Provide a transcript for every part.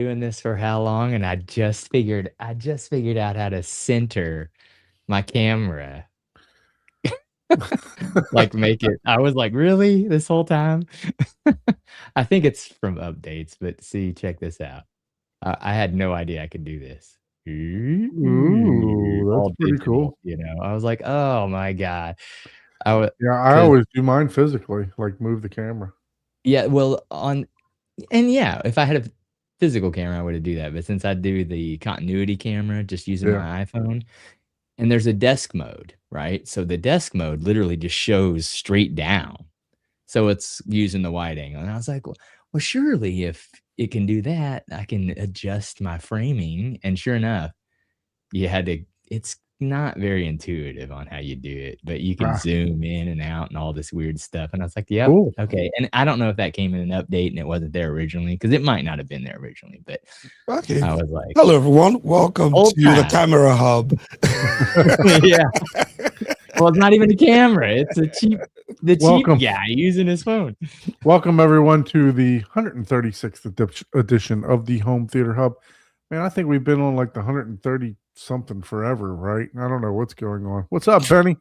doing this for how long, and I just figured out how to center my camera. Like, make it I was like, "Really? This whole time?" I think it's from updates, but see, check this out. I had no idea I could do this. Ooh, that's All pretty digital, cool. I was like, "Oh my god." I wa Yeah, I 'Cause always do mine physically, like move the camera. yeah, well, yeah, if I had a physical camera, I would do that, but since I do the continuity camera just using Yeah. my iPhone, and there's a desk mode, right? So the desk mode literally just shows straight down. So it's using the wide angle, and I was like, "Well, surely if it can do that, I can adjust my framing," and sure enough, you had to it's not very intuitive on how you do it, but you can Ah, zoom in and out and all this weird stuff, and I was like, "Yep, cool. okay," and I don't know if that came in an update and it wasn't there originally because it might not have been there originally, but Okay. I was like, Hello, everyone. Welcome "Old to the time." Camera Hub. Yeah. Well, it's not even a camera, it's the cheap Welcome. guy using his phone. Welcome everyone to the 136th edition of the Home Theater Hub. Man, I think we've been on like the 130 something forever, right? I don't know what's going on. What's up, Benny?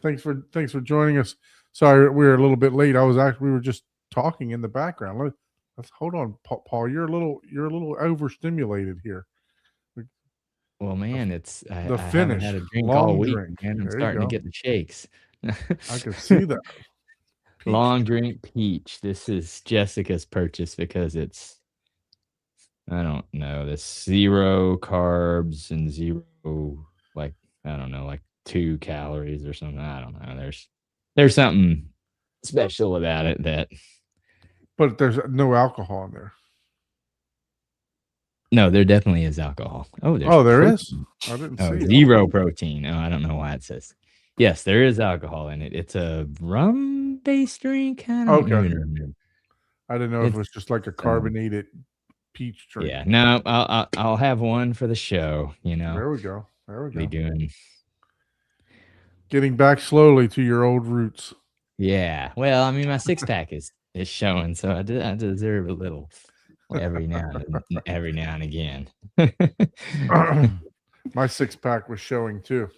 Thanks for joining us. Sorry we were a little bit late. We were just talking in the background. Let's hold on, Paul. You're a little overstimulated here. Well, The, man, the I haven't finish, had a drink all long week, drink. man, I'm There you starting to go. get the shakes. I could see that. Peach. Long drink peach. This is Jessica's purchase because it's I don't know, this 0 carbs and 0, like, I don't know, like 2 calories or something, I don't know, there's something special about it that But there's no alcohol in there. no, there definitely is alcohol. Oh, there's Oh, there is? protein. I didn't Oh, see it. 0 protein. Oh, I don't know why it says yes, there is alcohol in it. It's a rum-based drink? I don't Okay. even remember. I didn't know if it It's, was just like a um carbonated peach drink. yeah, no, I'll have one for the show, There we go. There we be go. doing Getting back slowly to your old roots. yeah, well, I mean, my six-pack is showing, so I deserve a little every now and again. My six pack was showing too.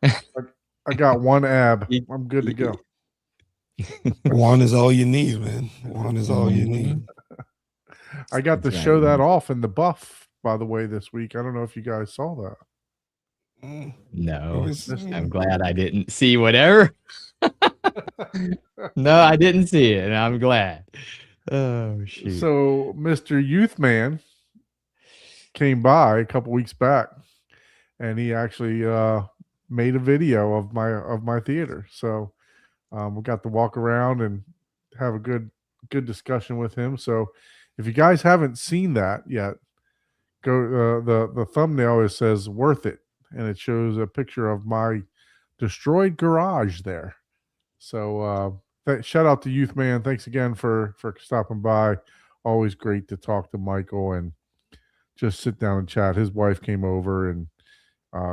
I got one ab. You I'm good to go. One is all you need, man. One is all you need. Mhm. I got to That's right, show that man. off in the buff, by the way, this week. I don't know if you guys saw that. Mm. No, This- I'm glad I didn't see whatever. No, I didn't see it, and I'm glad. Oh, shoot. So Mr. Youth Man came by a couple weeks back and he actually made a video of my theater. So we got to walk around and have a good discussion with him. So if you guys haven't seen that yet, go the thumbnail it says worth it, and it shows a picture of my destroyed garage there. So shout out to Youth Man. Thanks again for stopping by. Always great to talk to Michael and just sit down and chat. His wife came over and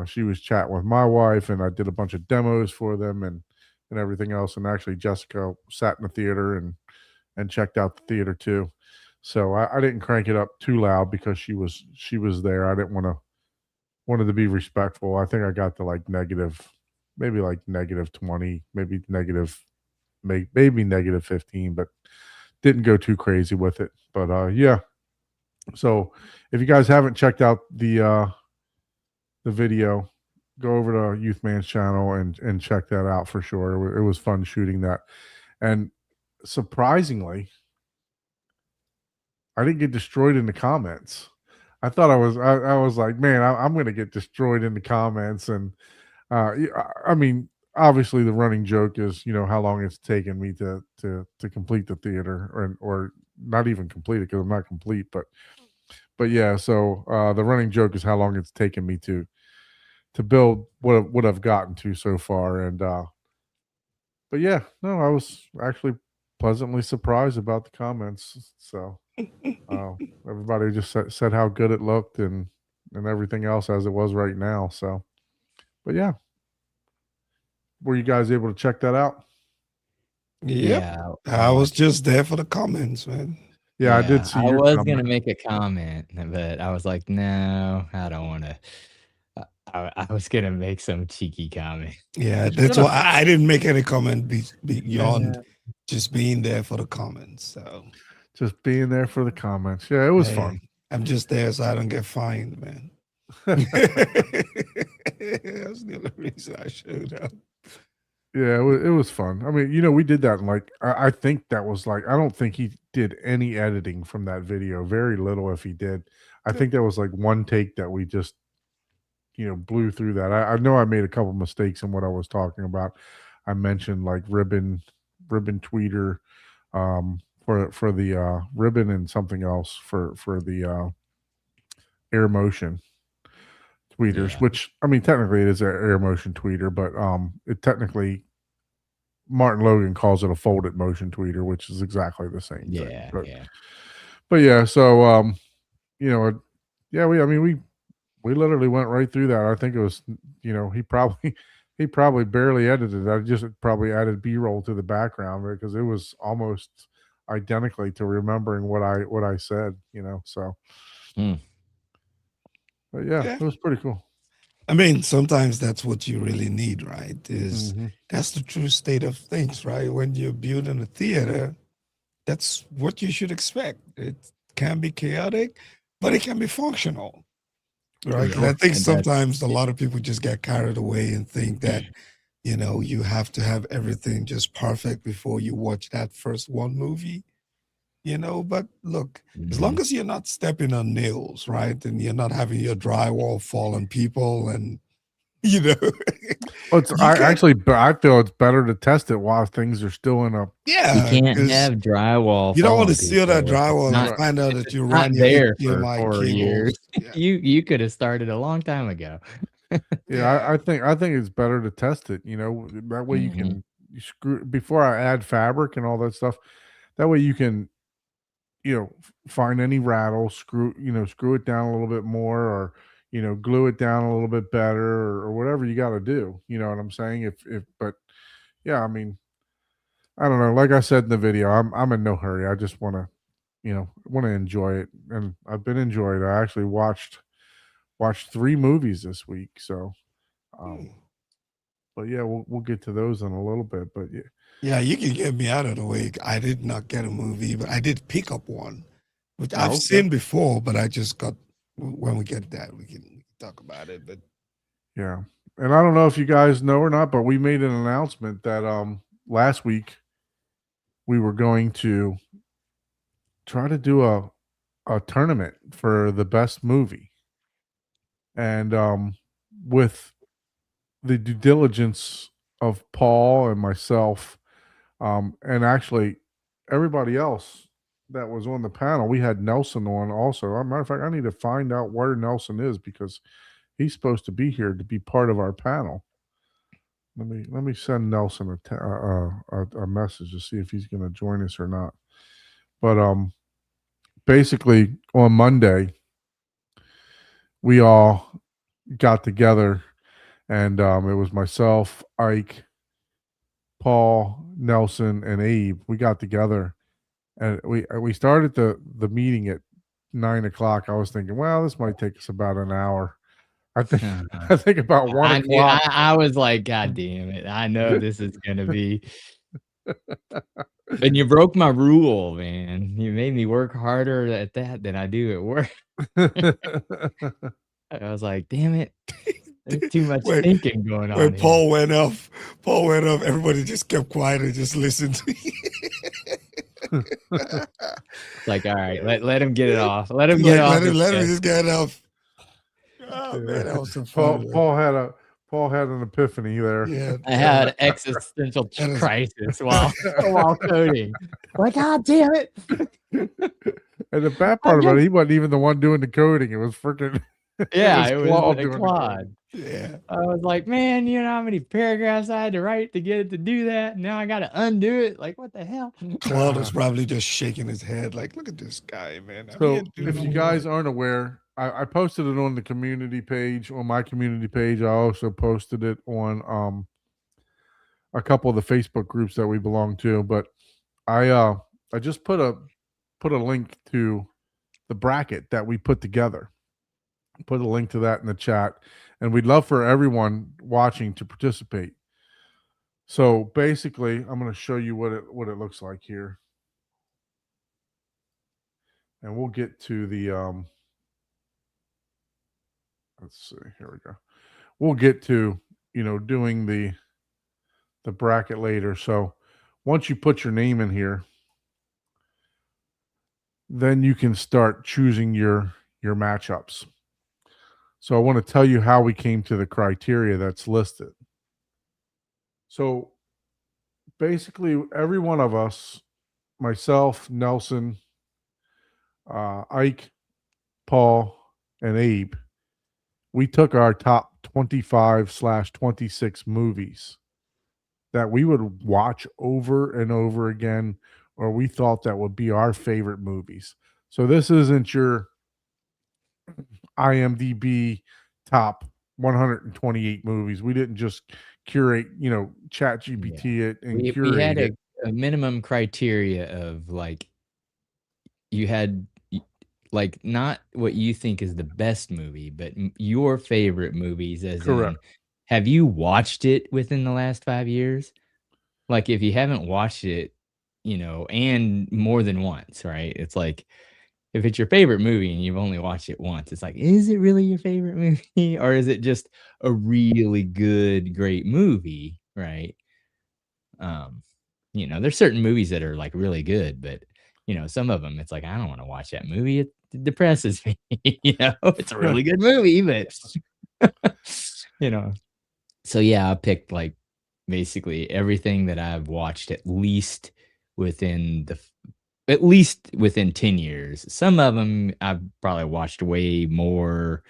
she was chatting with my wife, and I did a bunch of demos for them and everything else. And actually, Jessica sat in the theater and checked out the theater too. So I didn't crank it up too loud because she was there. I didn't wanted to be respectful. I think I got to like maybe like negative 20, maybe maybe negative 15, but didn't go too crazy with it. But yeah. So if you guys haven't checked out the video, go over to Youth Man's channel and check that out for sure. It was fun shooting that. And surprisingly, I didn't get destroyed in the comments. I thought I was like, man, I'm going to get destroyed in the comments. And I mean, obviously the running joke is, how long it's taken me to complete the theater or not even complete it because I'm not complete, but yeah. So the running joke is how long it's taken me to build what I've gotten to so far. And but yeah, no, I was actually pleasantly surprised about the comments. So everybody just said how good it looked and everything else as it was right now. So, but yeah, were you guys able to check that out? Yep. Yeah, I was just there for the comments, man. Yeah, I did see I your was comment. gonna make a comment, but I was like, "No, I don't wanna." I was gonna make some cheeky comment. Yeah, You that's should have. why I didn't make any comment beyond Uh, just being there for the comments. So Just being there for the comments. Yeah, it was hey, fun. I'm just there so I don't get fined, man. That's the only reason I showed up. Yeah, it was fun. I mean, we did that in like I think that was like I don't think he did any editing from that video. Very little if he did. I think that was like one take that we just blew through that. I know I made a couple mistakes in what I was talking about. I mentioned like ribbon tweeter for the ribbon and something else for the air motion tweeters, yeah, which I mean technically it is an air motion tweeter, but it technically Martin Logan calls it a folded motion tweeter, which is exactly the same thing. yeah, But yeah. but yeah, so you know, yeah, we literally went right through that. I think it was, he probably he probably barely edited. I just probably added B-roll to the background because it was almost identically to remembering what I said, So, Hmm. but yeah, Yeah. it was pretty cool. I mean, sometimes that's what you really need, right? Is Mhm. that's the true state of things, right? When you're building a theater, that's what you should expect. It can be chaotic, but it can be functional, right? And I Sure. think And that's sometimes a lot of people just get carried away and think that, you have to have everything just perfect before you watch that first one movie. But look, as long Mhm. as you're not stepping on nails, right? And you're not having your drywall fall on people and you know, Well, you can, I feel it's better to test it while things are still in a You yeah, can't because have drywall you don't want to falling seal that people if it's drywall and not right. find out if that it's you not ran your there for HDMI 4 years. cables. Yeah. You could have started a long time ago. Yeah, I think it's better to test it. That way you Mhm. can you screw before I add fabric and all that stuff. That way you can find any rattle, screw it down a little bit more, or glue it down a little bit better, or whatever you got to do. You know what I'm saying? But yeah, I mean, I don't know. Like I said in the video, I'm in no hurry. I just want to enjoy it, and I've been enjoying it. I actually watched 3 movies this week, so Hmm. um, but yeah, we'll get to those in a little bit. But yeah, Yeah, you can get me out of the way. I did not get a movie, but I did pick up one, which I've oh, okay, seen before, but I just got when we get that, we can talk about it. But yeah. And I don't know if you guys know or not, but we made an announcement that last week we were going to try to do a tournament for the best movie, and with the due diligence of Paul and myself, and actually everybody else that was on the panel. We had Nelson on also. As a matter of fact, I need to find out where Nelson is because he's supposed to be here to be part of our panel. Let me send Nelson a message to see if he's going to join us or not. But basically on Monday we all got together, and it was myself, Ike, Paul, Nelson, and Abe. We got together, and we started the meeting at 9 o'clock. I was thinking, well, this might take us about an hour. I think I think about one I knew o'clock. I was like, "God damn it. I know this is gonna be." And you broke my rule, man. You made me work harder at that than I do at work. I was like, "Damn it. There's too much when thinking going when on here." Paul went off, everybody just kept quiet and just listened. Like, "All right, let him get it off. Let him get it off his Let him chest." just get it off. Oh man, that was so Paul fun. Man. Paul had an epiphany there. Yeah, I had an existential That is- crisis while coding. Like, "God damn it." And the bad part about it, he wasn't even the one doing the coding. It was freaking Yeah, it was Claude a doing the coding. Claude. yeah. I was like, "Man, you know how many paragraphs I had to write to get it to do that? Now I gotta undo it. Like, what the hell?" Claude was probably just shaking his head, like, "Look at this guy, man." I So can't do if no you more." guys aren't aware, I posted it on the community page, on my community page. I also posted it on a couple of the Facebook groups that we belong to. But I just put put a link to the bracket that we put together. Put a link to that in the chat, and we'd love for everyone watching to participate. So basically, I'm going to show you what it looks like here, and we'll get to the let's see. Here we go. We'll get to doing the bracket later. So once you put your name in here, then you can start choosing your matchups. So I want to tell you how we came to the criteria that's listed. So basically, every one of us, myself, Nelson, Ike, Paul, and Abe, we took our top 25/26 movies that we would watch over and over again, or we thought that would be our favorite movies. So this isn't your IMDb top 128 movies. We didn't just curate, chat GPT it and We curate had it. a minimum criteria of like, you had like not what you think is the best movie, but your favorite movies, as Correct. in, have you watched it within the last 5 years? Like, if you haven't watched it, and more than once, right? It's like, if it's your favorite movie and you've only watched it once, it's like, is it really your favorite movie? Or is it just a really good, great movie, right? There's certain movies that are like really good, but some of them, it's like, I don't want to watch that movie. It depresses me. It's a really good movie, but So yeah, I picked like basically everything that I've watched at least within 10 years. Some of them I've probably watched way more.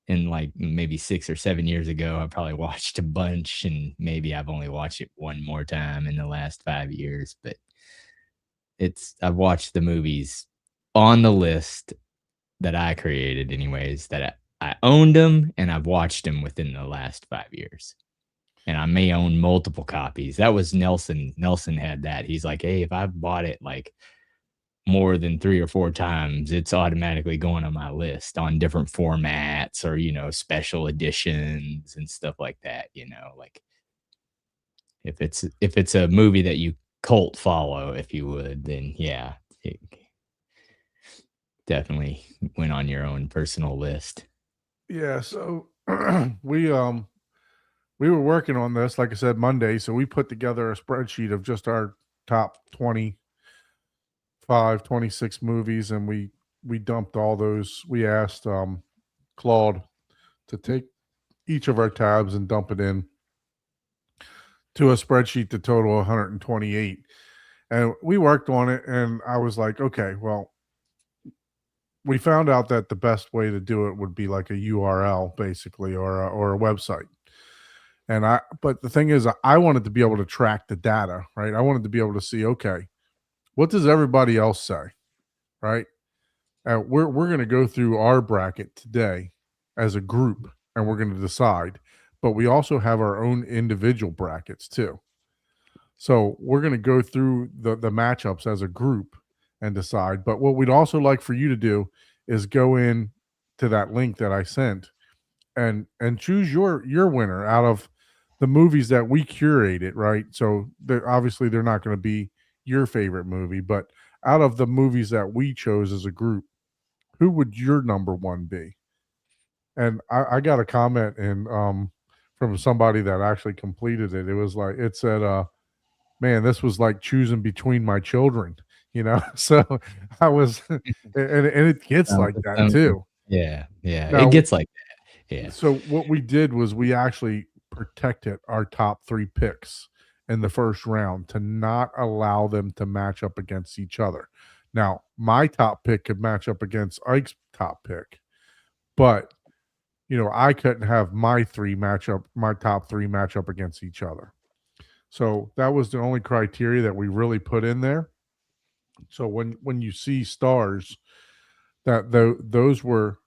In like maybe 6 or 7 years ago, I probably watched a bunch, and maybe I've only watched it one more time in the last 5 years, but I've watched the movies on the list that I created anyways, that I owned them, and I've watched them within the last 5 years. And I may own multiple copies. That was Nelson. Nelson had that. He's like, "Hey, if I bought it like more than 3 or 4 times, it's automatically going on my list on different formats or, special editions and stuff like that, like if it's a movie that you cult follow, if you would, then yeah, it definitely went on your own personal list." Yeah, so we were working on this, like I said, Monday, so we put together a spreadsheet of just our top 26 movies, and we dumped all those. We asked Claude to take each of our tabs and dump it in to a spreadsheet to total 128. And we worked on it, and I was like, okay, well, we found out that the best way to do it would be like a URL, basically, or a website. But the thing is, I wanted to be able to track the data, right? I wanted to be able to see, okay, what does everybody else say, right? We're going to go through our bracket today as a group, and we're going to decide. But we also have our own individual brackets too. So we're going to go through the matchups as a group and decide. But what we'd also like for you to do is go in to that link that I sent and choose your winner out of the movies that we curated, right? So obviously they're not going to be your favorite movie, but out of the movies that we chose as a group, who would your number one be? And I got a comment from somebody that actually completed it. It was like, it said, man, this was like choosing between my children, So I was, and it gets like that too. Yeah. Now, it gets like that. Yeah. So what we did was we actually protected our top 3 picks in the first round to not allow them to match up against each other. Now, my top pick could match up against Ike's top pick, but I couldn't have my top 3 match up against each other. So that was the only criteria that we really put in there. So when you see stars, those were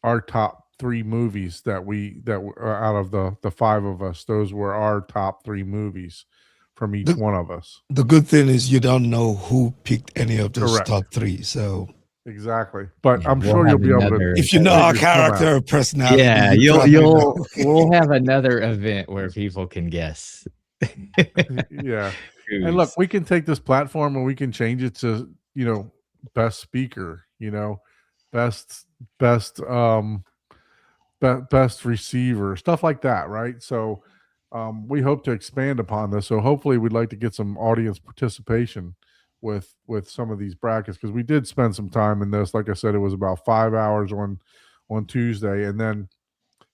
our top 3 movies that out of the 5 of us, those were our top 3 movies from each one of us. The good thing is you don't know who picked any of those Correct. top 3. So Exactly. But Yeah, I'm we'll sure you'll have be able to. another- if you know our figure some out. character or personality, Yeah, you probably know. we'll have another event where people can guess. Yeah. And look, we can take this platform and we can change it to, best speaker, best best receiver, stuff like that, right? So we hope to expand upon this. So hopefully we'd like to get some audience participation with some of these brackets, because we did spend some time in this. Like I said, it was about 5 hours on Tuesday, and then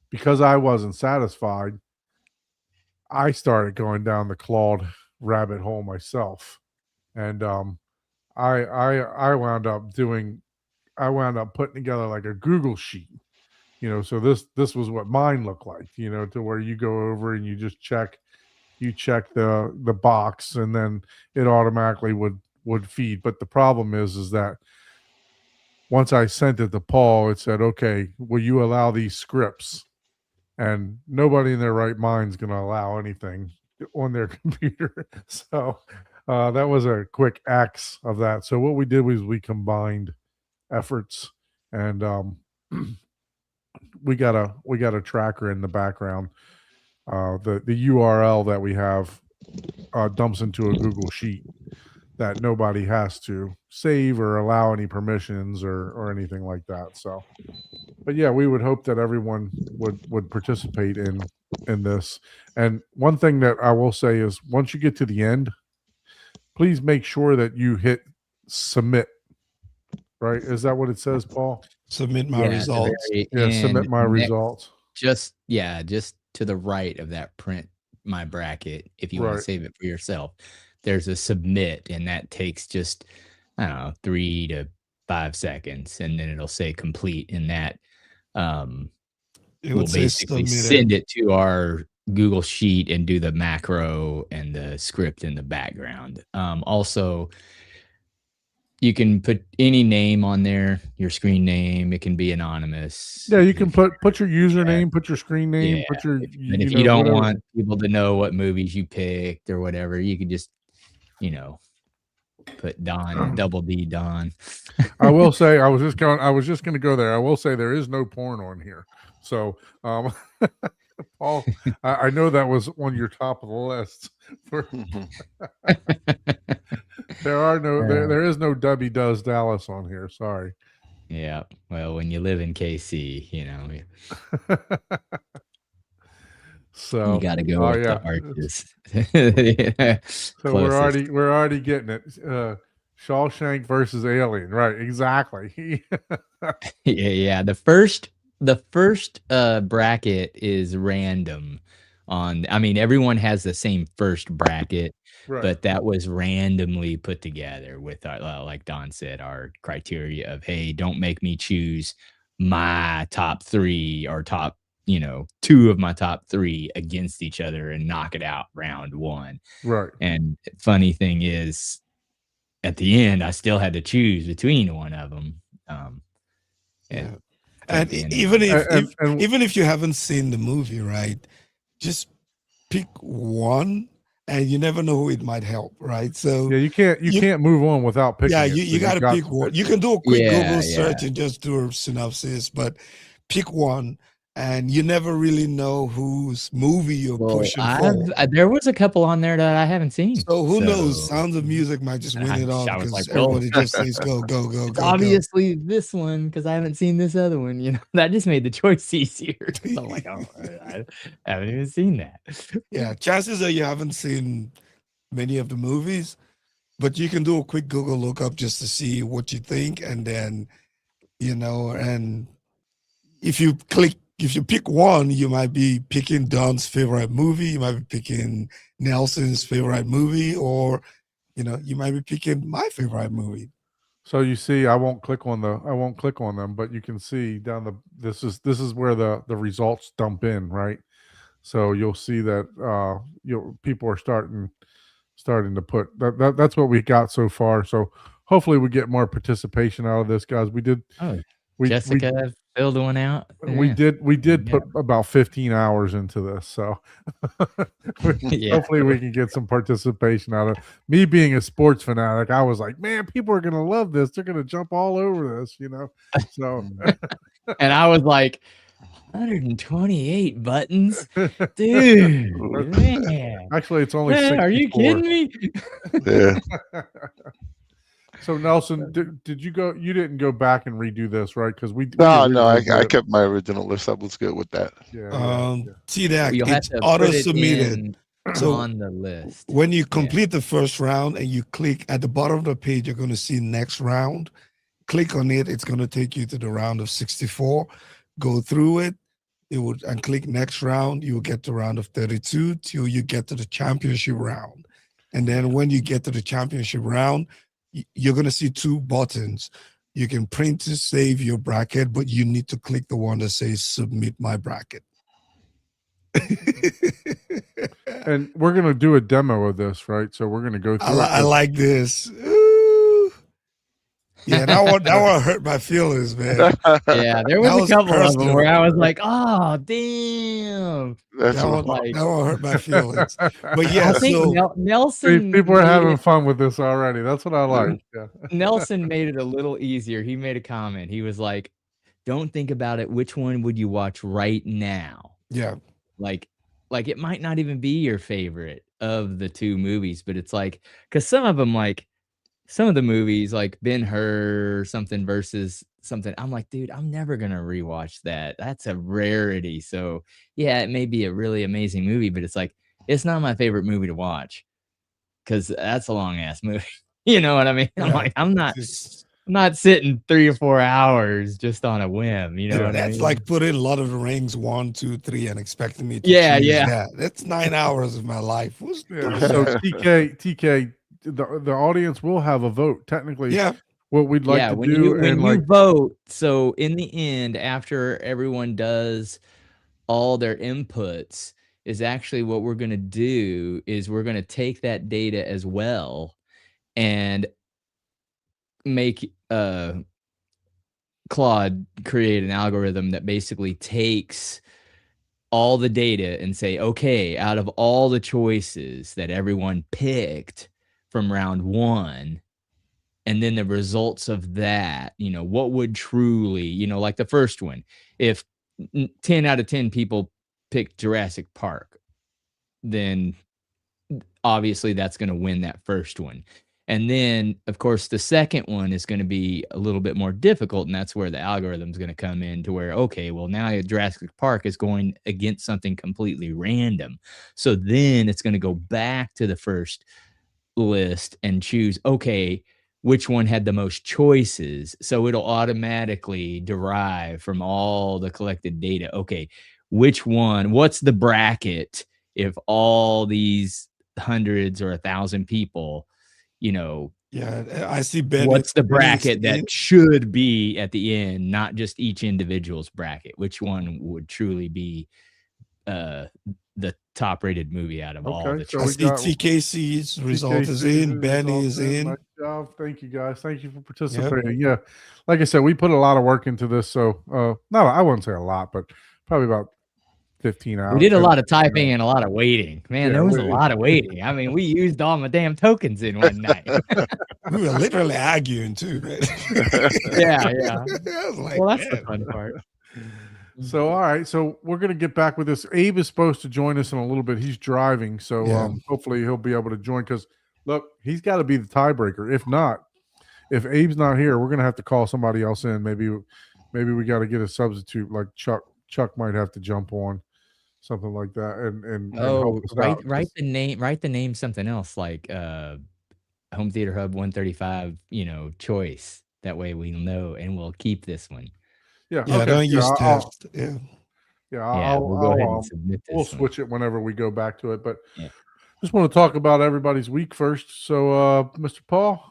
because I wasn't satisfied, I started going down the Claude rabbit hole myself, and I wound up putting together like a Google sheet, so this was what mine looked like, to where you go over and you just check the box, and then it automatically would feed. But the problem is that once I sent it to Paul, it said, okay, will you allow these scripts? And nobody in their right mind is going to allow anything on their computer. So that was a quick axe of that. So what we did was we combined efforts, and we got a tracker in the background. The URL that we have dumps into a Google Sheet that nobody has to save or allow any permissions or anything like that. So, but yeah, we would hope that everyone would participate in this. And one thing that I will say is, once you get to the end, please make sure that you hit submit. Right? Is that what it says, Paul? Submit my results. Yeah, submit my results. Just to the right of that print my bracket, if you want to save it for yourself, there's a submit, and that takes just, I don't know, 3 to 5 seconds, and then it'll say complete, and that we'll basically send it to our Google Sheet and do the macro and the script in the background. Also, you can put any name on there, your screen name. It can be anonymous. Yeah, you can put your username, put your screen name, put your. And if you don't want people to know what movies you picked or whatever, you can just, put Don, double D Don. I will say, I was just going to go there. I will say there is no porn on here. So, Paul, I know that was on your top of the list. There is no Debbie Does Dallas on here. Sorry. Yeah. Well, when you live in KC, so you got to go with the arches. So we're already getting it. Shawshank versus Alien, right? Exactly. Yeah. The first bracket is random. Everyone has the same first bracket, but that was randomly put together with our, like Don said, our criteria of, hey, don't make me choose my top 3 or top 2 of my top 3 against each other and knock it out round 1. Right. And funny thing is, at the end, I still had to choose between one of them. And even if you haven't seen the movie, right, just pick one, and you never know who it might help, right? So yeah, you can't move on without picking. Yeah, you got to pick one. You can do a quick Google search and just do a synopsis, but pick one. And you never really know whose movie you're pushing for. There was a couple on there that I haven't seen. So who knows? Sounds of Music might just win it all because everybody just says go. Obviously, this one, because I haven't seen this other one. That just made the choice easier. I'm like, oh, I haven't even seen that. Yeah, chances are you haven't seen many of the movies, but you can do a quick Google lookup just to see what you think, and then and if you pick one, you might be picking Don's favorite movie. You might be picking Nelson's favorite movie, or, you might be picking my favorite movie. So you see, I won't click on them, but you can see down this is where the results dump in, right? So you'll see that people are starting to put that's what we got so far. So hopefully we get more participation out of this, guys. We did. Jessica filled one out. We Yeah. did Yeah. put about 15 hours into this, so Yeah. hopefully we can get some participation out of me being a sports fanatic. I was like, man, people are gonna love this. They're gonna jump all over this, you know. So And I was like, 128 buttons, dude, man. actually, it's only Man, are you 64. kidding me? Yeah. So Nelson, did you go? You didn't go back and redo this, right? Because we No, originally I did it. kept my original list. I was good with that. Yeah. See that You'll have it's to auto put it submitted. in So on the list. when you complete the first round and you click at the bottom of the page, you're going to see next round. Click on it. It's going to take you to the round of 64. Go through it. It would and click next round. You will get to round of 32 till you get to the championship round. And then when you get to the championship round, you're going to see two buttons. You can print to save your bracket, but you need to click the one that says submit my bracket. And we're gonna do a demo of this, right? So we're gonna go through. I like this. Ooh. Yeah, that one hurt my feelings, man. Yeah, there That was was a couple of them personal. where I was like, "Oh, damn!" That's That what one hurt my feelings. But yeah, I think so Nelson. people are made having it- fun with this already. That's what I like. Yeah. Nelson made it a little easier. He made a comment. He was like, "Don't think about it. Which one would you watch right now?" yeah, Like it might not even be your favorite of the two movies, but it's like because some of them, like some of the movies, like Ben-Hur something versus something. I'm like, dude, I'm never gonna rewatch that. That's a rarity. So yeah, it may be a really amazing movie, but it's like it's not my favorite movie to watch because that's a long ass movie. You know what I mean? I'm Yeah. like, I'm It's- not sitting 3 or 4 hours just on a whim. You know what I that's mean? like putting Lord of the Rings 1, 2, 3 and expecting me to Yeah, choose yeah. that. That's 9 hours of my life. Who's Yeah. doing So that? TK, the audience will have a vote. Technically, Yeah, what we'd like to when do, you and like vote, so in the end, after everyone does all their inputs, is actually what we're gonna do is we're gonna take that data as well and make Claude create an algorithm that basically takes all the data and say, okay, out of all the choices that everyone picked from round 1, and then the results of that, you know, what would truly, you know, like the first one, if 10 out of 10 people picked Jurassic Park, then obviously that's going to win that first one. And then, of course, the second one is going to be a little bit more difficult, and that's where the algorithm is going to come in to where, okay, well, now Jurassic Park is going against something completely random. So then it's going to go back to the first list and choose, okay, which one had the most choices. So it'll automatically derive from all the collected data. Okay, which one, what's the bracket if all these hundreds or 1,000 people, you know, yeah. I see Ben. what's the Benny's bracket in. that should be at the end, not just each individual's bracket? Which one would truly be the top rated movie out of all Okay, the so I we choices? see got TKC's result is in. Benny is in. Nice job. Thank you guys. Thank you for participating. Yeah, like I said, we put a lot of work into this. So no, I wouldn't say a lot, but probably about 15 hours. We did a lot of typing and a lot of waiting. Man, Yeah, there was a we- lot of waiting. I mean, we used all my damn tokens in one night. We were literally arguing too, man. Yeah. I was like, Well, that's the man. fun part. So all right, so we're gonna get back with this. Abe is supposed to join us in a little bit. He's driving, so Yeah. hopefully he'll be able to join. Because look, he's got to be the tiebreaker. If not, if Abe's not here, we're gonna have to call somebody else in. Maybe we got to get a substitute. Like Chuck might have to jump on something like that. And Oh, help us out. write the name something else like Home Theater Hub 135, you know, choice. That way we know and we'll keep this one. Yeah, Yeah, okay. don't use I'll- test. Yeah. Yeah, Yeah, we'll go ahead I'll, and submit this we'll one. switch it whenever we go back to it. But Yeah. just want to talk about everybody's week first. So, Mr. Paul,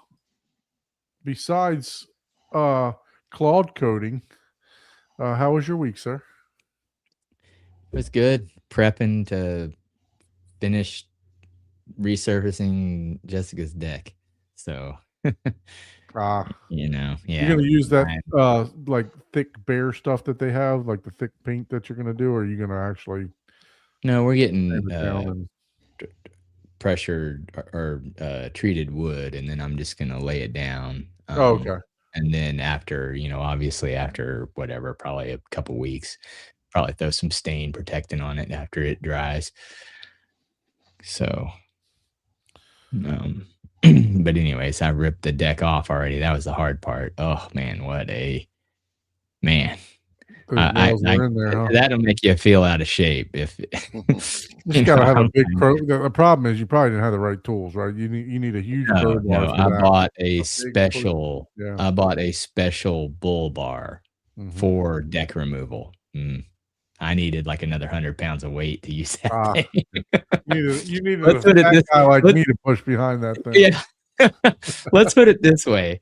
besides Claude coding, how was your week, sir? It was good. Prepping to finish resurfacing Jessica's deck. So Yeah. You're gonna use that I- like thick bear stuff that they have, like the thick paint that you're gonna do, or are you gonna actually No, we're getting sand it down and pressured or treated wood, and then I'm just gonna lay it down. okay. And then after, obviously after whatever, probably a couple weeks, probably throw some stain protectant on it after it dries. So, but anyways, I ripped the deck off already. That was the hard part. Oh man, what a man. Those nails are in there, huh? That'll make you feel out of shape if You gotta have a big the problem is you probably didn't have the right tools, right? You need a huge crowbar. No, for I that. bought a big special. Yeah. I bought a special bull bar Mhm. for deck removal. I needed like another 100 pounds of weight to use that thing. You needed Let's a put it fat this- guy like let's- me to push behind that thing. Yeah. Let's put it this way.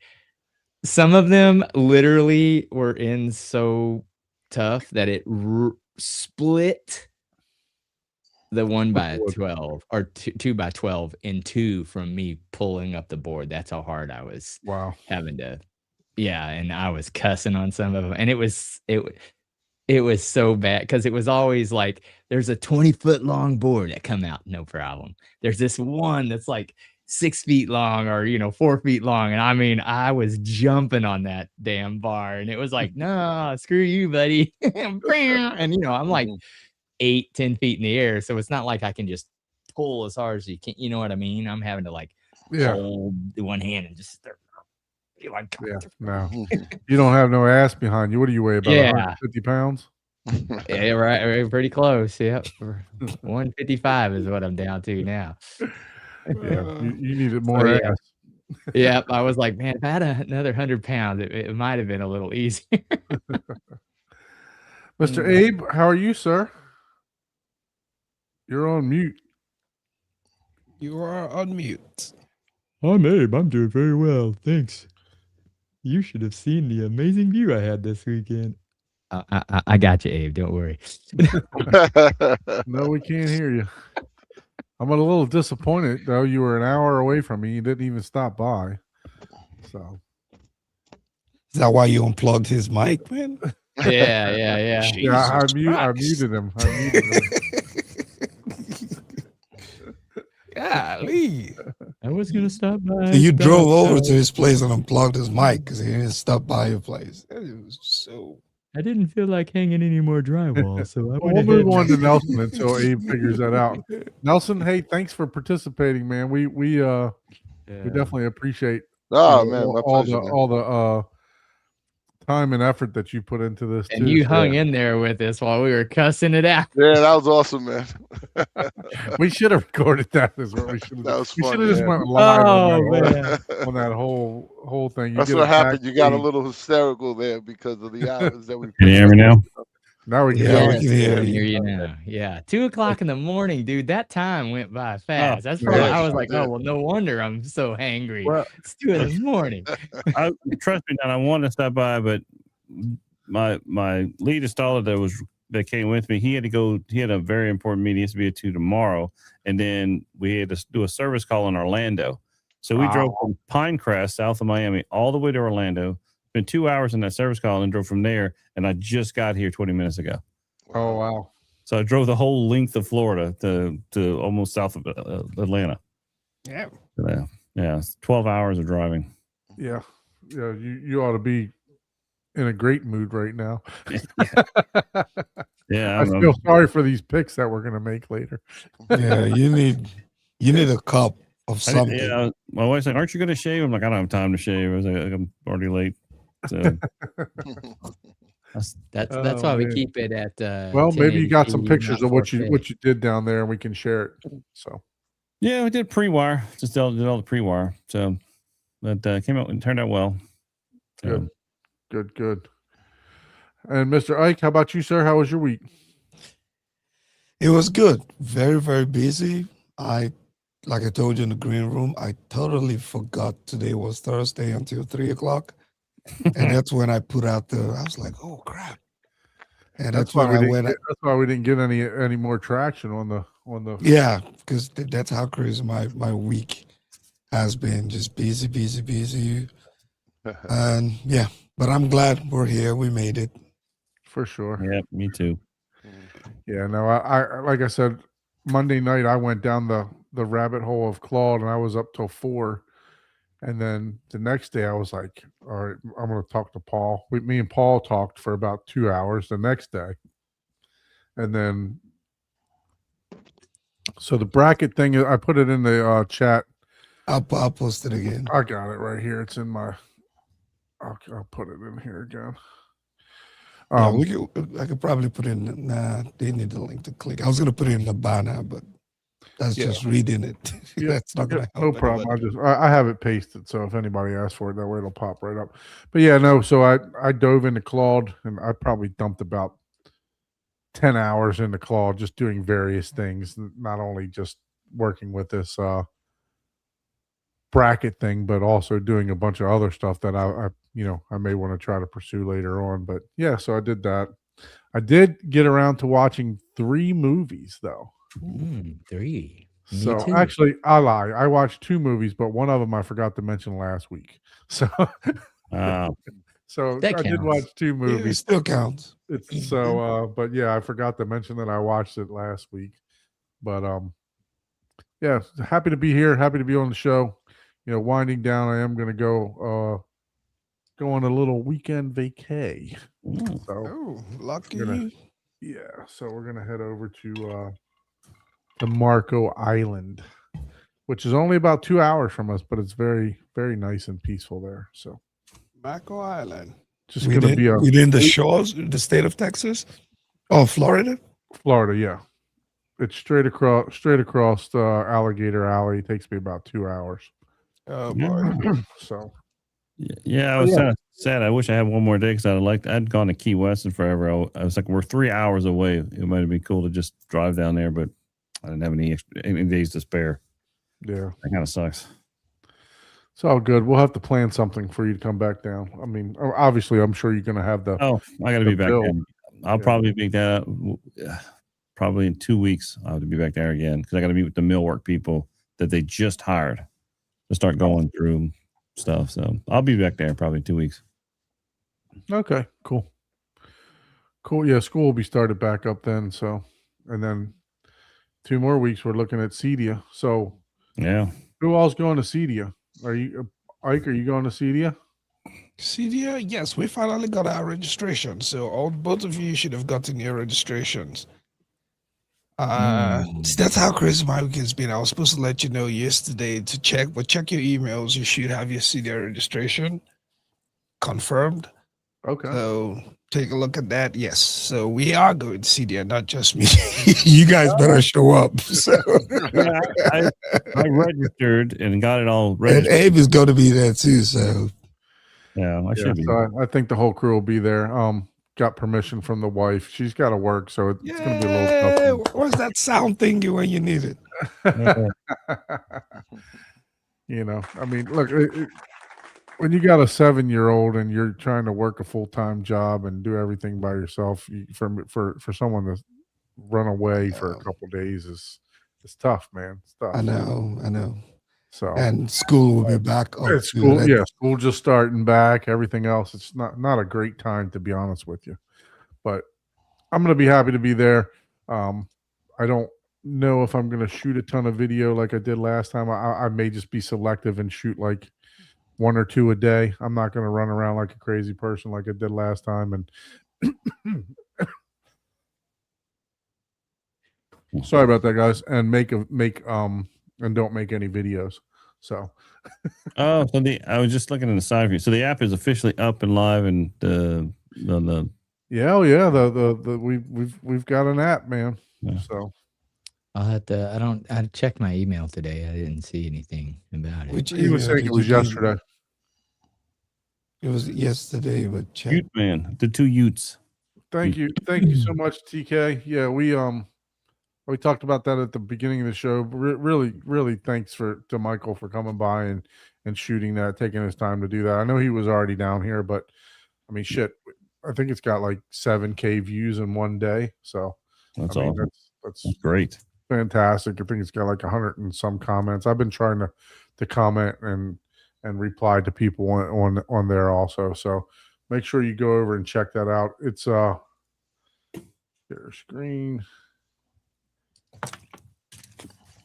Some of them literally were in so tough that it split the 1x12 or 2x12 in two from me pulling up the board. That's how hard I was having to. Yeah, and I was cussing on some of them, and it was so bad because it was always like there's a 20-foot long board that come out, no problem. There's this one that's like 6 feet long or 4 feet long, and I mean I was jumping on that damn bar, and it was like, no, screw you, buddy. And I'm like 8-10 feet in the air, so it's not like I can just pull as hard as you can. You know what I mean? I'm having to like hold one hand and just be like, no, you don't have no ass behind you. What do you weigh? About 150 pounds? Yeah, right, pretty close. Yep. 155 is what I'm down to now. Yeah, you needed more ass. Yep, I was like, man, if I had another 100 pounds, it might have been a little easier. Mr. Abe, how are you, sir? You're on mute. You are on mute. I'm Abe. I'm doing very well. Thanks. You should have seen the amazing view I had this weekend. I got you, Abe. Don't worry. No, we can't hear you. I'm a little disappointed, though. You were an hour away from me. You didn't even stop by. So, is that why you unplugged his mic, man? Yeah. Yeah, I muted him. Golly. I was gonna stop by. So you drove over to his place and unplugged his mic because he didn't stop by your place. It was so. I didn't feel like hanging any more drywall, so I we'll move on to Nelson until Abe figures that out. Nelson, hey, thanks for participating, man. We definitely appreciate man, my all pleasure, the time and effort that you put into this. And you hung in there with us while we were cussing it out. Yeah, that was awesome, man. We should have recorded that. Is what we should have. That was we fun. should have just went live on that whole thing. That's what happened. You got a little hysterical there because of the hours that we. Can you hear me now? Now we can hear you now. Yeah, 2:00 in the morning, dude. That time went by fast. That's probably I was like, oh well, no wonder I'm so hangry. Well, it's 2 in the morning. Trust me, Don, I wanted to stop by, but my lead installer that came with me, he had to go. He had a very important meeting. He has to be at 2 tomorrow, and then we had to do a service call in Orlando. So we drove from Pinecrest, south of Miami, all the way to Orlando. Spent 2 hours in that service call and drove from there. And I just got here 20 minutes ago. Oh wow! So I drove the whole length of Florida to almost south of Atlanta. Yeah. Yeah. 12 hours of driving. Yeah. You ought to be in a great mood right now. Yeah. I feel sorry for these picks that we're gonna make later. Yeah, you need a cup of something. My wife's like, "Aren't you going to shave?" I'm like, "I don't have time to shave." I was like, "I'm already late." So that's why we keep it at. Well, maybe you got some 1080p, pictures of what you 4K. did down there, and we can share it. So yeah, we did pre-wire. Just did all the pre-wire. So that came out and turned out well. So, good. And Mr. Ike, how about you, sir? How was your week? It was good. Very, very busy. Like I told you in the green room, I totally forgot today was Thursday until 3:00. And that's when I put out I was like, oh crap. And that's when I went. That's why we didn't get any more traction on the. Yeah, because that's how crazy my week has been. Just busy. And yeah, but I'm glad we're here. We made it. For sure. Yeah, me too. Yeah, no, I like I said, Monday night I went down the rabbit hole of Claude and I was up till 4. And then the next day I was like, all right, I'm gonna talk to Paul. Me and Paul talked for about 2 hours the next day. And then so the bracket thing, I put it in the chat. I'll post it again. I got it right here. It's in my I'll put it in here again. Yeah, I could probably put in. Nah, they need the link to click. I was gonna put it in the banner, but that's just reading it. Yeah, That's not gonna no help. problem. I have it pasted, so if anybody asks for it, that way it'll pop right up. But yeah, no. So I dove into Claude, and I probably dumped about 10 hours into Claude, just doing various things, not only just working with this bracket thing, but also doing a bunch of other stuff that I may want to try to pursue later on. But yeah, so I did that. I did get around to watching 3 movies though. 3. Me So too. actually, I lie. I watched 2 movies, but one of them I forgot to mention last week. So, so That I did counts. watch 2 It movies. still counts. It's so, but yeah, I forgot to mention that I watched it last week. But yeah, happy to be here. Happy to be on the show. You know, winding down. I am going to go on a little weekend vacay. So Oh, lucky. yeah, so we're gonna head over to Marco Island, which is only about 2 hours from us, but it's very, very nice and peaceful there. So Marco Island. just gonna be within the shores, the state of Texas. Oh, Florida. Florida, yeah. It's straight across Alligator Alley. It takes me about 2 hours. Oh boy. So Yeah, I was kind of sad. I wish I had one more day because I'd gone to Key West and forever. I was like, we're 3 hours away. It might have been cool to just drive down there, but I didn't have any days to spare. yeah, That kind of sucks. it's all good. We'll have to plan something for you to come back down. I mean, obviously, I'm sure you're gonna have the. Oh, I got to be back bill. there. I'll Yeah. probably make that probably in 2 weeks. I'll have to be back there again because I got to meet with the millwork people that they just hired to start going through stuff. So I'll be back there probably in 2 weeks. Okay, cool. Yeah, school will be started back up then. So, and then 2 more weeks, we're looking at Cedia. So, Yeah. who else going to Cedia? Are you, Ike? Are you going to Cedia? CDA, yes, we finally got our registration. So both of you should have gotten your registrations. That's how crazy my week has been. I was supposed to let you know yesterday to check, but check your emails. You should have your CDA registration confirmed. Okay. So take a look at that. Yes. So we are going to CDA, not just me. You guys better show up. So Yeah, I registered and got it all and registered. Abe is going to be there too. So Yeah, I Yeah, should be. so I think the whole crew will be there. Got permission from the wife. She's got to work, so it's going to be a little tough. where's that sound thingy when you need it? You know, I mean, look, when you got a 7-year-old and you're trying to work a full-time job and do everything by yourself, for someone to run away for a couple days is tough, man. It's tough. I know. So And school will be back up. it's school, school just starting back. Everything else, it's not a great time, to be honest with you. But I'm gonna be happy to be there. I don't know if I'm gonna shoot a ton of video like I did last time. I may just be selective and shoot like 1 or 2 a day. I'm not gonna run around like a crazy person like I did last time. And sorry about that, guys. And and don't make any videos. So Oh, so I was just looking at the side view. So the app is officially up and live, and we've got an app, man. Yeah. So I'll have to. I checked my email today. I didn't see anything about it. Which he was saying it was yesterday. It was yesterday, but check. Ute man, the 2 Utes. Thank you so much, TK. Yeah, we talked about that at the beginning of the show. Really thanks to Michael for coming by and shooting that, taking his time to do that. I know he was already down here, but I mean, shit, I think it's got like 7K views in one day. So That's I mean, awesome. That's That's great. fantastic. I think it's got like 100 and some comments. I've been trying to comment and and reply to people on there also. So make sure you go over and check that out. It's share screen.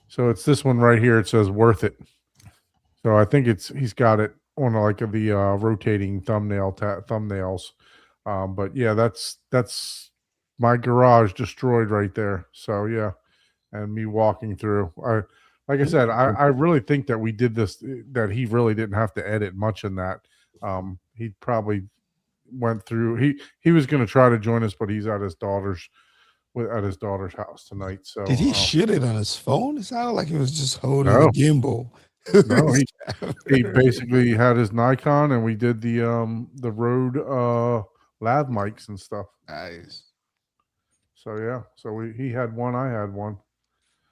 So it's this one right here. It says worth it. So I think he's got it on like the rotating thumbnails. But yeah, that's my garage destroyed right there. So yeah, and me walking through. Like I said, I really think that we did this, that he really didn't have to edit much in that. He probably went through. He was going to try to join us, but he's at his daughter's house tonight. So Did he shoot it on his phone? It sounded like he was just holding No. a gimbal. No, he basically had his Nikon, and we did the Rode lav mics and stuff. Nice. So yeah, so he had one, I had one.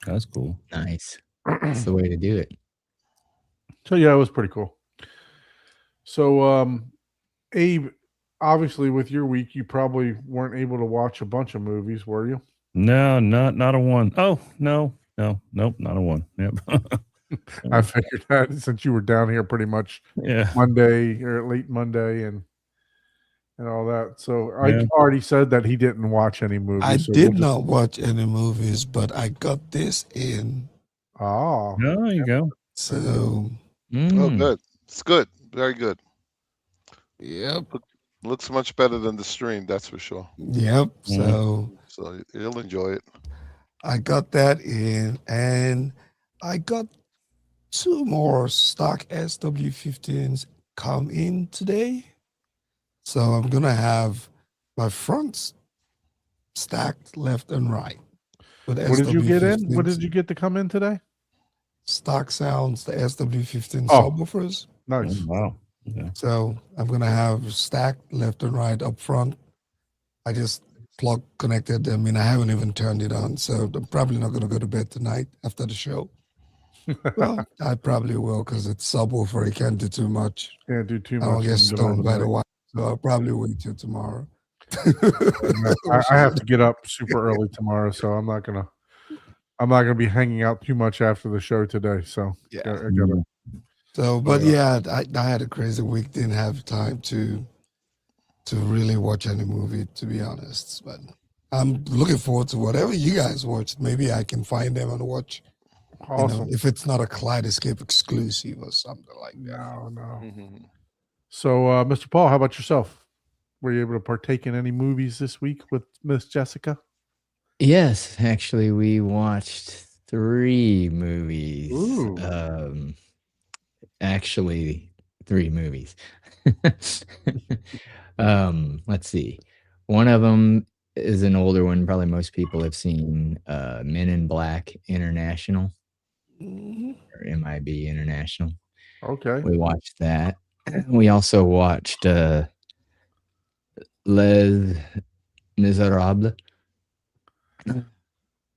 That's cool. Nice. That's the way to do it. So yeah, it was pretty cool. So Abe, obviously with your week, you probably weren't able to watch a bunch of movies, were you? No, not a one. Oh, nope, not a one. Yep. I figured that since you were down here pretty much Yeah. Monday or late Monday and all that. So Yeah. I already said that he didn't watch any movies. I so did we'll not watch any movies, but I got this in. Oh, There you go. So, Oh, Mm. good. It's good. Very good. yep. Looks much better than the stream, that's for sure. Yep. Mhm. So So you'll enjoy it. I got that in, and I got 2 more stock SW15s come in today. So I'm gonna have my fronts stacked left and right. With what did you get in? What SW15s. did you get to come in today? Stock sounds, the SW15 Oh. subwoofers. Nice. Oh, wow. Okay. So I'm gonna have stacked left and right up front. I just connected them in. I haven't even turned it on, so I'm probably not gonna go to bed tonight after the show. Well, I probably will because it's subwoofer. You can't do too much. Can't do too I don't much. get in the middle of stoned the by the night. wife, so I'll probably wait till tomorrow. I have to get up super early tomorrow, so I'm not gonna be hanging out too much after the show today. So Yeah. I gotta. So, but Yeah. yeah, I had a crazy week. Didn't have time to really watch any movie, to be honest. But I'm looking forward to whatever you guys watch. Maybe I can find them and watch. You know, Awesome. if it's not a Kaleidoscape exclusive or something like that. No. Mhm. So, Mr. Paul, how about yourself? Were you able to partake in any movies this week with Miss Jessica? Yes, actually, we watched 3 movies. Ooh. Actually, 3 movies. Let's see. One of them is an older one. Probably most people have seen Men in Black International Mhm. or MIB International. Okay. We watched that. We also watched Les Miserables.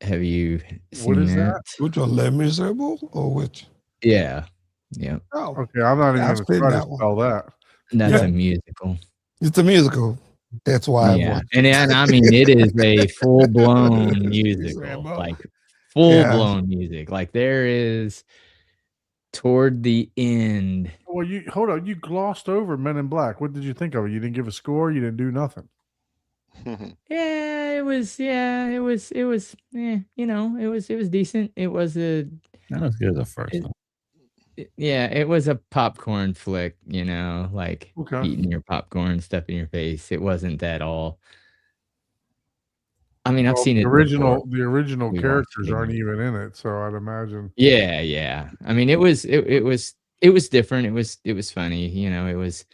Have you seen What is that? that? Which one, Les Miserables or which? Yeah. Yep. Oh, Okay, I'm not even I've going to seen try to that one. spell that. That's Yeah. a musical. it's a musical. That's why I Yeah. watched. And I mean, it is a full-blown musical, Miserable. like full-blown music. Like there is toward the end. Well, hold on. You glossed over Men in Black. What did you think of it? You didn't give a score. You didn't do nothing. Yeah, it was. You know, it was decent. It was Not as good as the first one. yeah, it was a popcorn flick, you know, like Okay. eating your popcorn, stuff in your face. It wasn't that all. I mean, I've Well, seen it the before. original We watched characters it. aren't even in it, so I'd imagine. Yeah. I mean, it was different. It was funny, you know, it was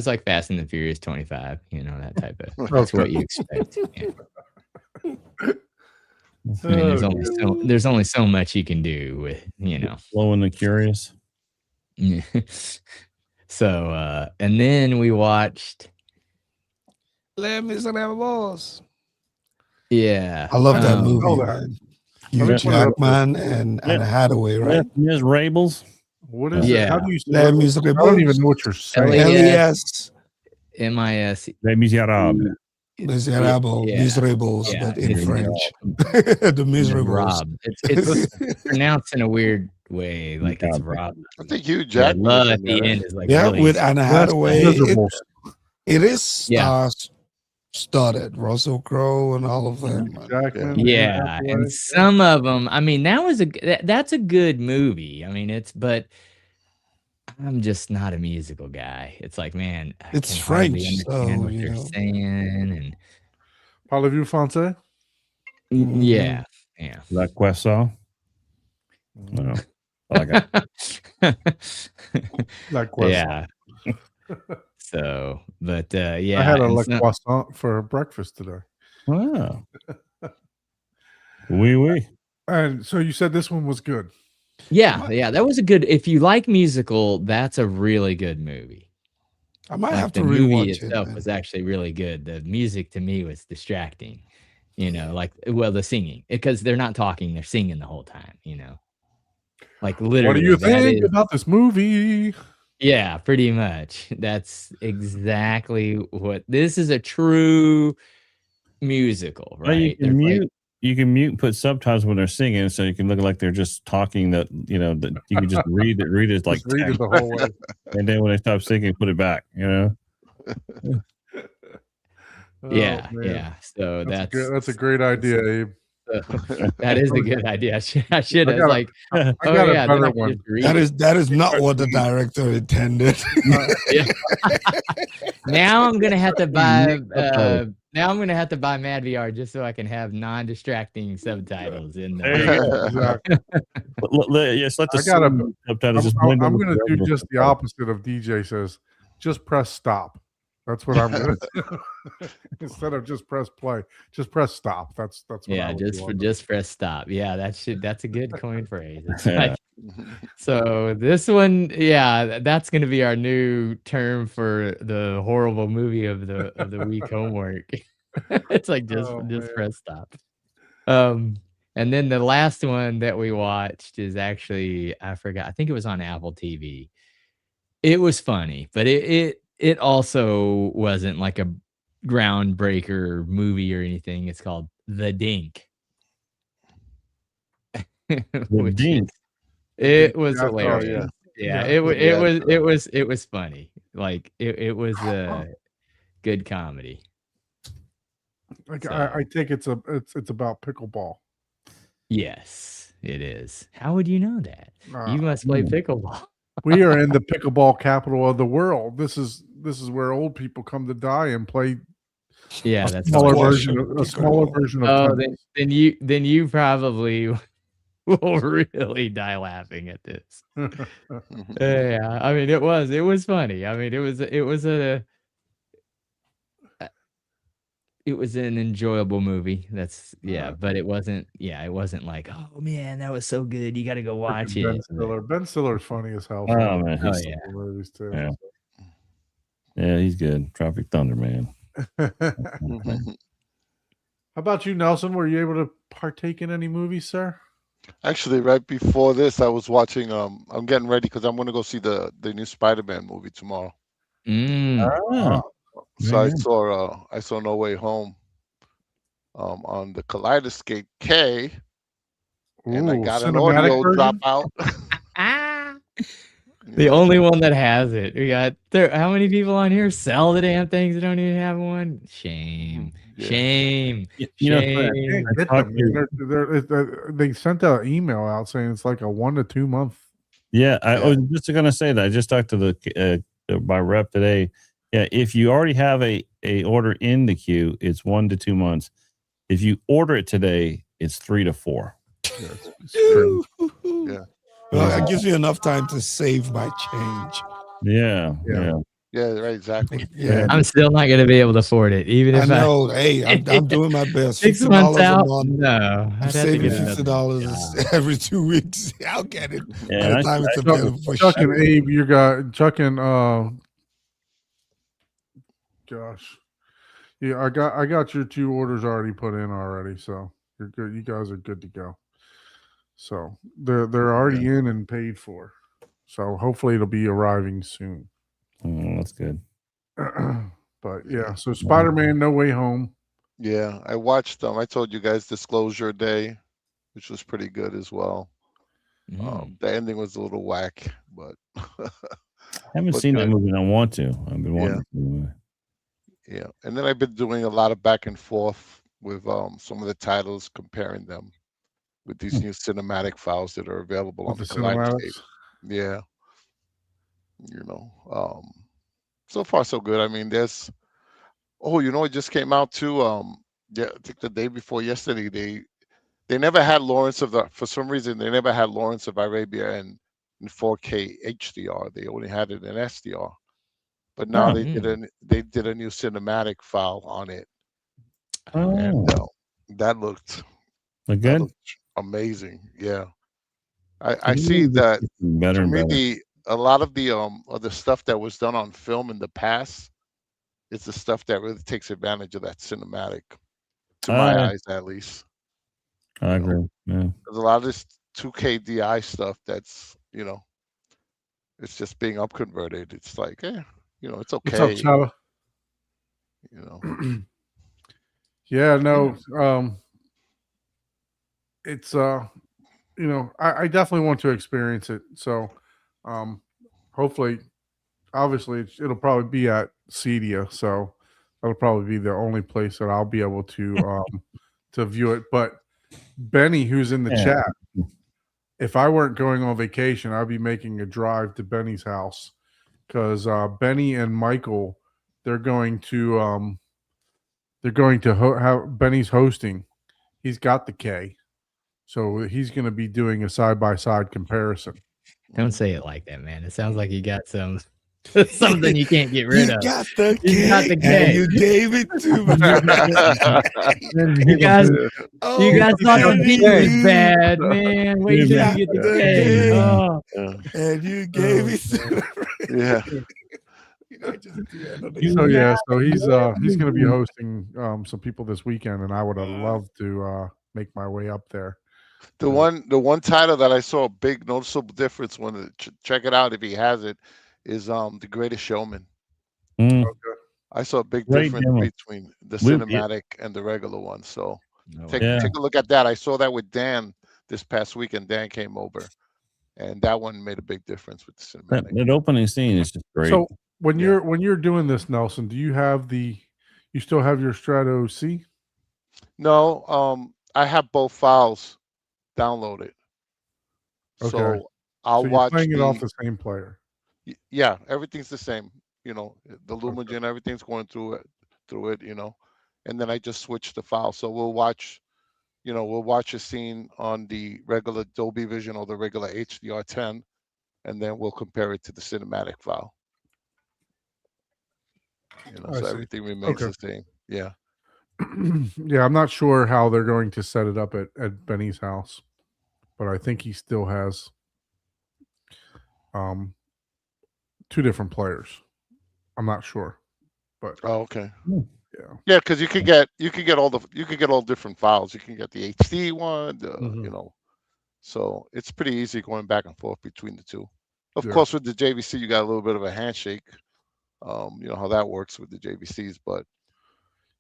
like Fast and the Furious 25, you know, that type of that's what you expect. Yeah. I mean, there's only so much you can do with, you know. Slow and the Curious. Yeah. So and then we watched Les Miserables. yeah. I love that um, movie, know that. man. Hugh Yeah. Jackman and Anne Hathaway, right? Ms. Rabels. What is it? Yeah. How do you Les say it? Miserables. I don't even know what you're saying. L.A.S.. L.A.S. MIS. Les Miserables. Miserables, Yeah. Miserables, Yeah, but in it's French. The Miserables. Rob. It's pronounced in a weird way. Like it's rough. I think Hugh Yeah, Jackman love is at in the there. end is like Yeah, really with Anne Hathaway. Miserable. It is Yeah. started Russell Crowe and all of them. Jackman. yeah, Hathaway. and some of them. I mean, that's a good movie. I mean, but I'm just not a musical guy. It's like, man, I It's can hardly French, understand so, what you they're know. saying, and Parlez-vous français? yeah, yeah. La Cuessa. No. I got Like croissant. Yeah. So, but yeah, I had a and Le so- Croissant for breakfast today. wow. Oui. And so you said this one was good. yeah, that was a good. If you like musical, that's a really good movie. I might Like, have the to movie rewatch it. itself man. was actually really good. The music to me was distracting. You know, like the singing, because they're not talking, they're singing the whole time. You know, like literally. What do you that think is- about this movie? Yeah, pretty much. That's exactly what this is, a true musical, Well, you right? can There's like- mute. You can mute, put subtitles when they're singing, so you can look like they're just talking. That that you can just read it like Just read it text, the whole way. and then when they stop singing, put it back. Oh, yeah, man. yeah. So That's a great idea, Abe. that is a good idea. I should I have got a- like, I oh got a yeah, then better I can one. just read That it. is not what the director intended. Now I'm gonna have to buy. Subtitles. Now I'm gonna have to buy Mad VR just so I can have non-distracting subtitles in There you go. Exactly. Yes, let the I gotta- singing subtitles just I'm blend in going with to the do regular just the subtitles. opposite of DJ says. Just press stop. That's what I'm going to do. Instead of just press play, just press stop. That's what I Yeah, would just do for on just press stop. Yeah, that's a good coin phrase. It's Yeah. like, so this one, yeah, that's gonna be our new term for the horrible movie of the week homework. It's like just Oh, man. press stop. And then the last one that we watched is actually, I forgot. I think it was on Apple TV. It was funny, but it also wasn't like a groundbreaker movie or anything. It's called The Dink. The Which Dink. it was Yeah, I saw it, hilarious. yeah. Yeah, Yeah. it was funny. Like it was a good comedy. I take it's about pickleball. Yes, it is. How would you know that? You must play pickleball. We are in the pickleball capital of the world. This is where old people come to die and play Yeah, a that's smaller probably- version of Oh, tennis. then you probably will really die laughing at this. Yeah, I mean it was funny. I mean it was an enjoyable movie. That's but it wasn't like, oh man, that was so good. You got to go watch Ben it. Stiller. Ben Stiller's funny as hell. Oh man, Oh, he's, yeah. Movies too. Yeah. yeah, he's good. Tropic Thunder, man. How about you, Nelson? Were you able to partake in any movies, sir? Actually, right before this, I was watching. I'm getting ready because I'm going to go see the new Spider-Man movie tomorrow. Ah, So I Very saw No Way Home on the Kaleidoscape K, and I Ooh, got an cinematic audio version? dropout. The only one that has it. We got how many people on here sell the damn things that don't even have one? Shame. Yeah. Shame. you know, Shame. Get talked them, man. They sent an email out saying it's like a 1 to 2 month. yeah, I Yeah. was just gonna say that. I just talked to my rep today. Yeah, if you already have a order in the queue, it's 1 to 2 months. If you order it today, it's 3 to 4. Yeah. Well, it gives me enough time to save my change. Yeah, Yeah. yeah. Yeah, right, exactly. Yeah, I'm still not gonna be able to afford it, even I if know. Hey, I'm doing my best. 6 $50 months a out. month. No, I'm I'd have to saving get another $50 job. every 2 weeks. I'll get it. By Yeah, the time it's available for Chuck and shipping. Abe, you got Chuck and gosh. Yeah, I got your 2 orders already put in already, so you're good. You guys are good to go. So they're already in and paid for. So hopefully it'll be arriving soon. that's good. But yeah, so Spider-Man No Way Home. Yeah, I watched I told you guys Disclosure Day, which was pretty good as well. The ending was a little whack, but I haven't but seen that good. movie, and I want to. I've been wanting to. Yeah. And then I've been doing a lot of back and forth with some of the titles, comparing them with these new cinematic files that are available on with the the Kaleidoscape. cinematics. Yeah. So far so good. I mean, there's it just came out too. Yeah, I think the day before yesterday, they never had for some reason they never had Lawrence of Arabia in 4K HDR. They only had it in SDR. But now Oh. they did a new cinematic file on it, Oh, and that looked good. amazing. Yeah, I see that. Better To and me, better. a lot of the stuff that was done on film in the past is the stuff that really takes advantage of that cinematic, to my eyes at least. I agree. Yeah. There's a lot of this 2K DI stuff that's it's just being upconverted. It's like, it's What's up, okay. Chava? Yeah, no. It's I definitely want to experience it. So hopefully, obviously it'll probably be at Cedia, so that'll probably be the only place that I'll be able to to view it. But Benny, who's in the chat, if I weren't going on vacation, I'd be making a drive to Benny's house, because Benny and Michael, they're going to have Benny's hosting. He's got the K, so he's going to be doing a side-by-side comparison. Don't say it like that, man. It sounds like you got something you can't get rid of. You got the You got the cake, cake. and you gave it to me. You guys Oh, thought the and beat you- was bad, man. Wait till you get the Yeah. cake. Oh. and you gave it to me. Yeah. So he's going to be hosting some people this weekend, and I would have loved to make my way up there. The one title that I saw a big noticeable difference when check it out if he has it is The Greatest Showman. Mm. I saw a big Great difference demo. between the cinematic and the regular one. So take Yeah. a look at that. I saw that with Dan this past weekend. Dan came over, and that one made a big difference with the cinematic. That opening scene is just great. So when you're doing this, Nelson, do you still have your Strato C? No, I have both files downloaded. Okay. So I'll So you're watch playing it off the same player. Yeah, everything's the same. The Lumagen, everything's going through it. And then I just switch the file. So we'll watch a scene on the regular Dolby Vision or the regular HDR10, and then we'll compare it to the cinematic file. I So see. everything remains the same. Yeah. Yeah, I'm not sure how they're going to set it up at Benny's house, but I think he still has two different players. I'm not sure, but okay. Yeah, because you could get all different files. You can get the HD one, so it's pretty easy going back and forth between the two. Of course, with the JVC, you got a little bit of a handshake. You know how that works with the JVCs, but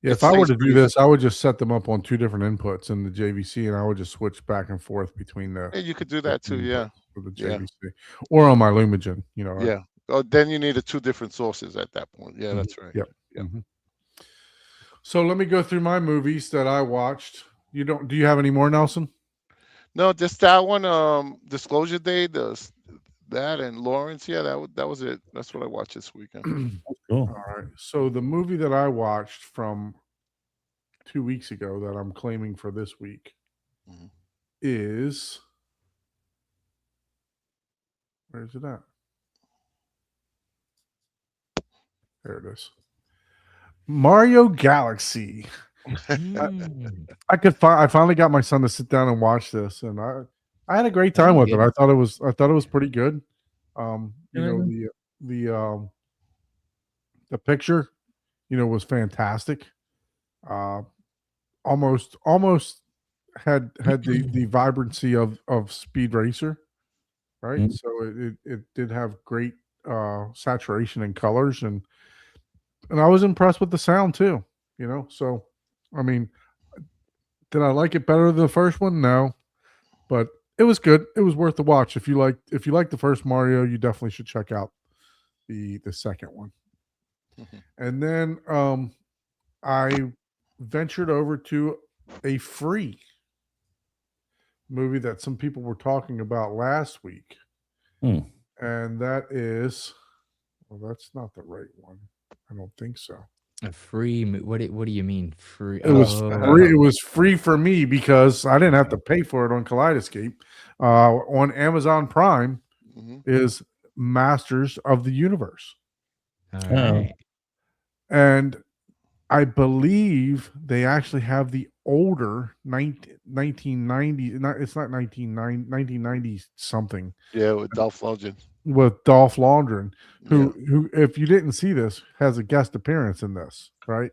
yeah. If I were to do this, I would just set them up on two different inputs in the JVC, and I would just switch back and forth between the. Yeah, you could do that too, yeah. For the JVC, or on my Lumagen, Yeah. Oh, then you needed two different sources at that point. Yeah, that's right. Yep. Yeah. Mm-hmm. So let me go through my movies that I watched. Do you have any more, Nelson? No, just that one. Disclosure Day, that and Lawrence. Yeah, that was it. That's what I watched this weekend. Cool. All right. So the movie that I watched from 2 weeks ago that I'm claiming for this week is, where's it at? There it is. Mario Galaxy. I finally got my son to sit down and watch this, and I had a great time with it. I thought it was pretty good. The picture, was fantastic. Almost had the vibrancy of Speed Racer, right? Mm-hmm. So it did have great saturation and colors, and I was impressed with the sound too. So I mean, did I like it better than the first one? No, but it was good. It was worth the watch. If you like the first Mario, you definitely should check out the second one. And then I ventured over to a free movie that some people were talking about last week. Hmm. And that is, well, that's not the right one. I don't think so. A free what do you mean free? It was Oh, free. It was free for me because I didn't have to pay for it on Kaleidoscape. On Amazon Prime Mhm. is Masters of the Universe. all Oh. right. And I believe they actually have the older 1990. It's not 1990 something Yeah, with Dolph Lundgren. with Dolph Lundgren, Yeah. who, if you didn't see this, has a guest appearance in this, right?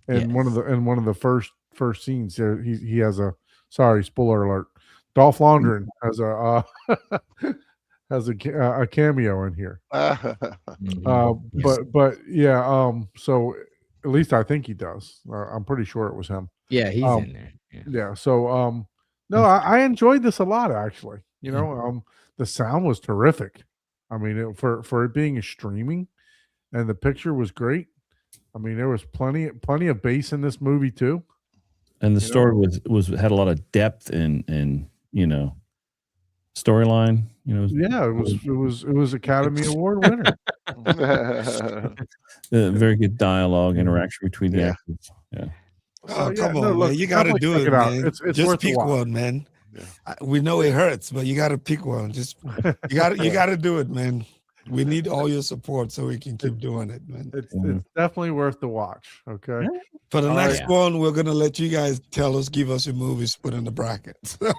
And one of the first scenes there, he has a, sorry, spoiler alert. Dolph Lundgren has a has a cameo in here. Mhm. Yes. But yeah, so at least I think he does. I'm pretty sure it was him. Yeah, he's um, in there. Yeah. Yeah. So no, I enjoyed this a lot actually. You know, the sound was terrific. I mean, for it being a streaming, and the picture was great. I mean, there was plenty of bass in this movie too. And the You know? story was had a lot of depth and you know, storyline. You know, Yeah, it was Academy Award winner. very good dialoge interaction between the Yeah. actors. Yeah. So, Oh, yeah, come no, on, look, man. You got to definitely do check it, it out. man. It's Just worth a pick watch. one, man. Yeah. We know it hurts, but you got to pick one. Just you got to do it, man. We need all your support so we can keep doing it, man. It's Mhm. it's definitely worth the watch. Okay. For the All next right. one, we're gonna let you guys give us your movies, put in the bracket. So,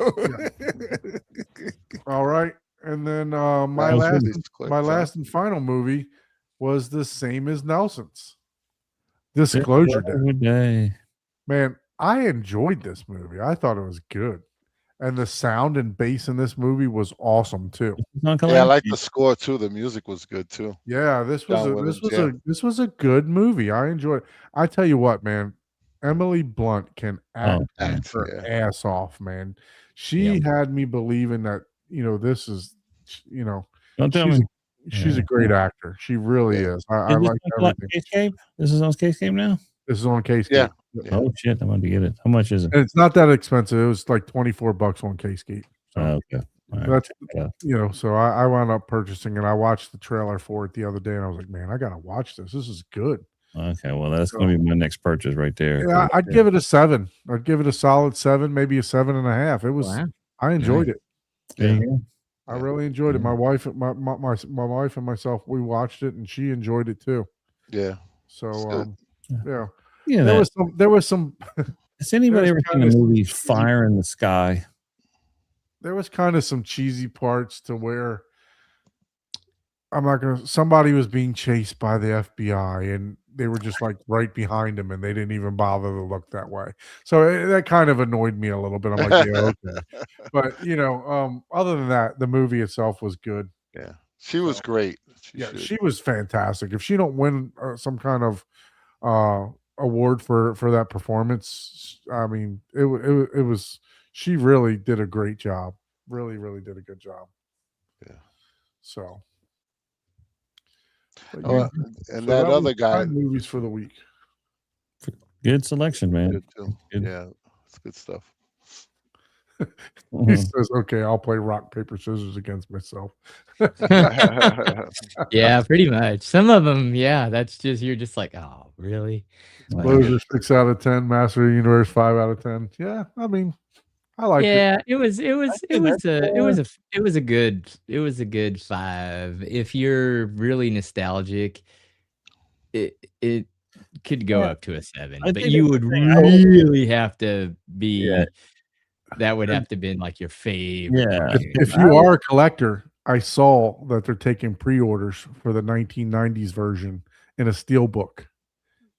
All right. And then my That was last really quick, my huh? last and final movie was The Same as Nelson's. Disclosure Day. Every day. Man, I enjoyed this movie. I thought it was good. And the sound and bass in this movie was awesome too. It's on Yeah, I like the Kaleidoscape. score too. The music was good too. Yeah, this was John a Williams, yeah. this was a good movie. I enjoyed it. I tell you what, man, Emily Blunt can act Oh, man. Act, her yeah. ass off, man. She had me believing that, this is, Don't tell she's me. she's a Yeah. great actor. She really Yeah. is. I Is this like on everything. Casescape? This is on Casescape now? This is on Case Yeah. Gate. Yeah. Oh shit, I'm about to get it. How much is it? And it's not that expensive. It was like $24 on Case Gate. So Oh, okay. All right. that's, check it out. so I wound up purchasing it. I watched the trailer for it the other day and I was like, man, I gotta watch this. This is good. Okay, well that's gonna be my next purchase right there. Yeah, I'd give it a 7. I'd give it a solid 7, maybe a 7.5. It was, Wow. I enjoyed it. There you go. I Yeah. really enjoyed it. Yeah. My wife, my wife and myself, we watched it and she enjoyed it too. Yeah. So, It's good. yeah, Yeah, there was some, has anybody there's ever seen kinda the some movie cheesy- Fire in the Sky? there was kind of some cheesy parts to where somebody was being chased by the FBI and they were just like right behind him and they didn't even bother to look that way. So that kind of annoyed me a little bit. I'm like, yeah, okay. But other than that, the movie itself was good. Yeah. She was great. Yeah, should- she was fantastic. If she don't win some kind of award for that performance, I mean, it was, she really did a great job. Really, really did a good job. Yeah. So, but Oh, yeah, and so that was other guy my movies for the week. Good selection, man. good too. Good. Yeah, it's good stuff. He Mhm. says, "Okay, I'll play rock paper scissors against myself." Yeah, pretty much. Some of them, yeah, that's just you're just like, oh, really? Like, Loser 6 out of 10, Master of the Universe 5 out of 10. Yeah, I mean, I liked it. yeah, it was a good 5. If you're really nostalgic, it could go Yeah. up to a 7, I but think you it's would the thing, I hope- really have to be Yeah. that would have to been like your favorite. Yeah. one. If you are a collector, I saw that they're taking pre-orders for the 1990s version in a steelbook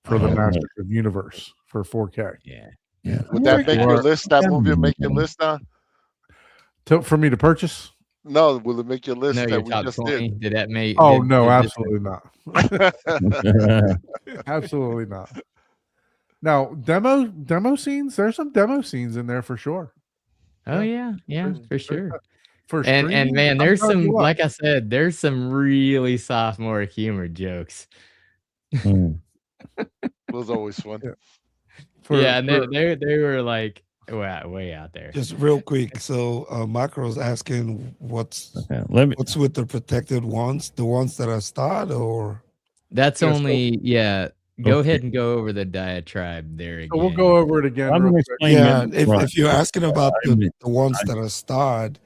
for the Oh, Masters of the Universe for 4K. Yeah. Yeah. Would that make your Or- list? That movie will make your list now? For me to purchase? No, will it make your list No, that your we top just 20. Did that make Oh did- no, did this- absolutely not. Absolutely not. Now, demo scenes. There's some demo scenes in there for sure. Oh Yeah. yeah, for sure. for And streaming, man, I'm there's telling you some, what, like I said, there's some really sophomore humor jokes. Mm. Was always fun. Yeah. Yeah, and for they were like way out there. Just real quick. So Macro's asking what's Okay, let me. what's with the protected ones, the ones that are starred, or That's Yeah, so- only Go Okay. ahead and go over the diatribe there again. so we'll go over it again I'm real gonna quick. explain. yeah. Midnight Run. If you're asking about I mean, the ones I- that are starred,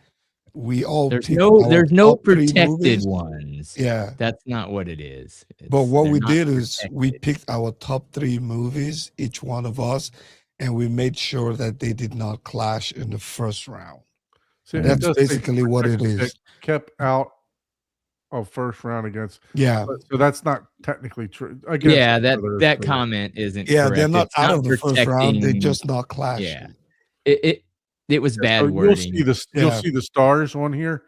we all There's picked no our there's no top 3 protected movies. ones. Yeah. That's not what it is. But what they're we not did is we protected. picked our top 3 movies, each one of us, and we made sure that they did not clash in the first round. So it That's does say basically what it protected is. pick kept out of first round against. Yeah. So that's not technically true. Yeah, that comment isn't Yeah, correct. they're not It's out of the first round. They're protecting- just not clashing. Yeah. It was bad So wording. you'll Yeah. see the stars on here.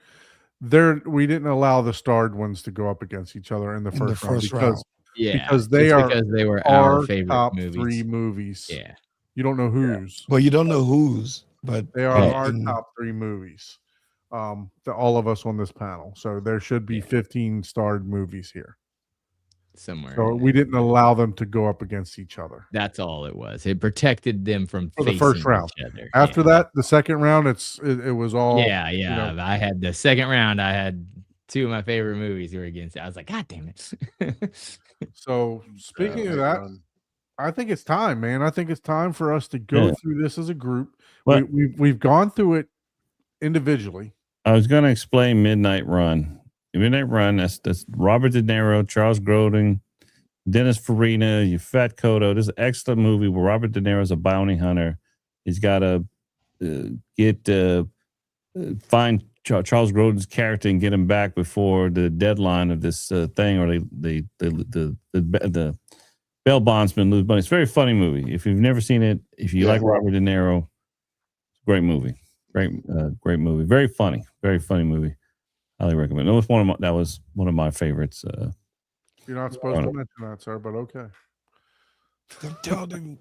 We didn't allow the starred ones to go up against each other in the In the first round first because round. Yeah, because they just are because they were our our favorite top movies. 3 movies. Yeah. You don't know whose. But you don't know whose, but They are Right. our and- top 3 movies. All of us on this panel. So there should be 15 starred movies here. Somewhere. So in we there. didn't allow them to go up against each other. That's all it was. It protected them from For the facing first round. each other. After yeah. that, the second round, it was all Yeah, you yeah. know. I had the second round. I had 2 of my favorite movies were against it. I was like, God damn it. So speaking Yeah, of big that, run. I think it's time, man. I think it's time for us to go Yeah. through this as a group. But- We've gone through it individually. I was going to explain Midnight Run. Midnight Run. That's Robert De Niro, Charles Grodin, Dennis Farina, Yvette Koto. This is an excellent movie where Robert De Niro is a bounty hunter. He's got to find Charles Grodin's character and get him back before the deadline of this thing, or the bail bondsman lose money. It's a very funny movie. If you've never seen it, if you like Robert De Niro, great movie. Great movie. Very funny movie. Highly recommend. That was one of my favorites. You're not supposed to mention that, sir, but okay. don't tell them.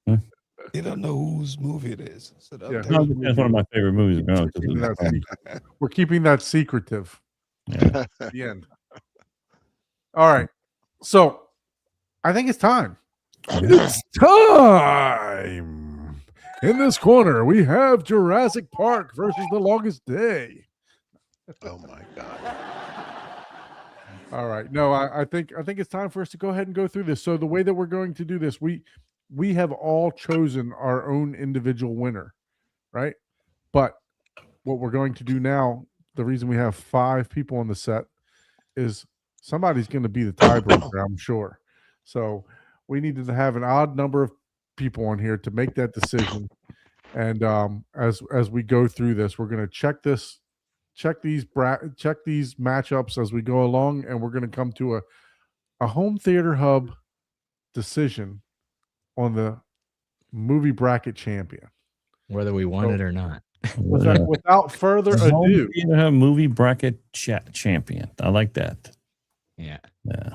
Huh? They don't know whose movie it is. So don't Yeah. tell them. That's one of my favorite movies. We're keeping that secret. We're keeping that secretive Yeah. at the end. All right. So I think it's time. It's time. In this corner, we have Jurassic Park versus The Longest Day. Oh my god. All right. No, I think it's time for us to go ahead and go through this. So the way that we're going to do this, we have all chosen our own individual winner, right? But what we're going to do now, the reason we have 5 people on the set is somebody's going to be the tiebreaker, I'm sure. So we needed to have an odd number of people on here to make that decision. And as we go through this, we're going to check these matchups as we go along, and we're going to come to a home theater hub decision on the movie bracket champion. Whether we want it or not. Without further ado, Movie bracket champion. I like that. Yeah. Yeah.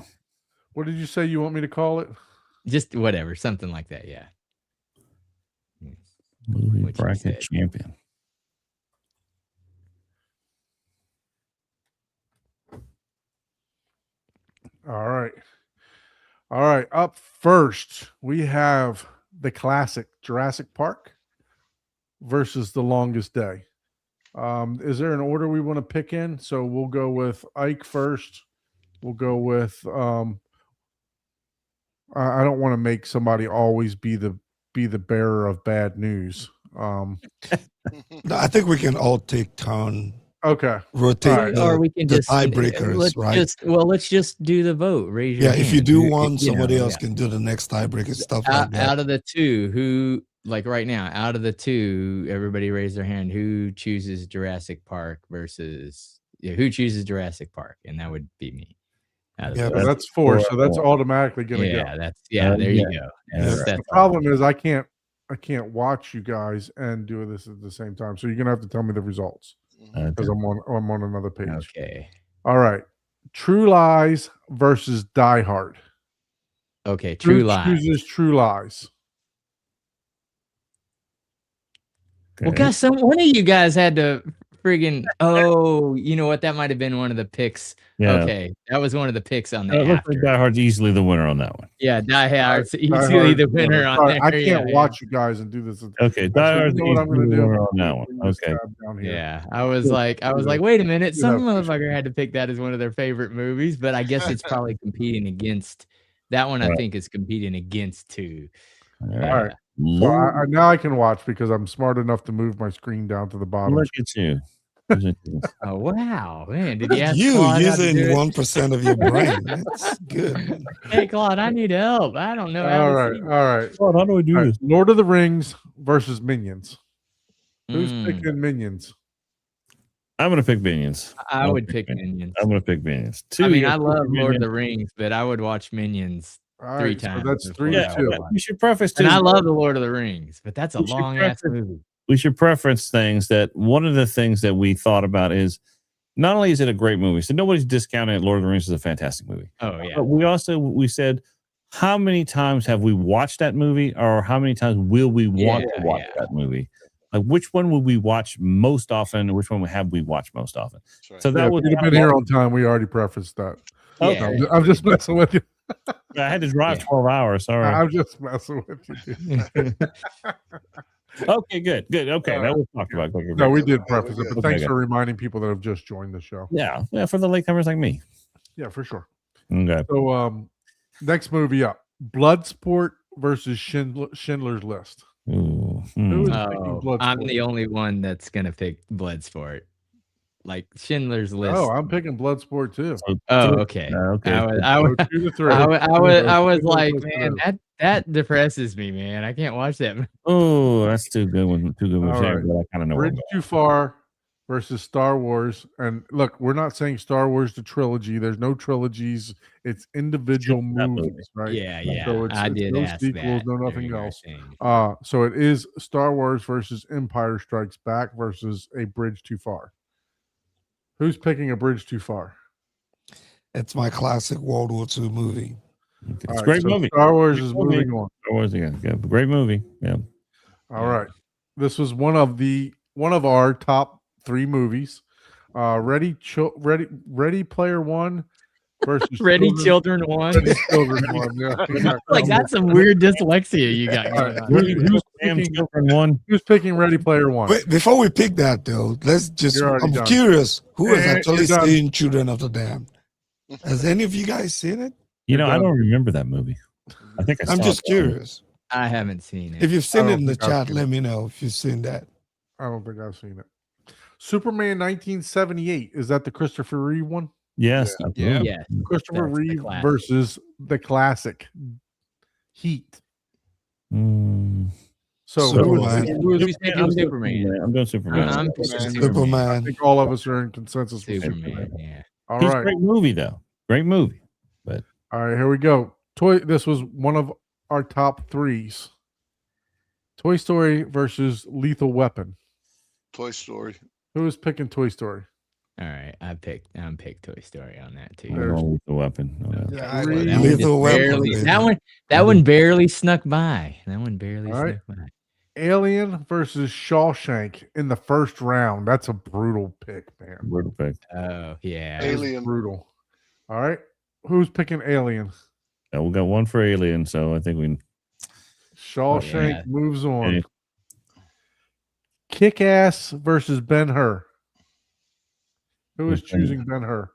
what did you say you want me to call it? Just whatever. Something like that. Yeah. Movie What you bracket said. champion. All right. Up first, we have the classic Jurassic Park versus The Longest Day. Is there an order we want to pick in? So we'll go with Ike first. We'll go with I don't want to make somebody always be the bearer of bad news. No, I think we can all take turn Okay. rotate All right. the, Or we can the just tiebreakers, right? let's just do the vote. Raise your Yeah, hand. if you do Who- one, you somebody know, else yeah. can do the next tiebreaker, stuff like that. Out of the 2, who, like right now, out of the 2, everybody raise their hand. Who chooses Jurassic Park versus who chooses Jurassic Park? And that would be me. Out of Yeah, the- So that's 4. So that's automatically going to go. yeah, that's there you go. Yeah. That's The all. problem is I can't watch you guys and do this at the same time. So you're gonna have to tell me the results because I'm on another page. Okay. All right. True Lies versus Die Hard. Okay, Who True Lies. chooses True Lies? Well, guys, one of you guys had to friggin' oh, you know what? That might have been one of the picks. Yeah. Okay, that was one of the picks on the It looks after. like Die Hard's easily the winner on that one. Yeah, Die Hard's Die easily Hard, the winner on sorry, there. I can't yeah, watch you guys and do this. Okay, Die Actually, Hard's you know what I'm easily gonna the do? winner on that one. Bring this Okay. tab down here. Yeah, I was Cool. like, Yeah. wait a minute, Yeah, some appreciate motherfucker had to pick that as one of their favorite movies, but I guess it's probably competing against that one. I Right. think is competing against two. All Yeah. right. Right. So now I can watch because I'm smart enough to move my screen down to the bottom. Look at you. Look at you. Oh wow, man! Did Look you at ask you Claude how to using do it? 1% of your brain. That's good. Hey Claude, I need help. I don't know how All to right, see. all right. Oh, how do we do All right. this? Lord of the Rings versus Minions. Who's Mm, picking Minions? I'm gonna pick Minions. I I'll would pick pick Minions. Minions. I'm gonna pick Minions. I mean, you I gotta love pick Lord of Minions. the Rings, but I would watch Minions All 3 right, so times. that's before 3 I to Yeah, would 2. watch. we should preface too. And I love the Lord of the Rings, but that's a We should long ass preface- movie. We should preference things that one of the things that we thought about is not only is it a great movie, so nobody's discounting it. Lord of the Rings is a fantastic movie. Oh yeah, But we said, how many times have we watched that movie, or how many times will we want to Yeah, watch yeah. that movie? Like, which one would we watch most often, and which one have we watched most often? That's right. So that Yeah, was if you'd have been here on time, we already prefaced that. Okay. Yeah. I'm just messing with you. I had to drive Yeah. 12 hours. Sorry. I'm just messing with you. Dude. Okay, good. Okay, Uh, that was talked about. Okay, No, we great. did preface it, but Okay, thanks good. for reminding people that have just joined the show. Yeah, for the latecomers like me. Yeah, for sure. Okay. So, next movie up: Bloodsport versus Schindler's List. Ooh, Who is picking Oh, I'm Bloodsport? the only one that's gonna pick Bloodsport. Like Schindler's List. Oh, I'm picking Bloodsport too. Oh, okay. Okay. I So was 2 to 3. I was Two like, to man, three. that depresses me, man. I can't watch that. Oh, that's too good. Too good. All right. But I kind of know. Where Bridge Too Far versus Star Wars. And look, we're not saying Star Wars the trilogy. There's no trilogies. It's individual Just that movie. movies, right? Yeah, So it's- I it's did no ask sequels, that. no during nothing your else. thing. So it is Star Wars versus Empire Strikes Back versus A Bridge Too Far. Who's picking A Bridge Too Far? It's my classic World War II movie. It's All a right, great so movie. Star Wars Great is movie. moving on. Star Wars again. Yeah, great movie. Yeah. All Yeah. right. This was one of our top 3 movies. Ready Player One versus Ready Children 1. Ready Children One. Yeah, exactly. Like that's some weird dyslexia you got going on. Who's Damn picking, children one. who's picking Ready Player One? Wait, before we pick that though, let's just. You're already I'm done. curious who has Eh, actually you're done. seen Children of the Damned. Has any of you guys seen it? You know, You're I done. don't remember that movie. I think I I'm saw just it. curious. I haven't seen it. If you've seen I it don't in the think I've chat, seen let it. me know if you've seen that. I don't think I've seen it. Superman 1978. Is that the Christopher Reeve one? Yes. Yeah. absolutely. Yeah. Christopher That's the Reeve classic. versus the classic Heat. Mm. So Superman. who is Who's picking Superman? I'm doing Superman. I'm picking Superman. Superman. I Superman. think all of us are in consensus with Superman. Superman. Yeah. All He's a right. great movie though. Great movie. All right, here we go. This was one of our top 3s. Toy Story versus Lethal Weapon. Toy Story. Who is picking Toy Story? All right, I'm picked Toy Story on that too. I'm There's- going with the weapon. Okay. Yeah, I- Three. That one Lethal just Weapon, barely- baby. that one barely snuck by. That one barely All right. snuck by. Alien versus Shawshank in the first round. That's a brutal pick, man. Brutal pick. Oh yeah. That is Alien. brutal. All right. Who's picking Alien? Yeah, we got one for Alien, so I think we. Shawshank yeah. moves on. Okay. Kick Ass versus Ben Hur. Who is Who's Ben choosing Ben Hur?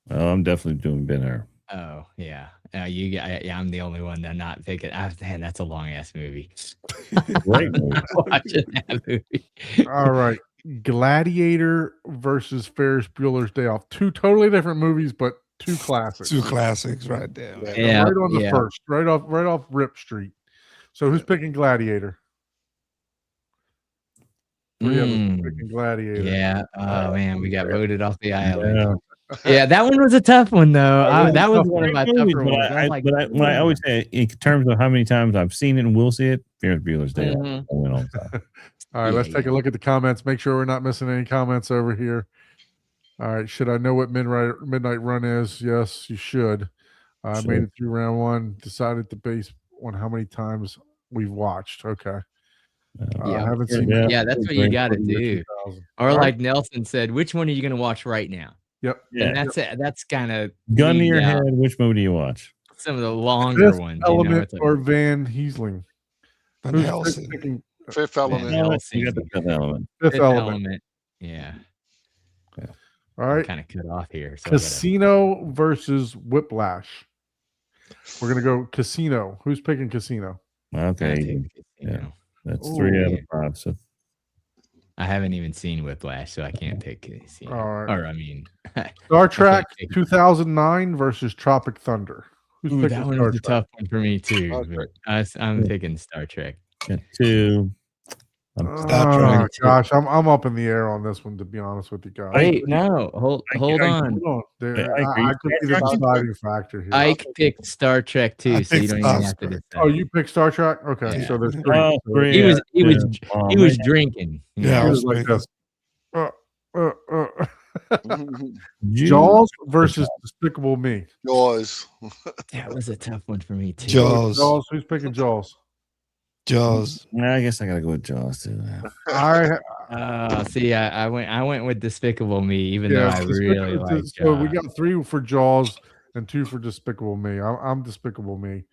Oh, I'm definitely doing Ben Hur. Oh yeah. Yeah, I'm the only one that not picking. Man, that's a long ass movie. Great movie. Watching that movie. All right. Gladiator versus Ferris Bueller's Day Off. 2 totally different movies, but 2 classics. 2 classics right there. Yeah. Right on the yeah. first, right off Rip Street. So who's picking Gladiator? 3 of us are Mm, picking Gladiator. yeah. Oh man, we got voted off the island. Yeah. Yeah, that one was a tough one though. was That was tough. one of my Great movie, tougher but ones. I was like, when I always say, in terms of how many times I've seen it and will see it, Ferris Bueller's Day Off. Mhm. I win all the time. All right, let's Yeah, take a look at the comments. Make sure we're not missing any comments over here. All right, should I know what midnight run is? Yes, you should. I Sure. made it through round 1. Decided to base on how many times we've watched. Okay. I Yeah, haven't seen. Yeah. yeah, that's what you got to Richard do. 2000. Or All right. like Nelson said, which one are you going to watch right now? Yep. Yeah. And that's it. That's kind of Gun to your head. Which movie do you watch? some of the longer Fifth ones. Element It's like, or Van Helsing? Van Who's Helsing. picking Fifth Element. Helsing. You got the Fifth Element. Fifth Fifth Element? Element. Yeah. All I'm right. kind of cut off here. So Casino versus Whiplash. We're gonna go Casino. Who's picking Casino? Okay. That's 3 out of 5. So I haven't even seen Whiplash, so I can't pick Casino. All right. Or I mean, Star Trek pick- 2009 versus Tropic Thunder. Who's ooh, picking that one Star was a Trek? tough one for me too. Star but Trek. I'm picking Star Trek. got 2. Star Trek. Gosh, I'm up in the air on this one, to be honest with you guys. Wait, no, hold I- on. Hold on. Wait, I could be the Star Trek? deciding factor here. Ike picked Star Trek too, I so you picked don't even Star have to Trek. decide. Oh, you picked Star Trek? Okay, Yeah. so there's 3. Oh, So 3. He was he was Oh, he was man. drinking. Yeah, it I was was like waiting. this. You- Jaws versus Despicable Me. Yours. That was a tough one for me too. Jaws. Jaws. Who's picking Jaws? Jaws. I guess I gotta go with Jaws too. I See, I went with Despicable Me, even yeah. though I really like So we Jaws. got 3 for Jaws and 2 for Despicable Me. I'm Despicable Me.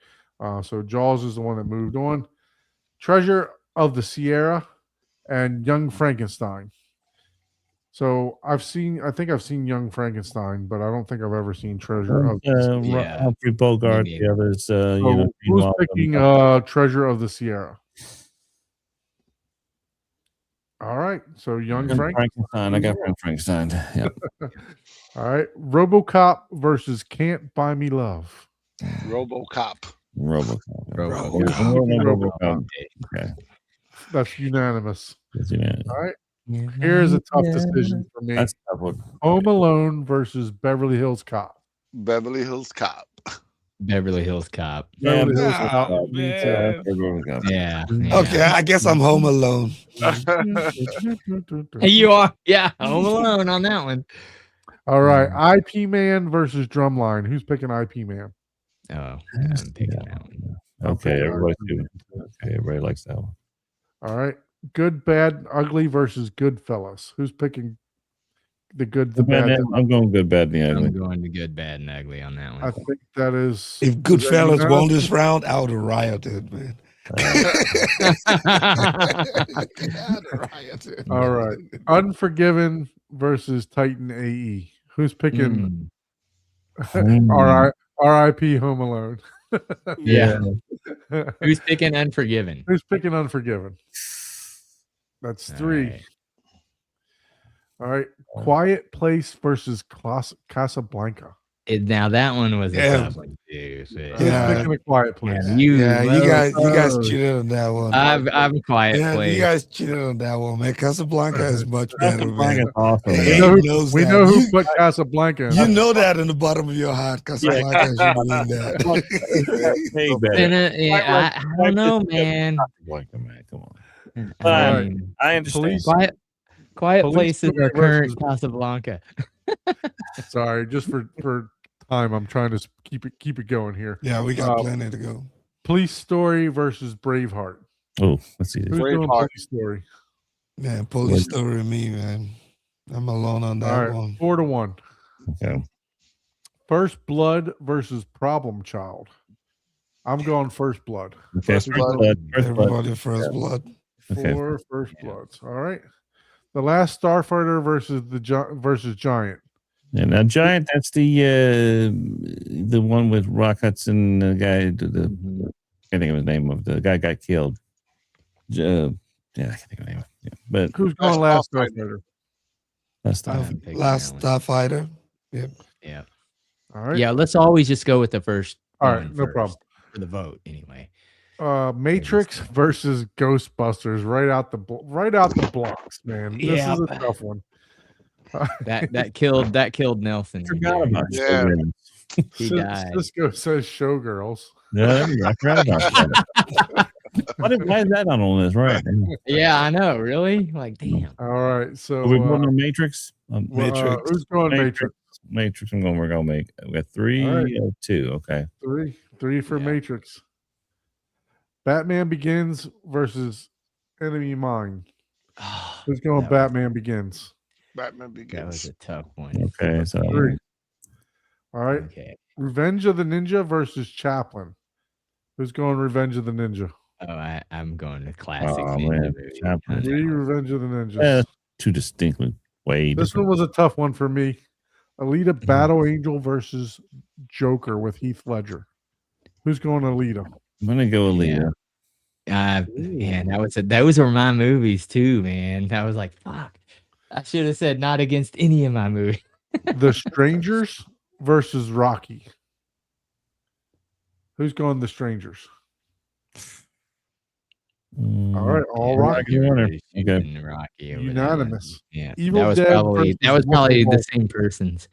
So Jaws is the one that moved on. Treasure of the Sierra and Young Frankenstein. So I think I've seen Young Frankenstein, but I don't think I've ever seen Treasure of the Sierra. Yeah. Humphrey Bogart. Me The others, So you know, who's Gene picking Wilder. Treasure of the Sierra? All right. So Young Frankenstein. I got Frankenstein. Yep. All right. RoboCop versus Can't Buy Me Love. RoboCop. RoboCop. RoboCop. Okay. That's unanimous. That's unanimous. All right. Here's a tough decision for me. That's a tough one. Home Alone versus Beverly Hills Cop. Beverly Hills Cop. Beverly Hills Cop. Yeah, Beverly Hills Ah, Cop. man. RoboCop. Yeah. Okay, I guess I'm home alone. Hey, you are. Yeah, Home Alone on that one. All right. IP Man versus Drumline. Who's picking IP Man? Oh, I'm picking that one. Okay, everybody. Okay, everybody likes that one. All right. Good, Bad, Ugly versus Goodfellas. Who's picking the good, the bad? I'm going good, bad, and the ugly. I'm going to good, bad, and ugly on that I one. think that is. If is that Goodfellas unanimous? won this round, I would have rioted, man. I'd have rioted. All right. Unforgiven versus Titan AE. Who's picking RIP Home Alone? Yeah. Who's picking Unforgiven? Who's picking Unforgiven? That's 3. All right. Quiet Place versus Casablanca. Now that one was a Yeah. tough one too. So, Who's Yeah. picking a Quiet Place? Yeah, you guys Oh. cheated on that one. I'm quiet. Yeah, Place. you guys cheated on that one, man. Casablanca is much better, man. Casablanca's awesome. Yeah. We man. know He knows we that. know who You- put Casablanca in. You know that in the bottom of your heart. Casablanca should be in that. Way better. I don't know, man. Casablanca, man. Come on. I Right. mean, I understand. Police- quiet Police Place is our Story current versus- Casablanca. Sorry, just for time, I'm trying to keep it going here. Yeah, we got plenty to go. Police Story versus Braveheart. Oh, let's see. Who's doing Braveheart. Police Story? Man, police story me, man. I'm alone on that All right, one. 4-1. Okay. First Blood versus Problem Child. I'm going First Blood. Okay. First Blood. First blood. Everybody first blood. Okay. 4 First Bloods. All right. The Last Starfighter versus versus Giant. And now Giant, that's the one with Rock Hudson, the guy, I can't think of his name of the guy got killed. Yeah, I can't think of the name. Yeah, but Who's going Last Last Starfighter. Starfighter? that's the I'm picking Last that one. Starfighter. Yeah. All right. Yeah, let's always just go with the first. All right, one no first problem. For the vote, anyway. Matrix versus Ghostbusters. Right out the blocks, man. This Yeah. is a tough one. That killed Nelson. forgot about Yeah. Showgirls. He died. Cisco says Showgirls. Yeah, I forgot about that. Why is that not on this? Right. Yeah, I know. Really? Like, damn. All right. So Are we going to Matrix? Matrix. who's going Matrix? Matrix. We're going to make. We got 3 All right. of 2. Okay. Three for Yeah. Matrix. Batman Begins versus Enemy Mine. Who's going That was- Batman Begins? Batman That was Begins. a tough one. Okay, so 3. All right. Okay. Revenge of the Ninja versus Chaplin. Who's going Revenge of the Ninja? Oh, I'm going to classic Oh, ninja man. movie. Chaplin. on that 3 one. Revenge of the Ninjas. Yeah, too distinctly way This one different. was a tough one for me. Alita Battle Angel versus Joker with Heath Ledger. Who's going Alita? I'm gonna go Alita. Man, those were my movies too, man. I was like, fuck. I should have said not against any of my movies. The Strangers versus Rocky. Who's going The Strangers? All right, all Yeah, Rocky. Rocky winner. Really Okay. shooting Rocky over that one. Unanimous. Yeah, Evil that was Dead probably versus the Wolf same persons.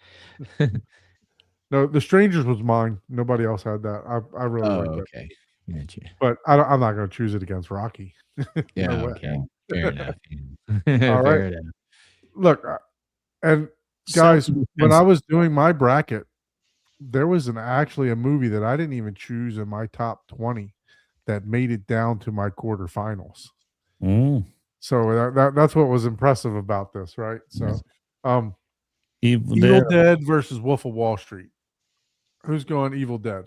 No, The Strangers was mine. Nobody else had that. I really Oh, like that. okay. Gotcha. But I'm not going to choose it against Rocky. Yeah, No way. okay. Fair enough. All Fair right. enough. Look, and guys, when I Self-defense. was doing my bracket, there was actually a movie that I didn't even choose in my top 20 that made it down to my quarterfinals. Mm. So that's what was impressive about this, right? So, Evil Evil Dead. Dead versus Wolf of Wall Street. Who's going Evil Dead?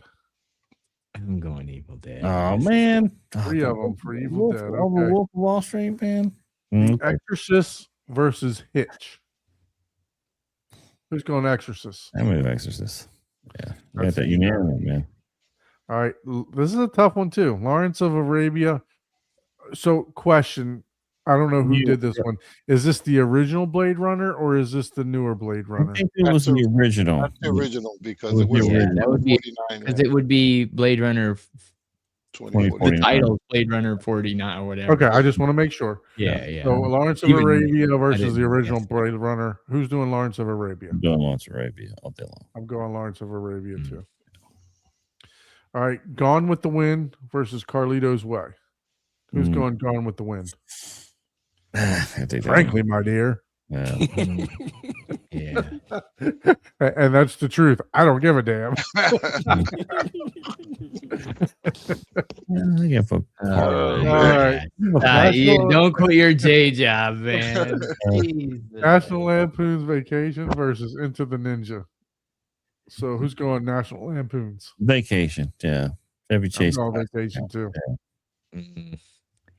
I'm going Evil Dead. Oh This is- man, 3 of them for Evil Wolf, Dead. over Okay. Wolf of Wall Street, man. The Mm, okay. Exorcist versus Hitch. Who's going Exorcist? I'm gonna Exorcist. Yeah, you got That's that unanimous, man. All right, this is a tough one too. Lawrence of Arabia. So, question: I don't know who You- did this one. Is this the original Blade Runner or is this the newer Blade I Runner? think it was That's the original. That's the original because Was it was the original. That would be- 49. Because it would be Blade Runner. 2049. The title Blade Runner 49 or whatever. Okay, I just want to make sure. Yeah, yeah. So, Lawrence of Even- Arabia versus didn't the original guess that. Blade Runner. Who's doing Lawrence of Arabia? I'm doing Lawrence of Arabia all day long. I'm going Lawrence of Arabia Mm. too. All right, Gone with the Wind versus Carlito's Way. Who's Mm. going Gone with the Wind? I take that Frankly, my dear. one. Yeah. Yeah. And that's the truth. I don't give a damn. Yeah, I get for Oh, All right. you don't quit your day job, man. Jesus. National Lampoon's Vacation versus Into the Ninja. So who's going National Lampoon's? Vacation. Yeah, every I'm chase. going Vacation too. Mm.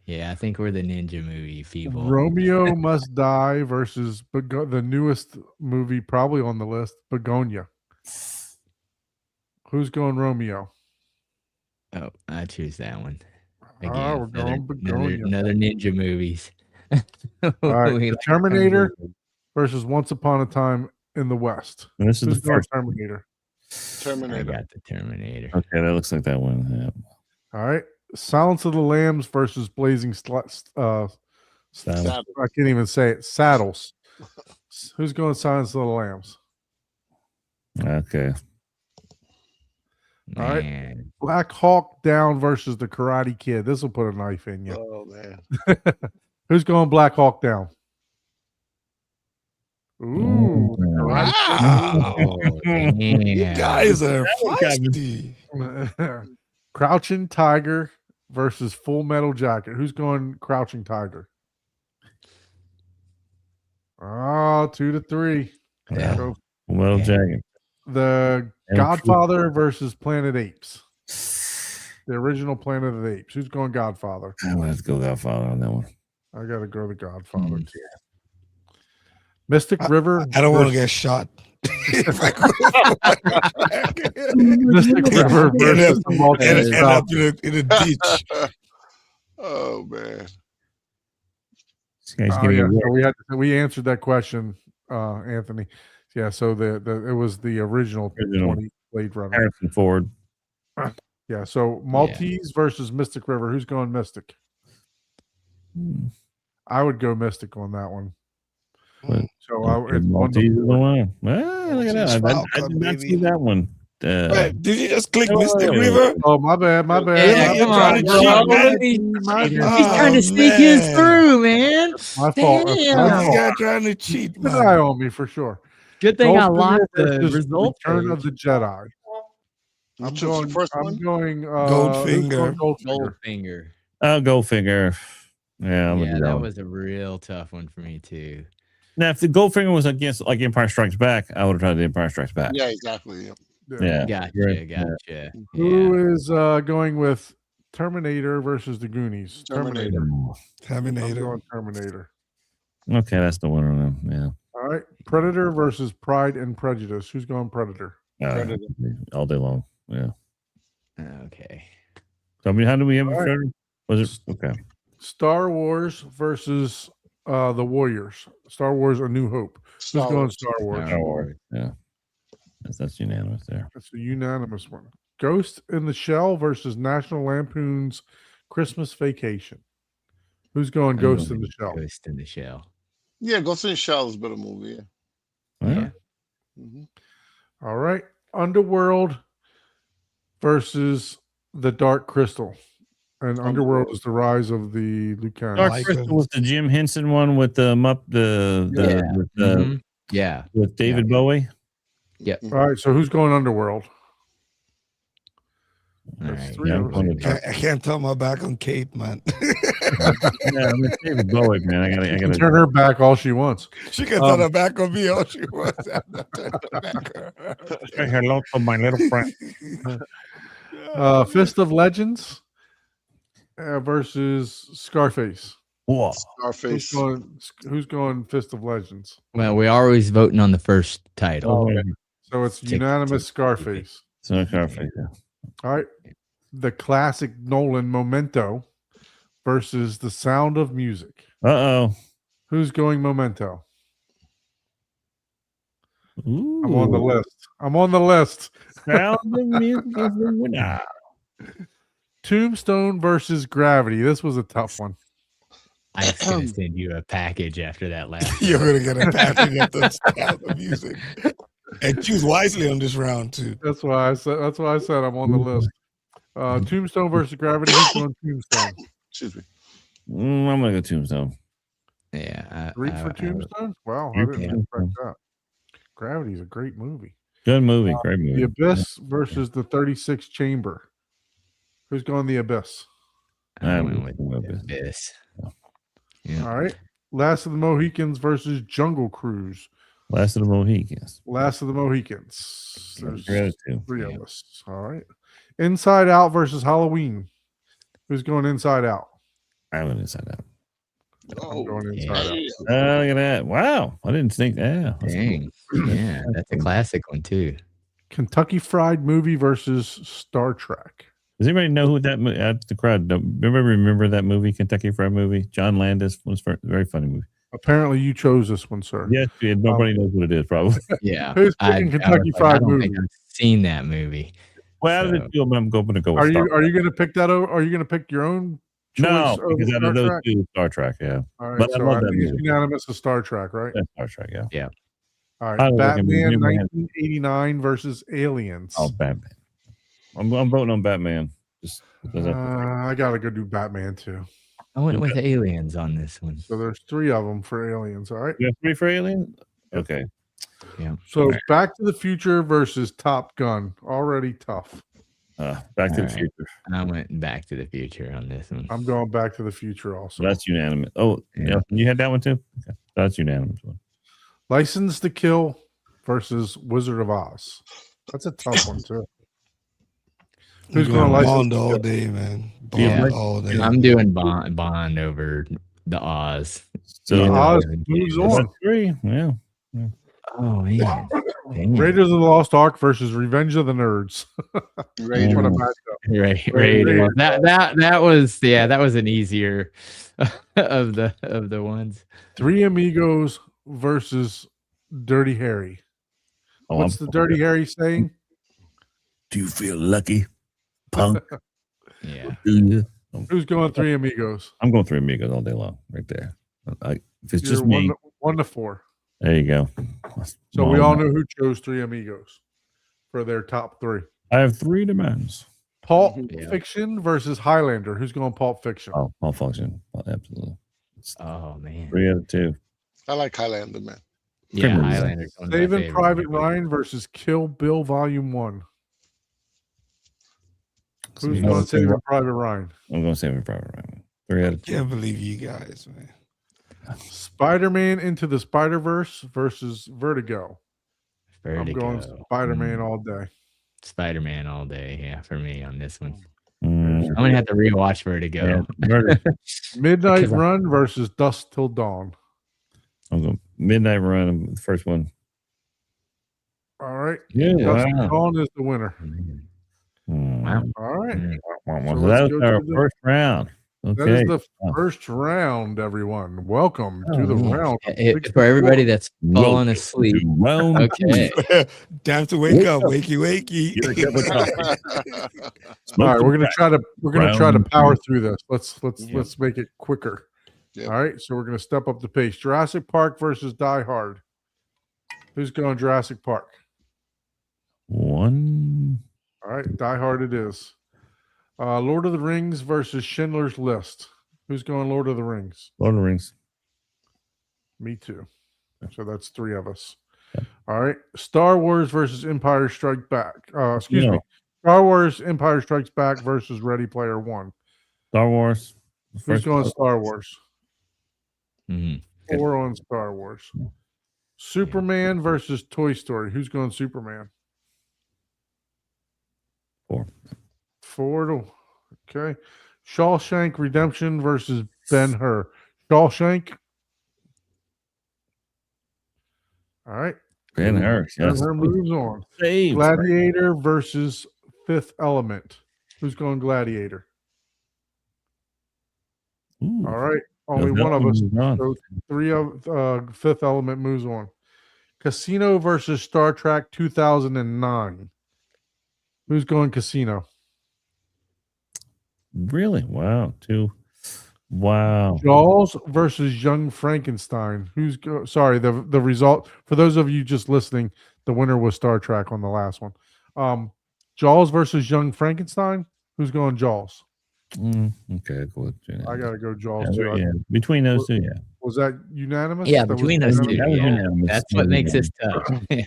Yeah, I think we're the ninja movie people. Romeo Must Die versus the newest movie probably on the list, Begonia. Who's going Romeo? Oh, I choose that one. We're Again, going Begonia. another ninja movies. All right, We The like Terminator ninja movies. versus Once Upon a Time in the West. And this is Who's the going first. Terminator? I Terminator. got the Terminator. Okay, that looks like that one. Yeah. All right, Silence of the Lambs versus Blazing Silence. Saddle. I can't even say it. Saddles. Who's going Silence of the Lambs? Okay. All right. Man. Black Hawk Down versus the Karate Kid. This will put a knife in you. Oh man. Who's going Black Hawk Down? Ooh, the Oh, Karate Wow. Oh, You damn. guys are That got feisty. Kid. Crouching Tiger versus Full Metal Jacket. Who's going Crouching Tiger? Oh, 2-3. Yeah. So Metal Yeah. Jacket. the And Godfather versus Planet Apes. The original Planet of the Apes. Who's going Godfather? I'm gonna have to go Godfather on that one. I gotta go the Godfather Mm. too. Mystic River. I don't want to versus- get shot. Mystic River End versus up- the Maltese end up Falcon. in a ditch. Oh man. This guy's Oh, giving yeah. me So we answered that question, Anthony. Yeah, so it was the original Original. 20 Blade Runner. Harrison Ford. Yeah, so Maltese versus Mystic River. Who's going Mystic? Hmm. I would go Mystic on that one. What? So Okay, it's on Maltese is the the board. one. Well, look at that. I Falcon, did not see baby. that one. Wait, did you just click Oh, Mystic yeah. River? Oh, my bad, my bad. Yeah, my you're bad. trying to Bro, cheat, my man. bad. My He's bad. trying to sneak his man. through, man. My fault. That's Damn. my This fault. guy trying to cheat, Keep an man. eye on me for sure. Good thing I Goldfinger locked the versus result. Return of the Jedi. I'm Which was the going. first I'm one? going. Goldfinger. Goldfinger. Goldfinger. Oh, Goldfinger. Yeah, I'm Yeah, gonna do that one. was a real tough one for me too. Now, if the Goldfinger was against like Empire Strikes Back, I would have tried the Empire Strikes Back. Yeah, exactly. Yeah. Yeah. Gotcha, gotcha. Yeah. Who is going with Terminator versus the Goonies? Terminator. I'm Terminator. going Terminator. Okay, that's the winner then. Yeah. All right. Predator versus Pride and Prejudice. Who's going Predator? Predator. All day long. Yeah. Okay. So, I mean, how do we have All a right. Predator? Was it okay? Star Wars versus the Warriors. Star Wars: A New Hope. Who's going Star Wars? Star Wars. Yeah. That's unanimous there. That's a unanimous one. Ghost in the Shell versus National Lampoon's Christmas Vacation. Who's going I'm Ghost going in the Shell? Ghost in the Shell. Yeah, Ghost in the Shell is a better movie. Yeah. Yeah. Mhm. All right. Underworld versus The Dark Crystal. And Underworld is the rise of the Lucans. Dark Like Crystal it. was the Jim Henson one with the Yeah. with David Bowie. Yep. All right. So who's going Underworld? All That's right. three Yeah, of I'm us. going to I can't turn my back on Kate, man. Yeah, I mean David Bowie, man. I She can gotta turn her back all she wants. She can turn her back on me all she wants. I'm not turning her back on her. say hello to my little friend. Fist of Legends versus Scarface. Whoa. Scarface. Who's going Fist of Legends? Well, we're always voting on the first title. Oh, So it's Take- unanimous take- Scarface. So Scarface, yeah. All right. The classic Nolan Memento versus The Sound of Music. Uh-oh. Who's going Memento? Ooh. I'm on the list. I'm on the list. Sound of Music is the winner. Tombstone versus Gravity. This was a tough one. I was gonna send you a package after that last. You're gonna get a package of the Sound of Music, and choose wisely on this round too. That's why I said I'm on the list. Tombstone versus Gravity. Who's going Tombstone? Excuse me. I'm gonna go Tombstone. Yeah. Three for Tombstone? Wow, I didn't expect that. Gravity's a great movie. Good movie, great movie. The Abyss versus the 36 Chamber. Who's going the Abyss? I went went with with this. Yeah. All right. Last of the Mohicans versus Jungle Cruise. Last of the Mohicans. Last of the Mohicans. There's Three out of two. three Yeah. of us. All right. Inside Out versus Halloween. Who's going Inside Out? I went Inside Out. I'm going yeah. Inside Out. Oh, look at that. Wow. I didn't think that. That's Dang. Yeah, that's a classic one too. Kentucky Fried Movie versus Star Trek. Does anybody know who that the crowd remember that movie, Kentucky Fried Movie? John Landis was very funny movie. Apparently, you chose this one, sir. Yes, nobody knows what it is, probably. Yeah. Who's picking Kentucky Fried I don't Movie? think I've seen that movie. Well, out of the So- two of them, I'm going to go with Are Star you going to pick that over? Are you going to pick your own choice? No, over because out Star of those Trek? two, Star Trek, yeah. All right, but I so love I that think it's movie. unanimous of Star Trek, right? That's Star Trek, yeah. All I right, would Batman recommend him. 1989 versus Aliens. Oh, Batman. I'm voting on Batman. Just because I gotta go do Batman too. I went with aliens on this one. So there's three of them for Aliens. All right. you have three for Alien? Okay. So Back to the Future versus Top Gun. Already tough. Back to the All right. Future. I went Back to the Future on this one. I'm going Back to the Future also. So that's unanimous. Oh, yeah. You had that one too? Okay. That's unanimous one. License to Kill versus Wizard of Oz. That's a tough one too. Who's I'm going going License Bond to all Kill? day, man. Yeah. Bond all day. I'm doing Bond over the Oz. So Yeah. Oz moves that's on. three. Yeah. Oh man. Dang. Raiders of the Lost Ark versus Revenge of the Nerds. Raider. What a Mm. matchup. Raiders. That was an easier of the ones. Three Amigos versus Dirty Harry. Oh, What's the Dirty Harry saying? Do you feel lucky, punk? Yeah. Do you? Who's going Three Amigos? I'm going Three Amigos all day long, right there. If it's You're just me, 1-4. there you go. So we all know who chose Three Amigos for their top three. I have three demands. Pulp Yeah. Fiction versus Highlander. Who's going Pulp Fiction? Oh, I'll function. Absolutely. Oh man. 3 out of 2. I like Highlander, man. Yeah, Criminal. Highlander's one of my Saving favorite Private movies. Ryan versus Kill Bill Volume 1. Who's Saving going Private Saving Ryan. Private Ryan? I'm going to Saving Private Ryan. 3 out of 10. Can't believe you guys, man. Spider-Man Into the Spider-Verse versus Vertigo. I'm going Vertigo. Spider-Man all day. Spider-Man all day. Yeah, for me on this one. Mm, I'm gonna have to rewatch yeah, Vertigo. Midnight Because I- Run versus Dusk Till Dawn. I'm going Midnight Run, the first one. All right. Yeah, Dusk Till wow. Dawn is the winner. Mm. Wow. All right. So So that let's was go our to the- first round. That Okay. is the Wow. first round, everyone. Welcome to the Oh, round. of for 64. everybody that's falling Welcome asleep. to round Okay. Time to wake Wake up, up. wakey, Get a cup of coffee. All Smoke right, some we're gonna crack. try to Round power two. through this. Let's Yeah. make it quicker. Yep. All right, so we're gonna step up the pace. Jurassic Park versus Die Hard. Who's going Jurassic Park? One. All right, Die Hard it is. Lord of the Rings versus Schindler's List. Who's going Lord of the Rings? Lord of the Rings. Me too. So that's 3 of us. All right. Star Wars versus Empire Strikes Back. Excuse me. No. Star Wars Empire Strikes Back versus Ready Player One. Star Wars. Who's First going one. Star Wars? Mhm. Good. 4 on Star Wars. Superman versus Toy Story. Who's going Superman? 4. 4 to okay. Shawshank Redemption versus Ben-Hur. Shawshank. All right. Ben-Hur. Yes. Ben-Hur moves on. Saved. Gladiator versus Fifth Element. Who's going Gladiator? Ooh. All right. Only No, one of us. moved on. So 3 of Fifth Element moves on. Casino versus Star Trek 2009. Who's going Casino? Really? Wow. 2. Wow. Jaws versus Young Frankenstein. Sorry, the result for those of you just listening, the winner was Star Trek on the last one. Jaws versus Young Frankenstein. Who's going Jaws? Okay, cool. I gotta go Jaws too. Yeah. Between those two, yeah. Was that unanimous? Yeah, That was between those two. unanimous? That was Yeah. unanimous. That's what makes this tough. Yeah.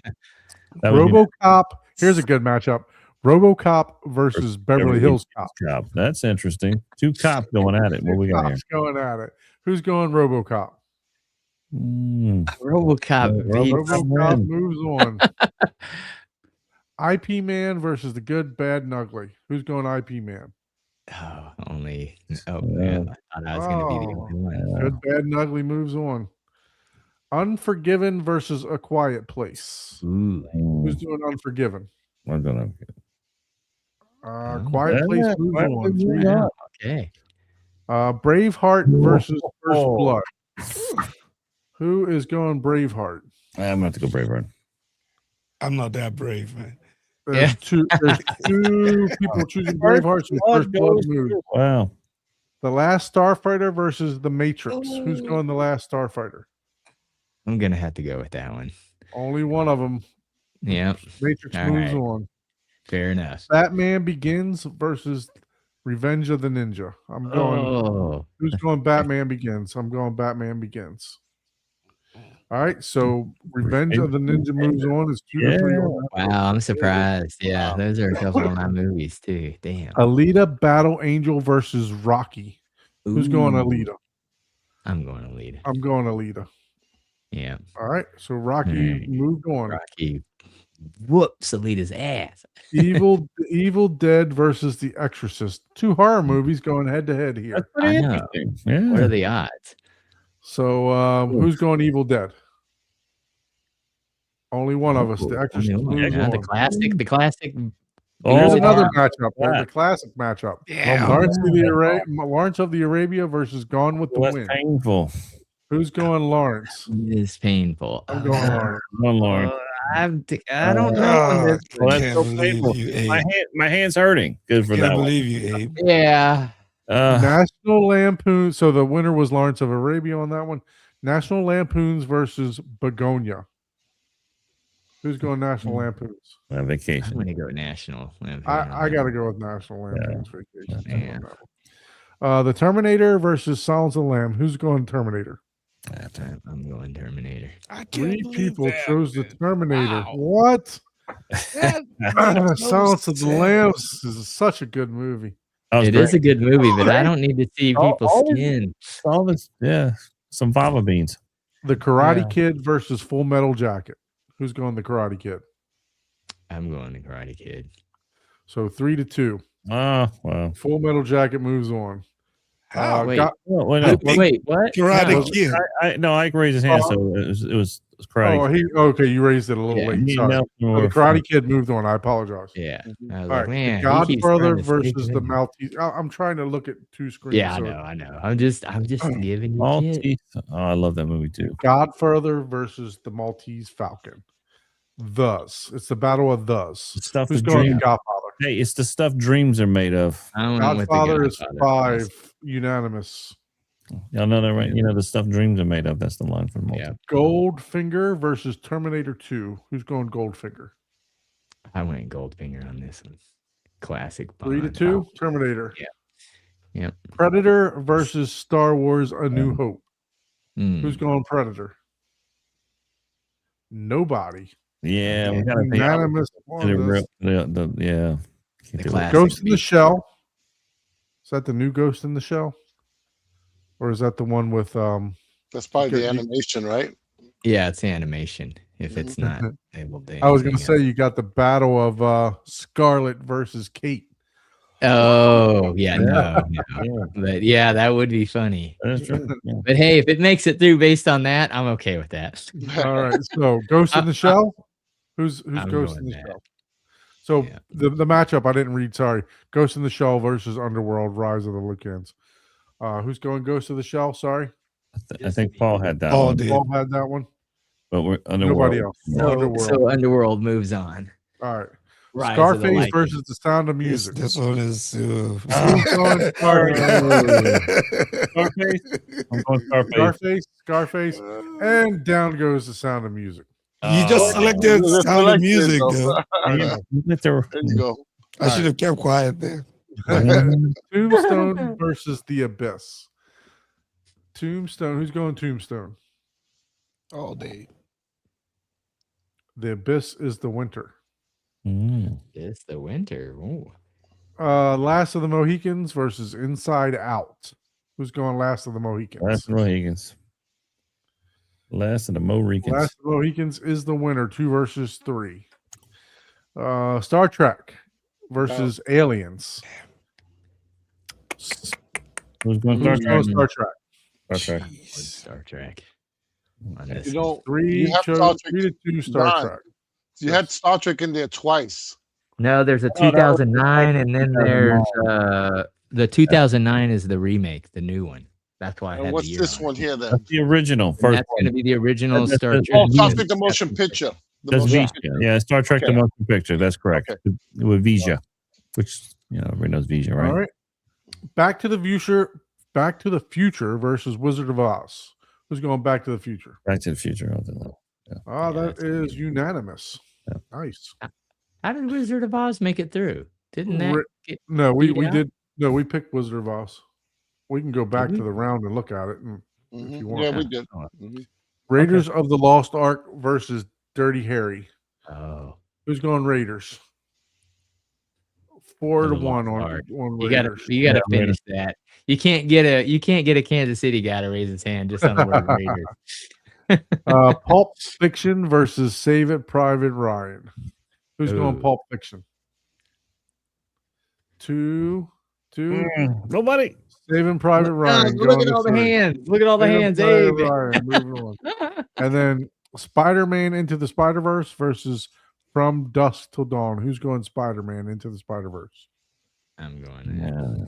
That was RoboCop. Here's a good matchup. RoboCop versus Beverly Hills Cop. Cop. That's interesting. 2 cops going at it. What we got here? Cops going at it. Who's going RoboCop? RoboCop beats RoboCop moves on. IP Man versus the Good, Bad, and Ugly. Who's going IP Man? only. Oh man, I thought I was gonna be the only one. Good, Bad, and Ugly moves on. Unforgiven versus A Quiet Place. Ooh. Who's doing Unforgiven? I don't know. Quiet Place moves on. Wow, okay. Braveheart versus First Oh. Blood. Who is going Braveheart? I'm going to have to go Braveheart. I'm not that brave, man. There's two people choosing Braveheart, so First Blood moves. Wow. The Last Starfighter versus The Matrix. Who's going The Last Starfighter? I'm gonna have to go with that one. Only one of them. Yeah, Matrix All moves right. on. fair enough. Batman Begins versus Revenge of the Ninja. I'm going. Oh, Who's going Batman Begins? I'm going Batman Begins. All right, so Revenge of the Ninja moves on. It's 2-3. wow, I'm surprised. Yeah, those are a couple of my movies too. Damn. Alita Battle Angel versus Rocky. Who's going Ooh, Alita? I'm going to lead. I'm going Alita. Yeah, All right, so Rocky moved on. Rocky whoops Alita's ass. Evil Dead versus The Exorcist. 2 horror movies going head to head here. That's pretty I know. interesting. What Yeah. are the odds? So who's going Evil Dead? Only one of us. The I Exorcist mean, moves yeah, on. the classic. Here's Oh, another wow. matchup. There's a classic matchup. Yeah. Lawrence of the Arabia versus Gone with the Well, Wind. that's painful. Who's going Lawrence? It is painful. I'm going Lawrence. One Lauren. I don't know. on this. Well, that's Can't so believe painful. you, Abe. My hand's hurting. Good for Can't that one. believe you, Abe. Yeah. National Lampoon. So the winner was Lawrence of Arabia on that one. National Lampoons versus Begonia. Who's going National Lampoons? On I'm vacation. going to go national. I got to go with National Lampoons Vacation. Yeah. on that one. The Terminator versus Silence of the Lamb. Who's going Terminator? I'm going Terminator. I can't 3 believe people that, chose the man. Terminator. Wow. What? That makes no Silence of the Lambs sense. is such a good movie. It is a good movie, but I don't need to see All- people's all of- skin. All this, yeah, some fava beans. The Karate Yeah. Kid versus Full Metal Jacket. Who's going the Karate Kid? I'm going to Karate Kid. So 3-2. Oh, well. Full Metal Jacket moves on. How? Wait. Well, wait, no. Wait, what? Karate No. Kid. No, Ike raised his hand, so it was karate. Okay. You raised it a little Yeah. late. Me and Sorry. Nelson So were the Karate Kid moved on. I apologize. Yeah. I was All like, right, man, the he keeps Godfather trying to sneak versus it the in. Maltese. I'm trying to look at two screens. Yeah, so I know. I'm just giving you shit. Maltese. Oh, I love that movie too. Godfather versus the Maltese Falcon. Thus, it's the battle of thus. The stuff Who's that going to dreams. Godfather? Hey, it's the stuff dreams are made of. I went with the Godfather is Godfather. 5, unanimous. Y'all know that, right? You know the stuff dreams are made of. That's the line from Maltese. Yeah, Goldfinger versus Terminator 2. Who's going Goldfinger? I went Goldfinger on this one. Classic. 3-2, Terminator. Yeah. Yep. Predator versus Star Wars: A New Hope. Who's Mm. going Predator? Nobody. Yeah, we gotta think. Unanimous The on this. yeah. The Can't do it. classic Ghost in the beat. Shell. Is that the new Ghost in the Shell? Or is that the one with That's probably Good, the you- animation, right? Yeah, it's animation. If it's not able to. I was gonna say you got the battle of Scarlet versus Kate. Oh, yeah, no. Yeah, But yeah, that would be funny. that's true. Yeah. But hey, if it makes it through based on that, I'm okay with that. All right, so Ghost in the Shell. Who's I'm Ghost in going the that. Shell? So Yeah. the matchup I didn't read. Sorry, Ghost in the Shell versus Underworld: Rise of the Lycans. Who's going Ghost of the Shell? Sorry, I think Paul had that Paul one, did. Paul had that one. but we're Nobody else. So, so Underworld moves on. All right, Rise of the Scarface Lycans. versus The Sound of This, Music. this one is. Who's going Scarface. I'm going Scarface. Scarface, and down goes The Sound of Music. You just selected Just Sound of selected, Music, though. though. Yeah, there you go. I should have kept quiet there. Tombstone versus The Abyss. Tombstone. Who's going Tombstone? All day. The Abyss is the winter. It's the winter. Ooh. Last of the Mohicans versus Inside Out. Who's going Last of the Mohicans? Last of the Mohicans. Last of the Mohicans. Last of the Mohicans is the winner. 2 versus 3. Star Trek versus Aliens. Who's going Who's Star going Trek? Star Trek? Star Trek. Star Trek. You know, Three You have chose Star Trek 3-2 Star Nine. Trek. you had Star Trek in there twice. No, there's a Oh, that was 2009, and then 2009. there's the 2009 is the remake, the new one. That's why I And had what's the year this on it. one here then? That's the original. And First that's going to one. be the original That's- Star that's- Trek. Oh, Star movie. Trek: The Motion Picture. The That's motion Vija. picture. Yeah, Star Trek: The Okay. Motion Picture. That's correct. Okay. With Vija, which everybody knows Vija, right? All right. Back to the Future versus Wizard of Oz. Who's going Back to the Future? Back to the Future. I don't know. Ah, Yeah, that that's gonna is be- unanimous. Yeah. Nice. How did Wizard of Oz make it through? Didn't that? Ri- Get, No, we Yeah. did. No, we picked Wizard of Oz. We can go back we? to the round and look at it. And Mhm. you want. Yeah, we Yeah. did. Oh. Mhm. Raiders of the Lost Ark versus Dirty Harry. oh, Who's going Raiders? 4-1 The on Lost Ark. on you gotta Raiders. you gotta Yeah, finish that. You can't get a Kansas City guy to raise his hand just on the word Raiders. Pulp Fiction versus Save It Private Ryan. Who's going Ooh. Pulp Fiction? 2-2. Nobody. Saving Private Ryan. Look going at to all the 3. hands. Look at all the Saving hands. Private Abe. Ryan, moving on. And then Spider-Man Into the Spider-Verse versus From Dusk Till Dawn. Who's going Spider-Man Into the Spider-Verse? I'm going. Yeah.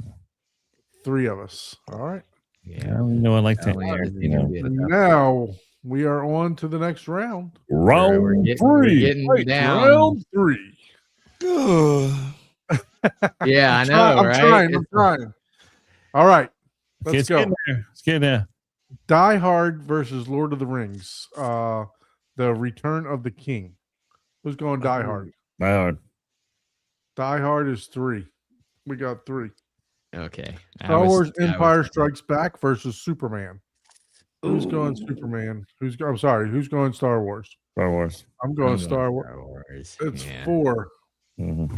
3 of us. All right. I Yeah. don't know. I like Oh, to. yeah, this is You know. gonna be a tough one. Now we are on to the next round. Round We're getting Wait, down. round 3. Yeah, I know, I'm right? I'm trying. All right. Let's Let's go. get there. Let's get there. Die Hard versus Lord of the Rings. The Return of the King. Who's going Die Hard? My hard. Die Hard is 3. We got 3. Okay. Star Wars Empire Strikes Back versus Superman. Who's going Ooh. Superman? Who's going Star Wars? Star Wars. I'm going Star Wars. Wars. It's Yeah. 4. Mhm.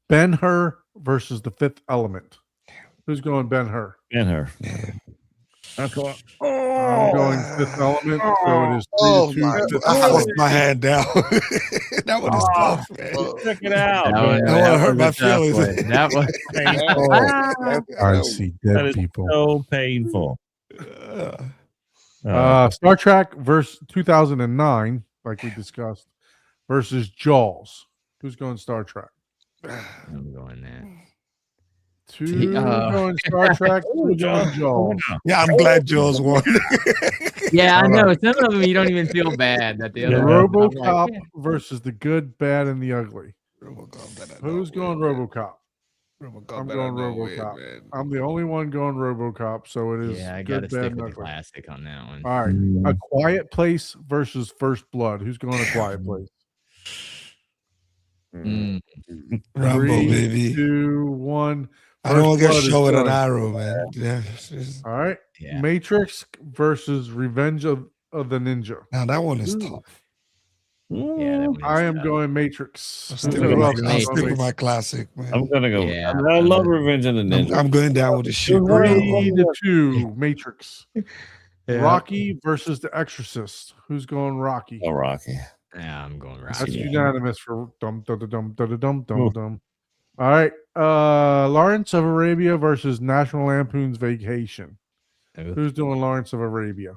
Ben-Hur versus The Fifth Element. Who's going Ben-Hur? And her. I'm going Fifth Element, so it is 3 Oh to 2. my! Fifth I Element. put my hand down. That one is tough, man. Check it out. That one, That one hurt was my a tough feelings. one. That was I see That dead is people. so painful. Star Trek versus 2009, like we discussed, versus Jaws. Who's going Star Trek? I'm going there. 2 Oh. going Star Trek, 2 going Jaws. Yeah, I'm glad Joe's won. Yeah, I All know. Some of them you don't even feel bad that the Yeah. other ones, I'm like, RoboCop yeah. versus The Good, Bad, and the Ugly. Who's going RoboCop? I'm going RoboCop. I'm the only one going RoboCop, so it is Yeah, I Good, gotta stick Bad, with and the Ugly. classic on that one. All right, A Quiet Place versus First Blood. Who's going A Quiet Place? Mm. Rambo, 3, baby. 2, 1. I don't want to get First Blood is shot with an done. arrow, man. Yeah, All right, Yeah. Matrix versus Revenge of the Ninja. now that one is tough. Yeah, that one I is am tough. going Matrix. I'll Who's stick going with my, else? I'll stick with my classic, man. I'm gonna go. Yeah, I love Revenge of the Ninja. I'm going down with the shit. 3-2, Matrix. Yeah. Rocky versus The Exorcist. Who's going Rocky? Oh, Rocky. Yeah, I'm going That's Rocky. unanimous for dum dum dum dum dum dum dum. All right, Lawrence of Arabia versus National Lampoon's Vacation. Ooh. Who's doing Lawrence of Arabia?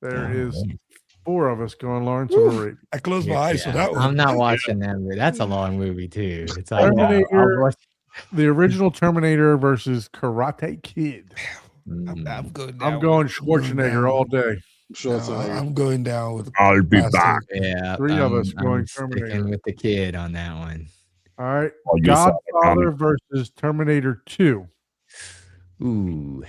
There Oh, is man. 4 of us going Lawrence of Arabia. I closed my Yeah, eyes for that one. I'm not watching that movie. That's a long movie too. It's like Terminator. I'll watch- The original Terminator versus Karate Kid. I'm good. I'm going Schwarzenegger all day. I'm going down with. I'll be classic. back. Yeah, 3 of us I'm going sticking Terminator. with the kid on that one. All right, Oh, you saw the Godfather comic. versus Terminator 2. Ooh,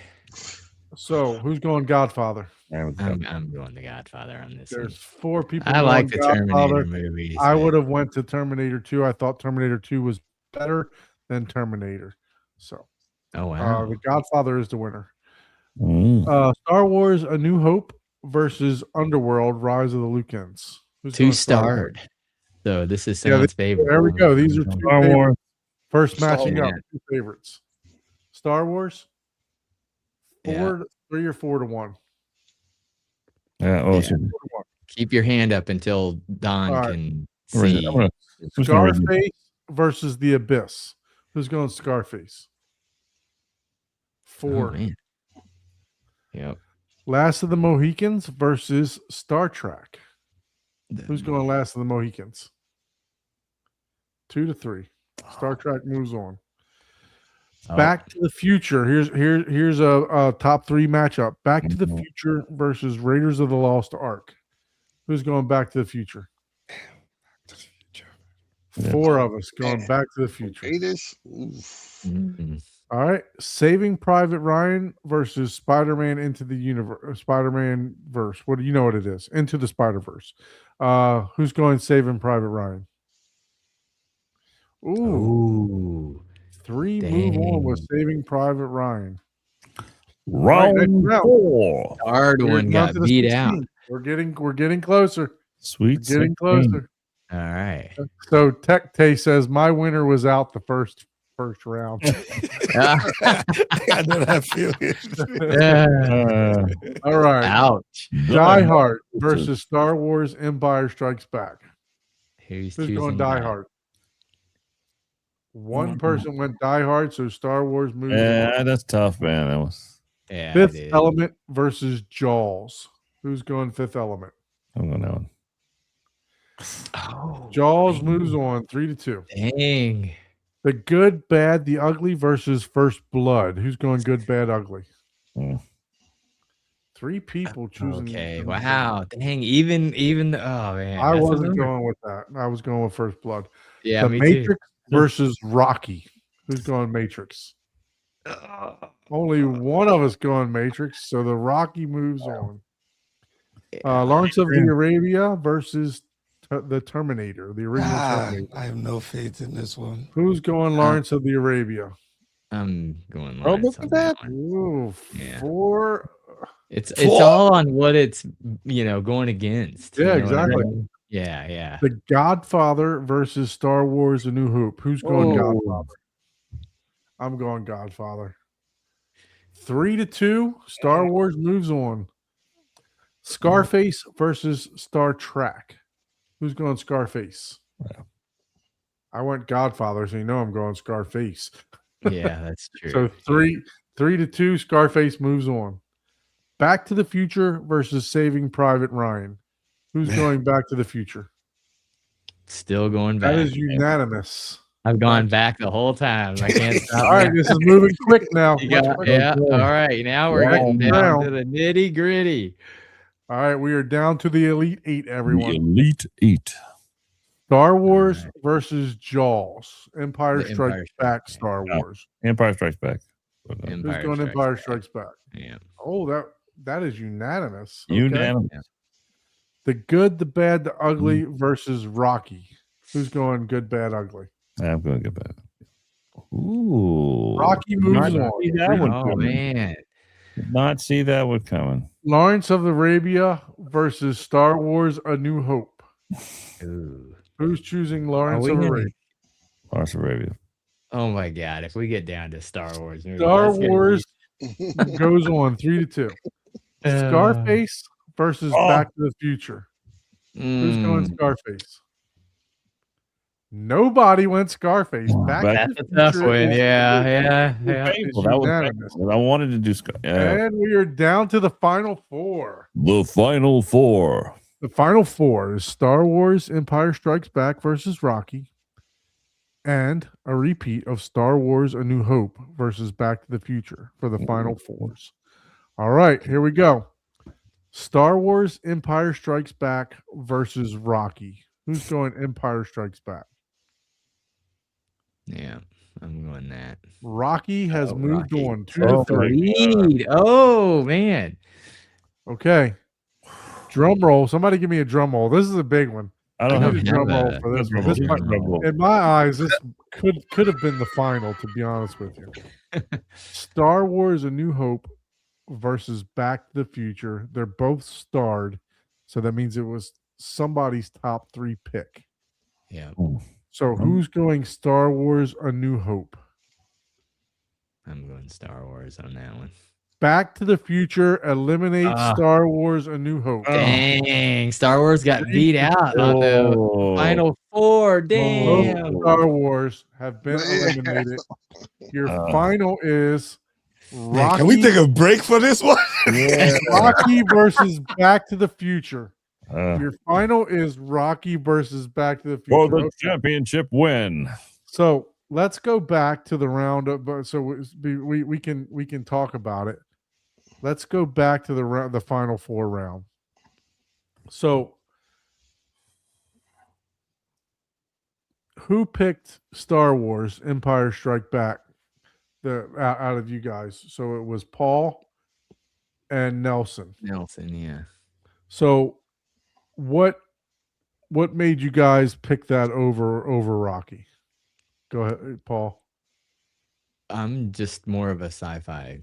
So who's going Godfather? I'm going the Godfather on this. There's One. 4 people. I like going the Godfather. Terminator movies. I but- would have went to Terminator 2. I thought Terminator 2 was better than Terminator. So Oh wow. the Godfather is the winner. Mm. Star Wars: A New Hope versus Underworld: Rise of the Lucans. Who's Two going Star Wars? starred. So this is Yeah, someone's favorite. There we one. go. These are I'm 2 Star favorites. Wars. First Star matching up. Wars. 2 favorites. Star Wars. Yeah. 3 or 4 to 1. Yeah. Oh, Yeah. so- Keep your hand up until Don All right. can I'm gonna- see. I'm gonna- who's gonna read it? Scarface versus The Abyss. Who's going Scarface? Oh, 4. man. Yep. Last of the Mohicans versus Star Trek. Who's going Last of the Mohicans? 2 to 3. Star Trek moves on. Oh, Back to the Future. Here's a top 3 matchup. Back to the Mhm. Future versus Raiders of the Lost Ark. Who's going Back to the Future? Yeah. 4 of us going Back to the Future. Raiders? Oof. mm, All right. Saving Private Ryan versus Spider-Man Into the Universe. Spider-Man verse. What do you know what it is? Into the Spider-Verse. Who's going Saving Private Ryan? Ooh. Ooh. 3 move on with Dang. Saving Private Ryan. Round next round. 4. Hard We're one down got to the beat out. 16. We're getting closer. Sweet. We're getting 16. closer. All right. So Tech Tay says my winner was out the first round. I know that feeling. All right. Ouch. Die Hard versus Star Wars Empire Strikes Back. Who's Who's choosing going Die Hard? One person went Die Hard, so Star Wars moves Yeah, on. that's tough, man. That was. Yeah. Fifth it is. Element versus Jaws. Who's going Fifth Element? I'm going that one. Oh, Jaws moves on 3 to 2. dang. The Good, Bad, the Ugly versus First Blood. Who's going Good, Bad, Ugly? Mm. 3 people choosing. Okay. Wow. Dang. Even. Oh man. I that's a wasn't number. going with that. I was going with First Blood. Yeah. The Me Matrix versus Rocky. Who's going Matrix? too. Only one of us going Matrix, so the Rocky moves on. Lawrence of the Arabia versus the Terminator, the original Terminator. I have no faith in this one. Who's going Lawrence of the Arabia? I'm going. Oh, Lawrence look at on that. one. Ooh, Yeah. 4. It's all on what it's going against. Yeah, you know what I exactly. mean? Yeah. The Godfather versus Star Wars: A New Hope. Who's going Oh. Godfather? I'm going Godfather. 3-2. Star Wars moves on. Scarface versus Star Trek. Who's going Scarface? Yeah. I went Godfather, so you know I'm going Scarface. Yeah, that's true. So 3-2. Scarface moves on. Back to the Future versus Saving Private Ryan. Who's going Back to the Future? Still going back. That is unanimous. I've gone back the whole time. I can't stop. All right, this is moving quick now. You Much got- quicker. yeah. All right. Now we're getting Round. down to the nitty gritty. All right, we are down to the Elite Eight, everyone. Elite 8. Star Wars versus Jaws. Empire The Strikes Empire Back. Strikes Star Back. Wars. Empire Strikes Back. Who's going Empire Strikes Back? Yeah. Oh, that is unanimous. Okay. Unanimous. The Good, the Bad, the Ugly versus Rocky. Who's going Good, Bad, Ugly? I'm going to get back. Ooh. Rocky moves Not on. see that one Oh coming. man. Did not see that one coming. Lawrence of Arabia versus Star Wars: A New Hope. Ooh. Who's choosing Lawrence Are we of gonna- Arabia? Lawrence of Arabia. Oh my God! If we get down to Star Wars, movies, Star that's gonna Wars goes on 3-2. be- Scarface versus Oh. Back to the Future. Who's going Mm, Scarface? Nobody went Scarface. Back Back- to That's the a tough Future one. is- Yeah. Painful. That was unanimous. painful. I wanted to do And we are down to the final four. the final four. The final four is Star Wars: Empire Strikes Back versus Rocky, and a repeat of Star Wars: A New Hope versus Back to the Future for the final fours. All right, here we go. Star Wars: Empire Strikes Back versus Rocky. Who's going Empire Strikes Back? Yeah. I'm going that. Rocky has Oh, moved Rocky. on 2-3. Lead. Oh man. Okay. Drum roll. Somebody give me a drum roll. This is a big one. I I don't need have a drum roll for this one. This drum might, roll. in my eyes, this could have been the final, to be honest with you. Star Wars: A New Hope versus Back to the Future. They're both starred, so that means it was somebody's top 3 pick. Yeah. So who's going Star Wars: A New Hope? I'm going Star Wars on that one. Back to the Future eliminates Ah. Star Wars: A New Hope. Dang. Star Wars got beat out on the Oh. final four. Both Damn. Star Wars have been Man. eliminated. Your Oh. final is Man, Rocky. can we take a break for this one? Yeah. Rocky versus Back to the Future. Uh, Your final is Rocky versus Back to the for Future. the Okay. championship win. So let's go back to the round of. So we can talk about it. Let's go back to the final four round. So who picked Star Wars: Empire Strike Back? Out of you guys. So it was Paul and Nelson. Nelson, yeah. So what made you guys pick that over Rocky? Go ahead, Paul. I'm just more of a sci-fi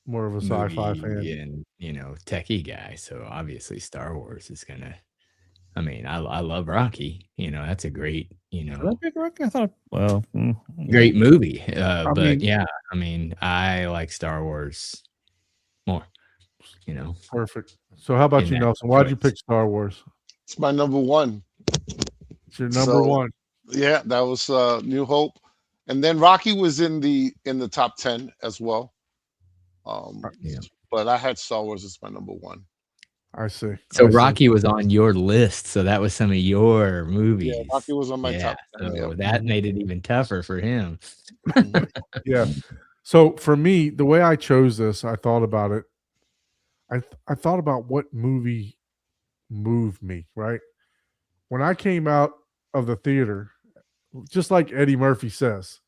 More of a sci-fi movie fan. and techie guy. So obviously Star Wars is gonna. I mean, I love Rocky. That's a great I thought, well, great movie. But mean- yeah, I mean, I like Star Wars more. Perfect. So how about In you, that Nelson? Why'd you choice. pick Star Wars? It's my number one. It's your number So- one. Yeah, that was New Hope, and then Rocky was in the top 10 as well. Yeah. But I had Star Wars as my number one. I see. So I see. Rocky was on your list, so that was some of your movies. Yeah, Rocky was on my top 10. So yeah. that made it even tougher for him. Yeah. So for me, the way I chose this, I thought about it. I thought about what movie moved me, right? When I came out of the theater, just like Eddie Murphy says,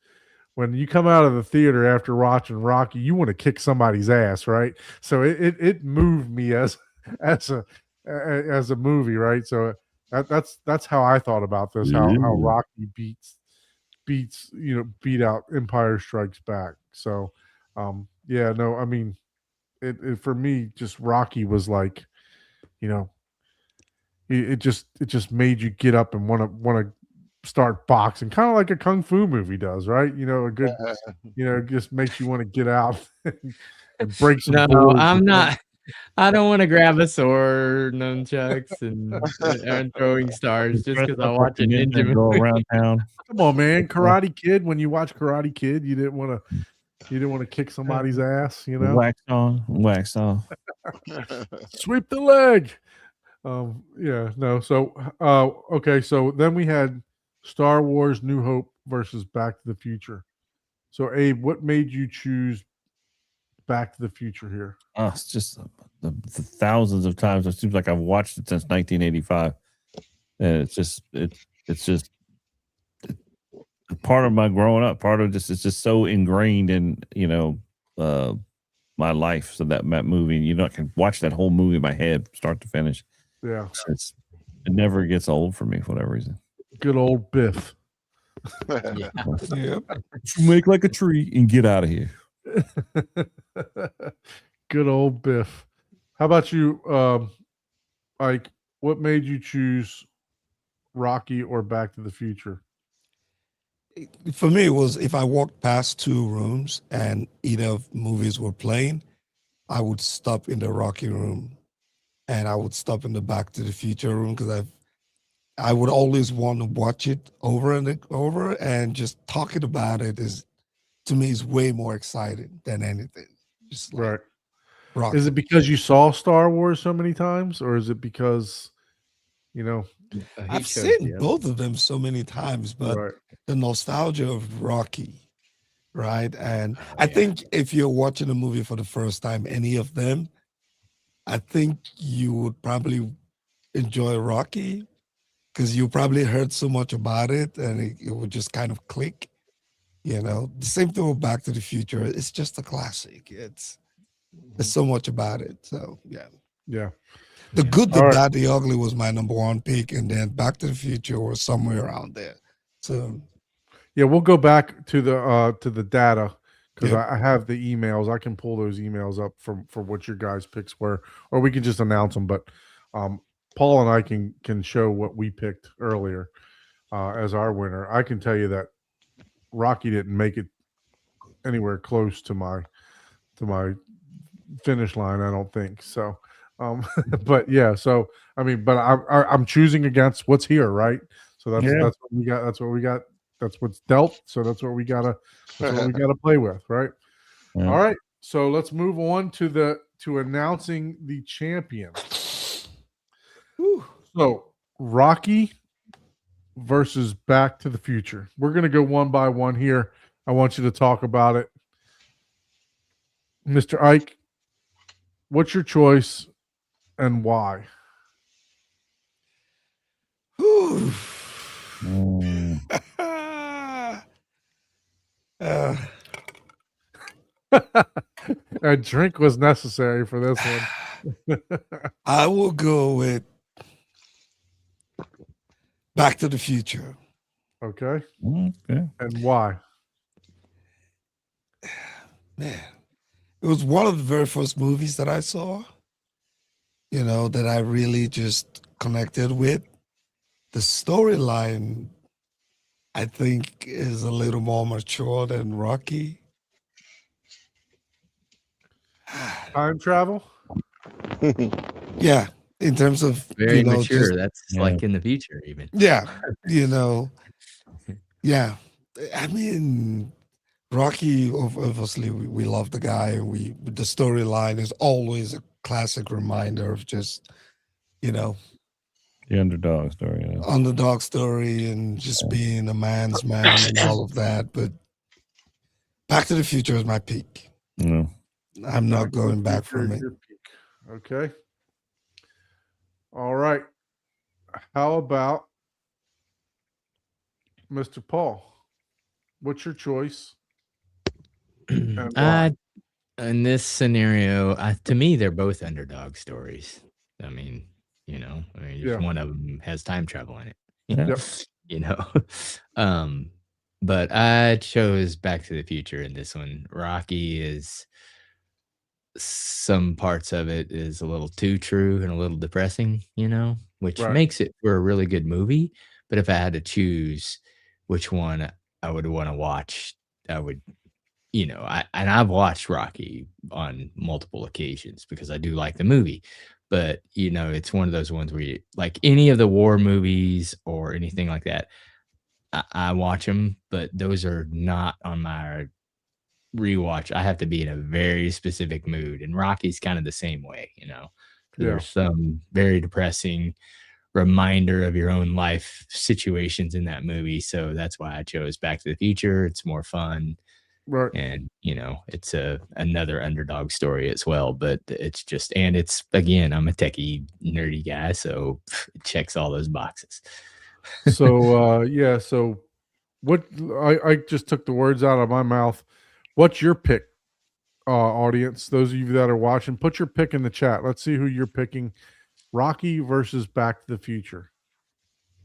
when you come out of the theater after watching Rocky, you want to kick somebody's ass, right? So it moved me as a movie, right? So that's how I thought about this. How Yeah. Rocky beat out Empire Strikes Back. So yeah, no, I mean it for me, just Rocky was like, it just made you get up and want to start boxing, kind of like a kung fu movie does, right? You know, a good, it just makes you want to get out and break some No, boards. I'm not. I don't want to grab a sword, nunchucks, and throwing stars just Dress because I up watch a like ninja and go movie. around town. Come on, man, Karate Kid. When you watch Karate Kid, you didn't want to kick somebody's ass, you know? Wax on, wax off. Sweep the leg. Yeah, no. So, okay. So then we had Star Wars: New Hope versus Back to the Future. So, Abe, what made you choose Back to the Future here? Oh, it's just the thousands of times. It seems like I've watched it since 1985, and it's just a part of my growing up. Part of just it's just so ingrained in my life. So that movie, I can watch that whole movie in my head, start to finish. Yeah, It never gets old for me for whatever reason. good old Biff. Yeah. Yep. Make like a tree and get out of here. Good old Biff. How about you, Ike? What made you choose Rocky or Back to the Future? For me, it was if I walked past two rooms and either of movies were playing, I would stop in the Rocky room and I would stop in the Back to the Future room because I would always want to watch it over and over, and just talking about it to me is way more exciting than anything. Just like Right. Rocky. Is it because you saw Star Wars so many times, or is it because, He I've chose seen the other. both of them so many times, but right? the nostalgia of Rocky, right? And Oh, I yeah. think if you're watching a movie for the first time, any of them, I think you would probably enjoy Rocky because you probably heard so much about it and it would just kind of click. The same thing with Back to the Future. It's just a classic. There's so much about it. So yeah. Yeah. The Yeah. Good, the All right. Bad, the Ugly was my number one pick, and then Back to the Future was somewhere around there. So Yeah, we'll go back to the data because Yep. I have the emails. I can pull those emails up for what your guys' picks were, or we can just announce them. But Paul and I can show what we picked earlier as our winner. I can tell you that Rocky didn't make it anywhere close to my finish line. I don't think so. But yeah, so I mean, but I'm choosing against what's here, right? So that's Yeah. that's what we got. That's what we got. That's what's dealt. So that's what we gotta play with, right? Yeah. All right. So let's move on to announcing the champion. whew. So Rocky versus Back to the Future. We're gonna go one by one here. I want you to talk about it. Mr. Ike, what's your choice and why? Whew. Mm. A drink was necessary for this one. I will go with Back to the Future. Okay. Okay. And why? Man, it was one of the very first movies that I saw, that I really just connected with. The storyline, I think, is a little more mature than Rocky. Time travel? Yeah, in terms of, Very mature. just, That's Yeah. like in the future, even. yeah, yeah. I mean, Rocky, obviously, we love the guy. The storyline is always a classic reminder of just, The underdog story. Yeah. underdog story and just being a man's man and all of that. But Back to the Future is my peak. No. I'm not going back from it. Your peak. Okay. All right. How about Mr. Paul? What's your choice? And why? In this scenario, to me, they're both underdog stories. I mean, Yeah. one of them has time travel in it. Yep. You know, but I chose Back to the Future in this one. Rocky is some parts of it is a little too true and a little depressing, which Right. makes it for a really good movie. But if I had to choose which one I would want to watch, I would, I've watched Rocky on multiple occasions because I do like the movie. But, it's one of those ones where like any of the war movies or anything like that, I watch them, but those are not on my rewatch. I have to be in a very specific mood, and Rocky's kind of the same way, 'cause Yeah. there's some very depressing reminder of your own life situations in that movie. So that's why I chose Back to the Future. It's more fun, Right. and it's another underdog story as well. But it's just, and it's again, I'm a techie nerdy guy, so it checks all those boxes. So yeah, so what I just took the words out of my mouth. What's your pick, audience? Those of you that are watching, put your pick in the chat. Let's see who you're picking. Rocky versus Back to the Future.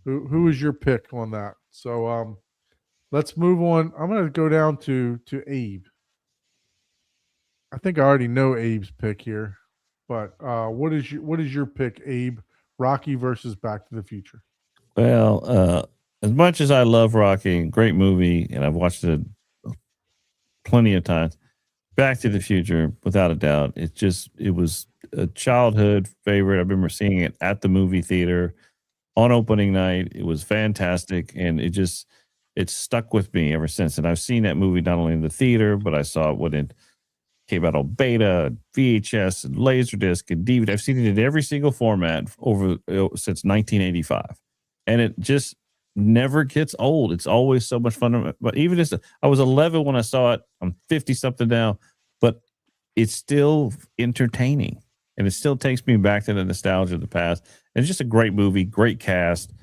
Who is your pick on that? So let's move on. I'm gonna go down to Abe. I think I already know Abe's pick here, but what is your pick, Abe? Rocky versus Back to the Future. Well, as much as I love Rocky, great movie, and I've watched it plenty of times, Back to the Future, without a doubt, it was a childhood favorite. I remember seeing it at the movie theater on opening night. It was fantastic, and it's stuck with me ever since. And I've seen that movie not only in the theater, but I saw it when it came out on beta, VHS, and Laserdisc, and DVD. I've seen it in every single format since 1985. And it just never gets old. It's always so much fun. But even as I was 11 when I saw it, I'm 50 something now, but it's still entertaining, and it still takes me back to the nostalgia of the past. And it's just a great movie, great cast,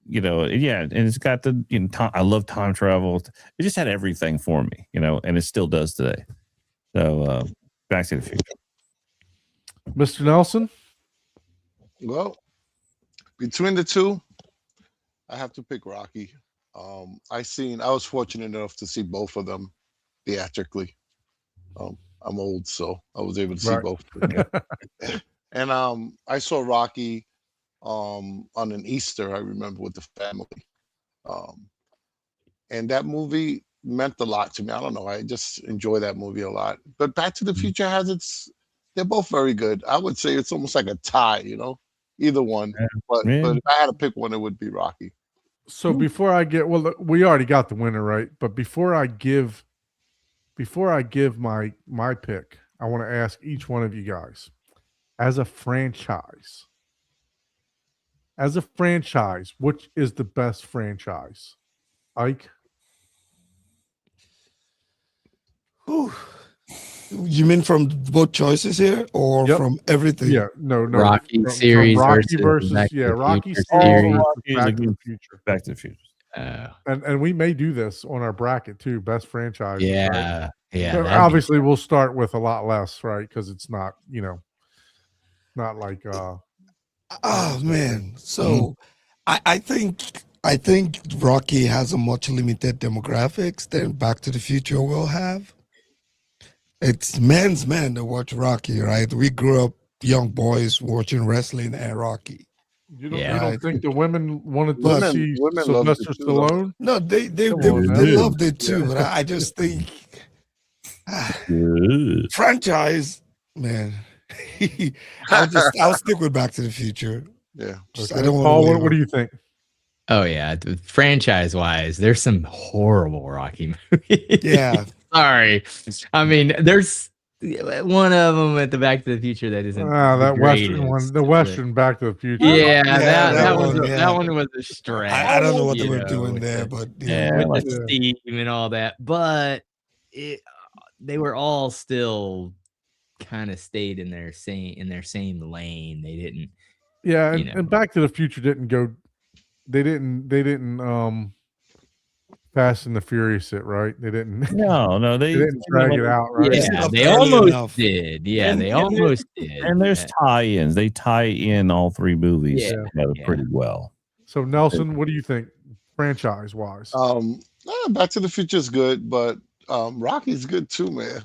yeah, and it's got the I love time travel. It just had everything for me, and it still does today. So Back to the Future. Mr. Nelson? Well, between the two, I have to pick Rocky. I was fortunate enough to see both of them theatrically. I'm old, so I was able to see Right. both. And I saw Rocky on an Easter, I remember, with the family. And that movie meant a lot to me. I don't know. I just enjoy that movie a lot. But Back to the Future they're both very good. I would say it's almost like a tie, either one. Yeah. But if I had to pick one, it would be Rocky. So before I get, well, we already got the winner, right? But before I give my pick, I want to ask each one of you guys, as a franchise, which is the best franchise? Ike? Whew. You mean from both choices here, or Yep. from everything? Yeah, no. Rocky series Rocky versus Back to the Rocky Future series series. versus Back to the Future. Back to the Future. And we may do this on our bracket too, best franchise. Right? Yeah. So obviously, we'll start with a lot less, right? Because it's not, not like. Oh man! So I think Rocky has a much limited demographics than Back to the Future will have. It's men's men that watch Rocky, right? We grew up young boys watching wrestling and Rocky. You don't, Yeah. you don't think the women wanted to Women- see women loved it Sylvester too, though. Stallone? No, they on, man. loved it too, but I just think franchise, man. I'll stick with Back to the Future. Yeah. Just, Okay. I don't want Paul, to. what do you think? Oh yeah, franchise wise, there's some horrible Rocky movies. Yeah, Sorry, I mean there's one of them at the Back to the Future that isn't. That the Western one, greatest, the but- Western Back to the Future. Yeah, that that one, yeah. that one was a stretch. I don't know what they you were know, doing with there, the- but Yeah, with Yeah. the steam and all that, but they were all still kind of stayed in their same lane. They didn't. Yeah, You know. and Back to the Future didn't go. They didn't. Fast and the Furious it, right? They didn't. No, They didn't drag it out, right? It's Yeah, not they early almost enough. did. Yeah, And- they and there- almost did. And there's Yeah. tie-ins. They tie in all three movies Yeah. together Yeah. pretty well. So Nelson, what do you think, franchise wise? Back to the Future is good, but Rocky's good too, man.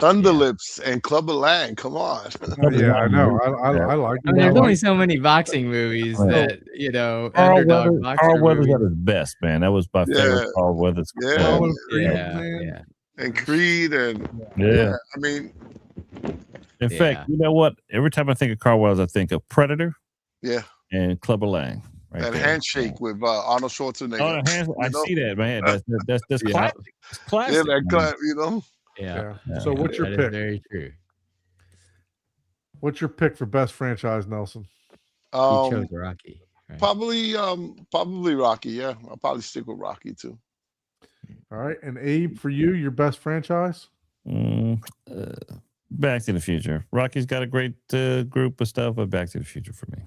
Thunderlips and Clubber Lang. Come on. Yeah, I know. I like I mean, it. there's I only like so many boxing movies Oh. that underdog boxer Carl Weathers movies. at his best, man. That was my favorite Carl Weathers. Yeah. Colin Creed, Yeah, man. yeah. And Creed and Yeah. I mean, In Yeah. fact, you know what? Every time I think of Carl Weathers, I think of Predator yeah. and Clubber Lang. Right That there. Handshake with Arnold Schwarzenegger. Oh, the hands, I see that, man. That's Yeah. classic. It's classic. Yeah, that man. clap, you know. Yeah. Yeah. So what's your That is pick? very true. What's your pick for best franchise, Nelson? He chose Rocky. Right? Probably Rocky. Yeah, I'll probably stick with Rocky too. All right. And Abe, for you, your best franchise? Back to the Future. Rocky's got a great group of stuff, but Back to the Future for me.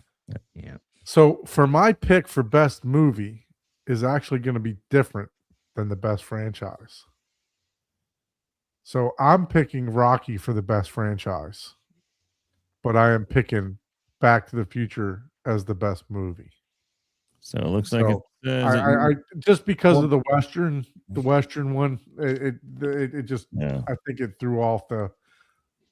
Yeah. So for my pick for best movie is actually going to be different than the best franchise. So I'm picking Rocky for the best franchise, but I am picking Back to the Future as the best movie. So it looks like So, I just because of the Western one, it just yeah. I think it threw off the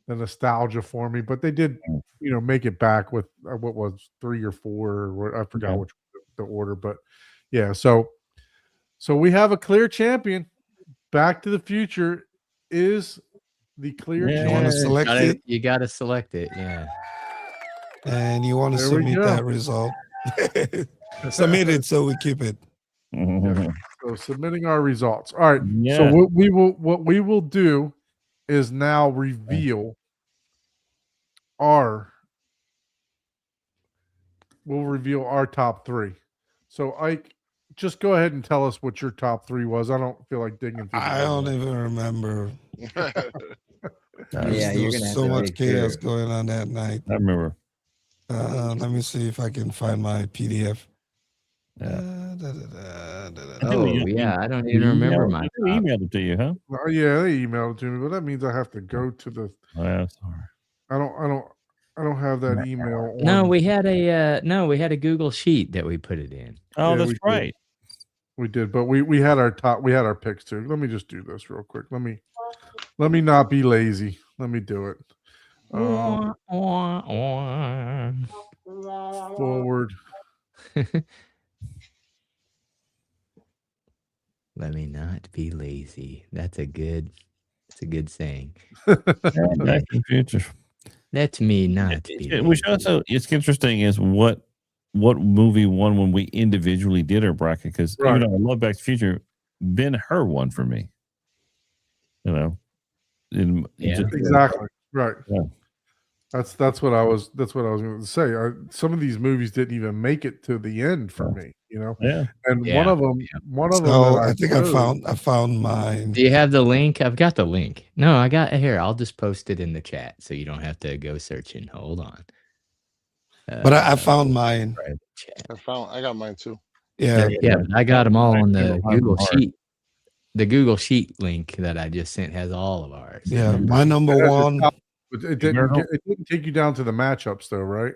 nostalgia for me. But they did, make it back with what was 3 or 4, or what, I forgot Okay. which the order. But yeah, so we have a clear champion. Back to the Future is the clear Yeah. You want to champion. select it, You got to select it. Yeah. and you want to There we submit go. that result. Submit it so we keep it. So submitting our results. All right. Yeah. So what we will do is now reveal our top 3. So Ike, just go ahead and tell us what your top 3 was. I don't feel like digging through. I don't even remember. Yeah, There you're was gonna have so to much make chaos sure. going on that night. I remember. Let me see if I can find my PDF. Oh, yeah. I don't even remember my They top. emailed it to you, huh? Oh, yeah, they emailed it to me, but that means I have to go to the. Well, sorry. I don't have that email. No, on- we had a Google sheet that we put it in. Oh, Yeah, that's we did. right. We did, but we had our picks too. Let me just do this real quick. Let me not be lazy. Let me do it. Forward. Let me not be lazy. That's a good saying. Back to the Future. Let me not be lazy. Which also, it's interesting is what movie won when we individually did our bracket, because Right. even though I love Back to the Future, Ben-Hur won for me. Yeah. Exactly. Right. Yeah. That's what I was going to say. Some of these movies didn't even make it to the end for me, Yeah. And Yeah. one of them So that I think chose- I found mine. Do you have the link? I've got the link. No, I got here. I'll just post it in the chat so you don't have to go searching. Hold on. But I found mine. private chat. I got mine too. Yeah. Yeah, but I got them all on the Google Google Hard. Sheet. The Google Sheet link that I just sent has all of ours. Yeah. My number That's the one. top- But it didn't take you down to the matchups though, right?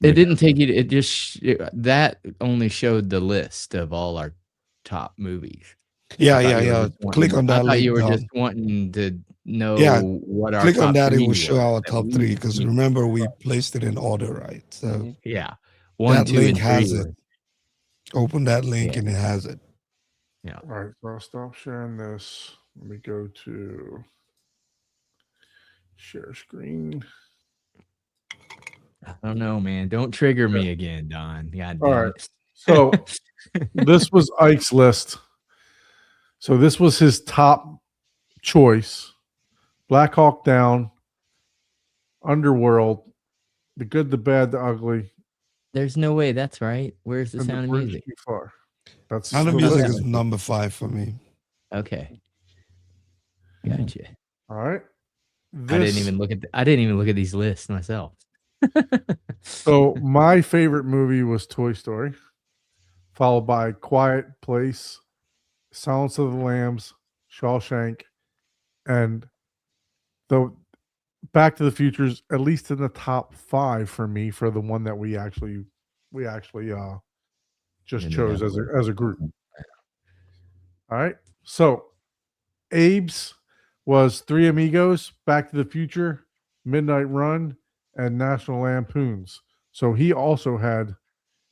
It didn't take you. That only showed the list of all our top movies. Yeah, I thought yeah, you were yeah. just wanting- Click on that I thought link. you were Don. just wanting to know Yeah, what our Click on top that. It three will show were our that top we- 3 because remember we placed it in order, right? So Yeah, 1, That 2, link and 3 has were- it. open that link Yeah. and it has it. All right, so I'll stop sharing this. Let me go to share screen. I don't know, man. Don't trigger me again, Don. God damn All right. it. So this was Ike's list. So this was his top choice: Black Hawk Down, Underworld, The Good, the Bad, the Ugly, There's no way that's right. Where's the and Sound The of Bridge Music? Too Far. That's Sound of the Music list. is number 5 for me. Okay. Gotcha. All right. I didn't even look at these lists myself. So my favorite movie was Toy Story, followed by Quiet Place, Silence of the Lambs, Shawshank, and the Back to the Future's at least in the top 5 for me for the one that we actually just Ended chose up as a group. All right. So Abe's was Three Amigos, Back to the Future, Midnight Run, and National Lampoons. So he also had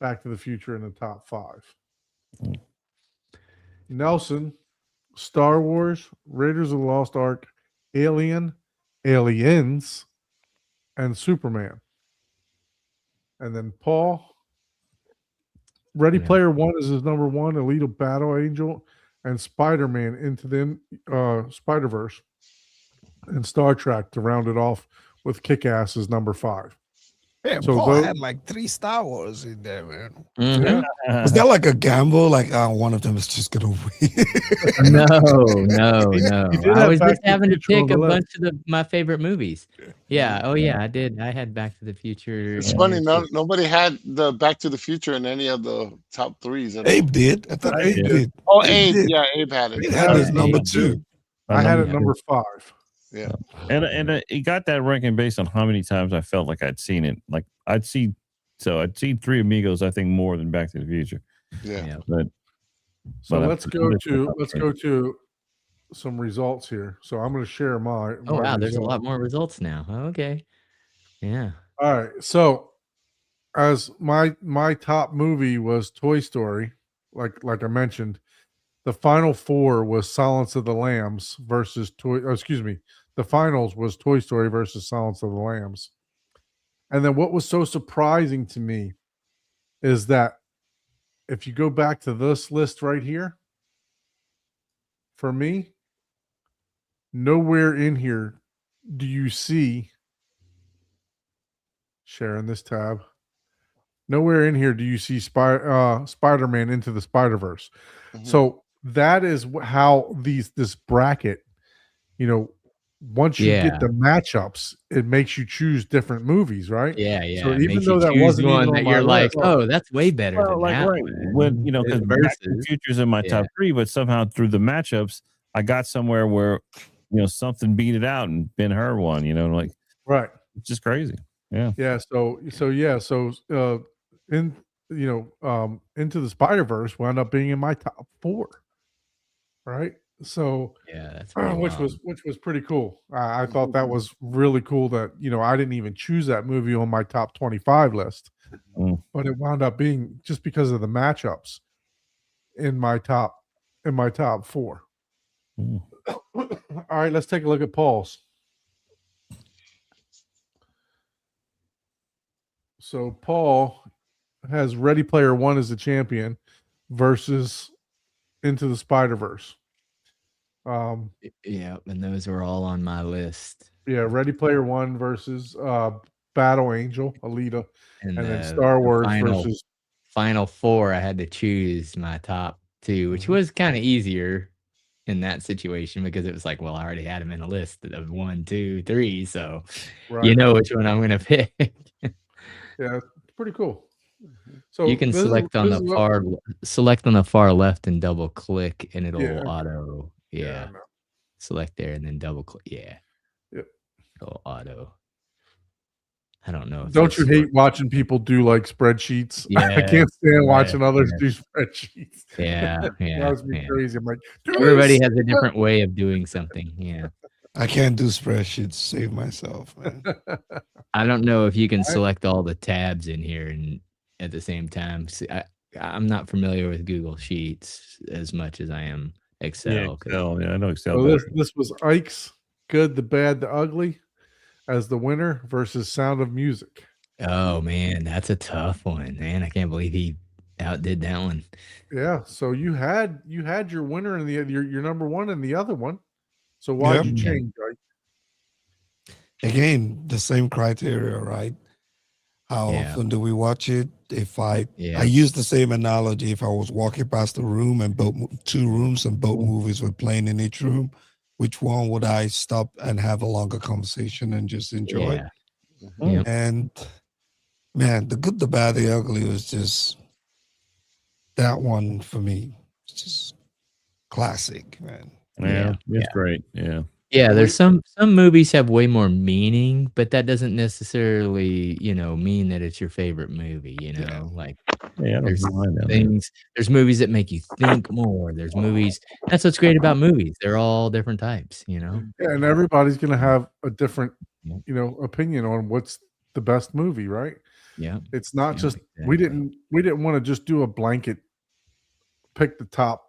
Back to the Future in the top 5. Nelson, Star Wars, Raiders of the Lost Ark, Alien, Aliens, and Superman. And then Paul, Ready Yeah. Player One is his number 1, Alita Battle Angel, and Spider-Man Into the Spider-Verse, and Star Trek to round it off with Kick-Ass is number 5. Man, So Paul those- had like 3 Star Wars in there, man. Mhm. Was that like a gamble? Like, one of them is just gonna win. No, no, He no. did I have was Back just to the having to Future on pick the a list. bunch of my favorite movies. Yeah. Oh yeah, I did. I had Back to the Future. It's in funny. there, too. Nobody had the Back to the Future in any of the top 3s. at all. Abe did. I thought Abe Abe did. Oh, Abe Abe. did. Yeah, Abe had it. Abe had his Yeah, number Abe 2. I had it Yeah. number 5. Yeah. And it got that ranking based on how many times I felt like I'd seen it. Like I'd seen Three Amigos, I think, more than Back to the Future. Yeah. Yeah. But So But let's I'm- go to some results here. So I'm going to share my. Oh my wow, there's a results. lot more results now. Okay. Yeah. All right. So as my top movie was Toy Story, like I mentioned, the final 4 was Silence of the Lambs versus the finals was Toy Story versus Silence of the Lambs. And then what was so surprising to me is that if you go back to this list right here, for me, nowhere in here do you see, sharing this tab, nowhere in here do you see Spider-Man Into the Spider-Verse. Mhm. So that is how this bracket, once you Yeah. get the matchups, it makes you choose different movies, right? Yeah, yeah. So it even makes though you that choose wasn't even one on that my you're like, list. oh, that's way better well, than like that right one. when because It Back to the versus- Future's in my top 3, but somehow through the matchups, I got somewhere where something beat it out and Ben Hur won. Like Right. it's just crazy. Yeah. Yeah. So Into the Spider-Verse wound up being in my top 4. Right. So Yeah, that's pretty which wild. was pretty cool. I thought that was really cool that I didn't even choose that movie on my top 25 list, Mm. but it wound up being just because of the matchups in my top 4. Mm. All right, let's take a look at Paul's. So Paul has Ready Player One as the champion versus Into the Spider-Verse. Yeah, and those were all on my list. Yeah, Ready Player One versus Battle Angel, Alita, and then the- Star the Wars final, versus final 4. I had to choose my top 2, which was kind of easier in that situation because it was like, well, I already had them in a list of 1, 2, 3, so right. you know which one I'm gonna pick. Yeah, it's pretty cool. So You can this is- select on this the is what- far left and double click, and it'll Yeah. auto. Yeah, Yeah, I know. select there and then double click. Yeah. Yep. It'll auto. I don't know. if Don't this you hate works. watching people do like spreadsheets? I Yeah, can't stand yeah, watching others yeah. do spreadsheets. Yeah, It yeah, drives me yeah. crazy. I'm like, "Do Everybody this." has a different way of doing something. Yeah. I can't do spreadsheets. Save myself, man. I don't know if you can I- select all the tabs in here and at the same time. See, I'm not familiar with Google Sheets as much as I am Excel. Yeah, 'cause- Excel. Yeah, I know Excel. So better. this was Ike's Good, the Bad, the Ugly as the winner versus Sound of Music. Oh man, that's a tough one, man. I can't believe he outdid that one. Yeah. So you had your winner in your number one in the other one. So why'd you Yeah. change, Ike? Again, the same criteria, right? How Yeah. often do we watch it? If I Yeah. use the same analogy, if I was walking past the room and two rooms and both movies were playing in each room, which one would I stop and have a longer conversation and just enjoy? Yeah. Mm. Yep. And man, the good, the bad, the ugly was just that one for me. It's just classic, man. Yeah, Yeah. it's great. Yeah. Yeah, Really? there's some movies have way more meaning, but that doesn't necessarily, mean that it's your favorite movie, Yeah. Like, Yeah, I don't there's mind that. there's movies that make you think more, there's movies that's what's great about movies, they're all different types, Yeah, and everybody's gonna have a different, Yeah. opinion on what's the best movie, right? Yeah. It's not Yeah, just exactly. we didn't want to just do a blanket pick the top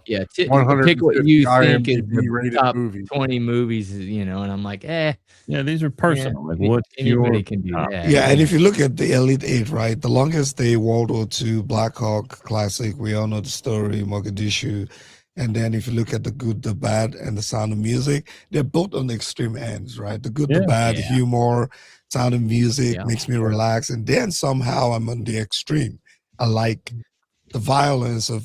Yeah, pick what 150 you think is IMDb the rated top movies. 20 movies, and I'm like, Yeah, these are yeah, personal. Like, what's anybody your can do top? that. Yeah, and if you look at the Elite Eight, right, the longest day World War II, Black Hawk Classic, we all know the story, Mogadishu. And then if you look at the Good, the Bad, and the Sound of Music, they're both on the extreme ends, right? The Good, the Yeah. Bad, Yeah. humor, Sound of Music Yeah. makes me relax. And then somehow I'm on the extreme. I like the violence of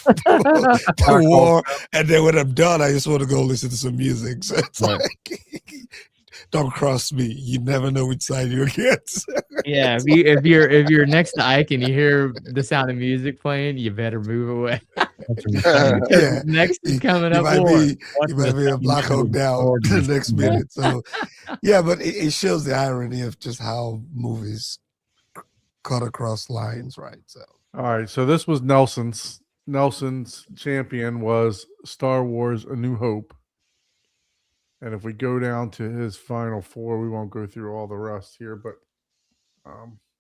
the war. And then when I'm done, I just want to go listen to some music. So it's Right. like, don't cross me. You never know which side you'll get. Yeah, if you're next to Ike and you hear the Sound of Music playing, you better move away. Yeah. Next is coming You up might war. be a Black Hawk down the next minute. So yeah, but it shows the irony of just how movies cut across lines, right? So All right, so this was Nelson's champion was Star Wars A New Hope. And if we go down to his final four, we won't go through all the rest here, but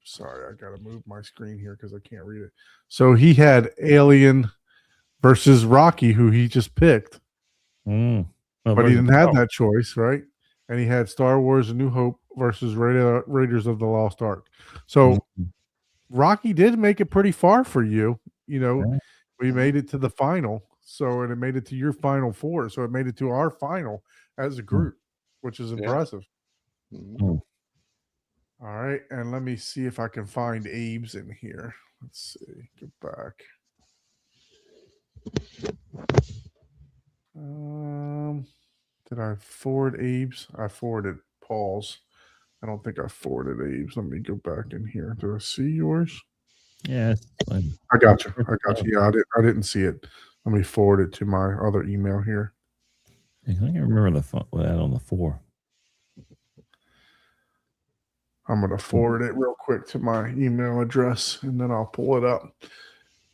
sorry, I gotta move my screen here because I can't read it. So he had Alien versus Rocky, who he just picked. Oh, But he didn't have that choice, right? And he had Star Wars A New Hope versus Raiders of the Lost Ark. So Rocky did make it pretty far for you. We made it to the final. So, and it made it to your final four. So it made it to our final as a group, which is impressive. Mhm. All right. And let me see if I can find Abe's in here. Let's see. Get back. Did I forward Abe's? I forwarded Paul's. I don't think I forwarded Abe's. Let me go back in here. Do I see yours? Yeah, it's fine. I got you. Yeah, I didn't see it. Let me forward it to my other email here. I can remember that on the 4. I'm going to forward it real quick to my email address, and then I'll pull it up.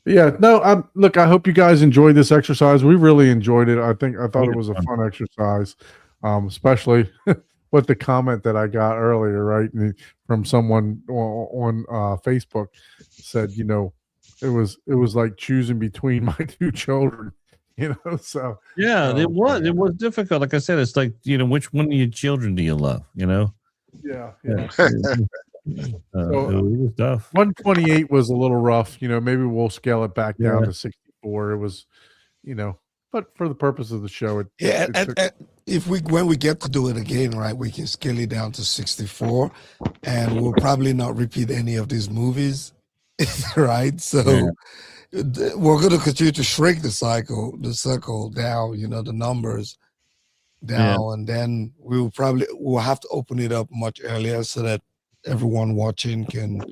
Yeah, no, I hope you guys enjoyed this exercise. We really enjoyed it. I thought it was a fun exercise, especially with the comment that I got earlier, right, from someone on Facebook said, it was like choosing between my two children, So yeah, it was difficult. Like I said, it's like which one of your children do you love? Yeah. It was tough. 128 was a little rough. Maybe we'll scale it back down to 64. It was, but for the purpose of the show, when we get to do it again, right, we can scale it down to 64, and we'll probably not repeat any of these movies, right? So we're going to continue to shrink the circle down, the numbers down, and then we'll have to open it up much earlier so that everyone watching can,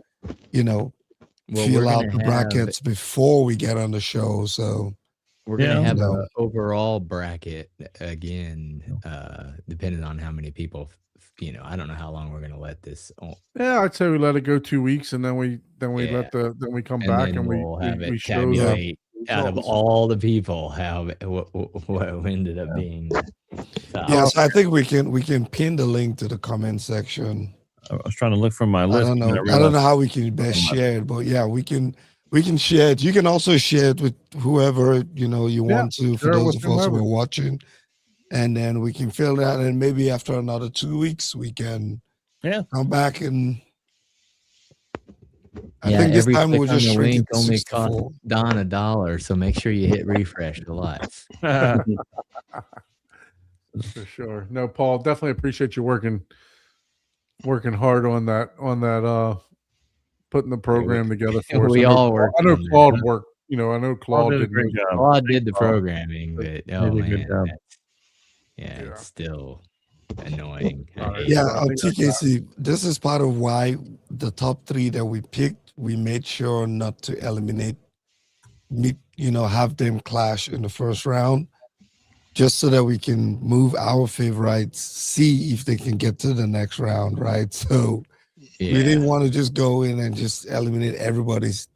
fill out the brackets before we get on the show. So we're gonna have an overall bracket again, depending on how many people. I don't know how long we're gonna let this. Yeah, I'd say we let it go 2 weeks, and then we come back and we'll have it show tabulate out of all the people what ended up being. Yes, I think we can pin the link to the comment section. I was trying to look from my list. I don't know how we can best share it, but yeah, we can share it. You can also share it with whoever you want to, for those of us who are watching, and then we can fill that. And maybe after another 2 weeks, we can come back and. I think this time we'll just shrink it to only 64. cost Don $1, so make sure you hit refresh a lot. For sure. No, Paul, definitely appreciate you working hard on that putting the program together for us. We all work. I know Claude worked. I know Claude did. Claude did the programming, but it's still annoying. TKC, this is part of why the top 3 that we picked, we made sure not to eliminate, have them clash in the first round, just so that we can move our favorites, see if they can get to the next round, right? So we didn't want to just go in and just eliminate everybody's.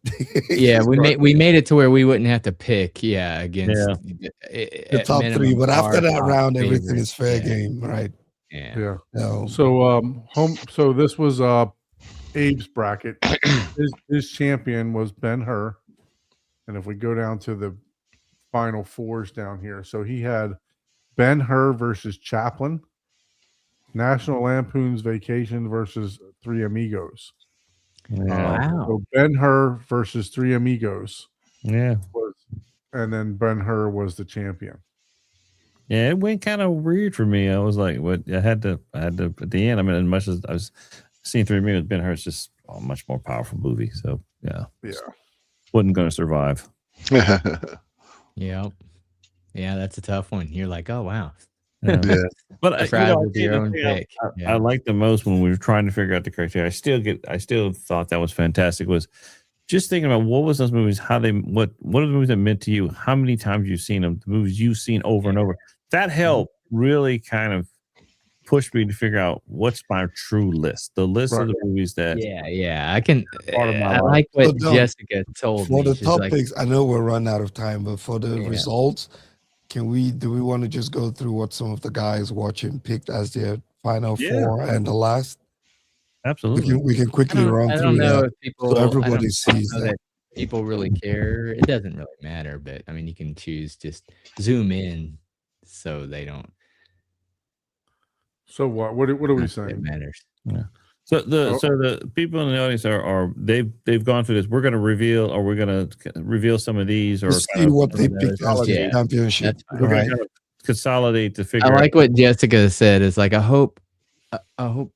Yeah, we made it to where we wouldn't have to pick, against the top three, but after that round, everything is fair game, right? Yeah. So So this was Abe's bracket. His champion was Ben-Hur, and if we go down to the final fours down here, so he had Ben-Hur versus Chaplin, National Lampoon's Vacation versus Three Amigos. Wow. So Ben-Hur versus Three Amigos. Yeah. And then Ben-Hur was the champion. Yeah, it went kind of weird for me. I was like, what? I had to at the end. I mean, as much as I was seeing Three Amigos, Ben-Hur is just a much more powerful movie. So yeah, wasn't going to survive. Yep. Yeah, that's a tough one. You're like, oh wow. Yeah. But with your own pick. I like the most when we were trying to figure out the criteria. I still thought that was fantastic. Was just thinking about what was those movies, what are the movies that meant to you, how many times you've seen them, the movies you've seen over and over. That helped really kind of push me to figure out what's my true list. The list of the movies that I can I like what Jessica told me. For the top picks, I know we're running out of time, but for the results, do we want to just go through what some of the guys watching picked as their final four and the last? Absolutely. We can quickly run through. I don't know if people, so everybody sees that people really care. It doesn't really matter, but I mean, you can choose just zoom in so they don't. So what are we saying? It matters. Yeah. So the people in the audience are they've gone through this. We're going to reveal some of these or see what they picked as the championship. We're going to kind of consolidate to figure. I like what Jessica said. Is like I hope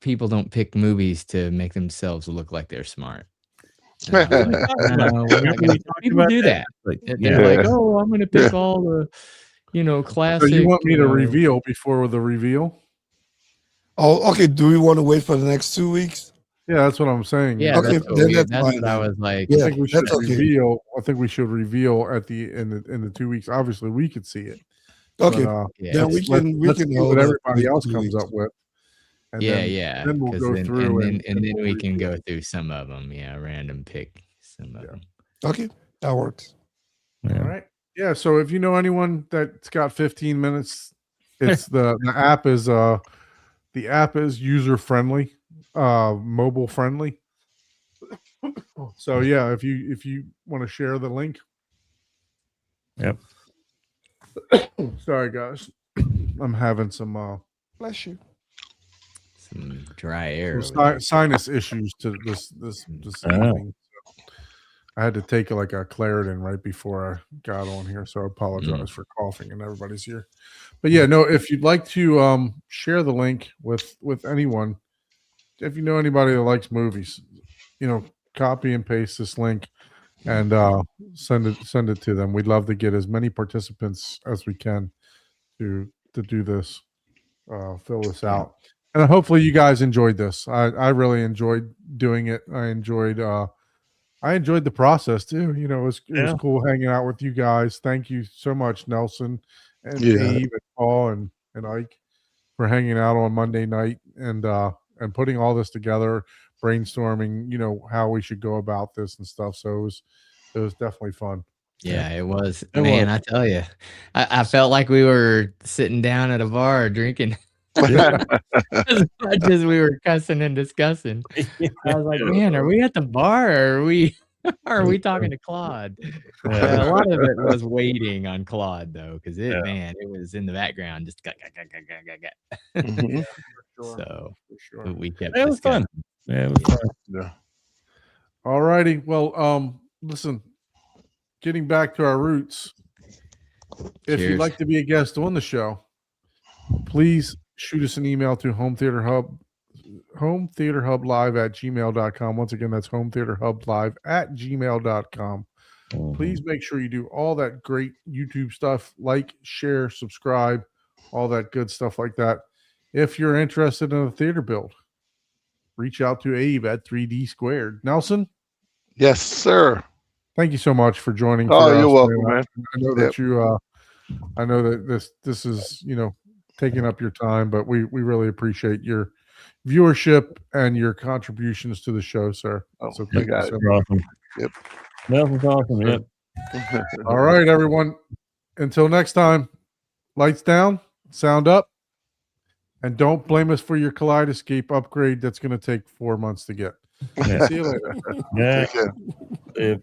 people don't pick movies to make themselves look like they're smart. People do that. They're like, oh, I'm going to pick all the classic. So you want me to reveal before the reveal? Oh, okay. Do we want to wait for the next 2 weeks? Yeah, that's what I'm saying. Yeah, okay. That's what I was like. I think we should reveal. I think we should reveal at in the 2 weeks. Obviously, we could see it. Okay. But, then we can see what everybody else comes up with. And then we'll go through and then we can go through some of them. Yeah, random pick some of them. Okay, that works. Yeah. All right. Yeah. So if you know anyone that's got 15 minutes, it's the app is user friendly, mobile friendly. So yeah, if you want to share the link. Yep. Sorry guys, I'm having some bless you. Some dry air. Sinus issues to this evening. I had to take like a Claritin right before I got on here, so I apologize for coughing and everybody's here. But yeah, no, if you'd like to share the link with anyone, if you know anybody that likes movies, copy and paste this link and send it to them. We'd love to get as many participants as we can to do this, fill this out. And hopefully you guys enjoyed this. I really enjoyed doing it. I enjoyed the process too. It was cool hanging out with you guys. Thank you so much, Nelson and Dave and Paul and Ike for hanging out on Monday night and putting all this together, brainstorming, how we should go about this and stuff. So it was definitely fun. Yeah, it was. I tell you, I felt like we were sitting down at a bar drinking. As much as we were cussing and discussing, I was like, man, are we at the bar or are we talking to Claude? A lot of it was waiting on Claude though, because it was in the background just So we kept it was fun. Yeah, it was fun. Yeah. All righty. Well, listen, getting back to our roots. If you'd like to be a guest on the show, please shoot us an email to hometheaterhublive@gmail.com. Once again, that's hometheaterhublive@gmail.com. Please make sure you do all that great YouTube stuff, like, share, subscribe, all that good stuff like that. If you're interested in a theater build, reach out to Abe at 3D Squared. Nelson? Yes, sir. Thank you so much for joining. Oh, you're welcome, man. I know that you I know that this is, taking up your time, but we really appreciate your viewership and your contributions to the show, sir. Oh, So you thank you got so it. much. Awesome. Yep. That was awesome. Yep. All right, everyone. Until next time, lights down, sound up, and don't blame us for your Kaleidoscape upgrade that's going to take 4 months to get. Yeah. See you later. Yeah. Take care. If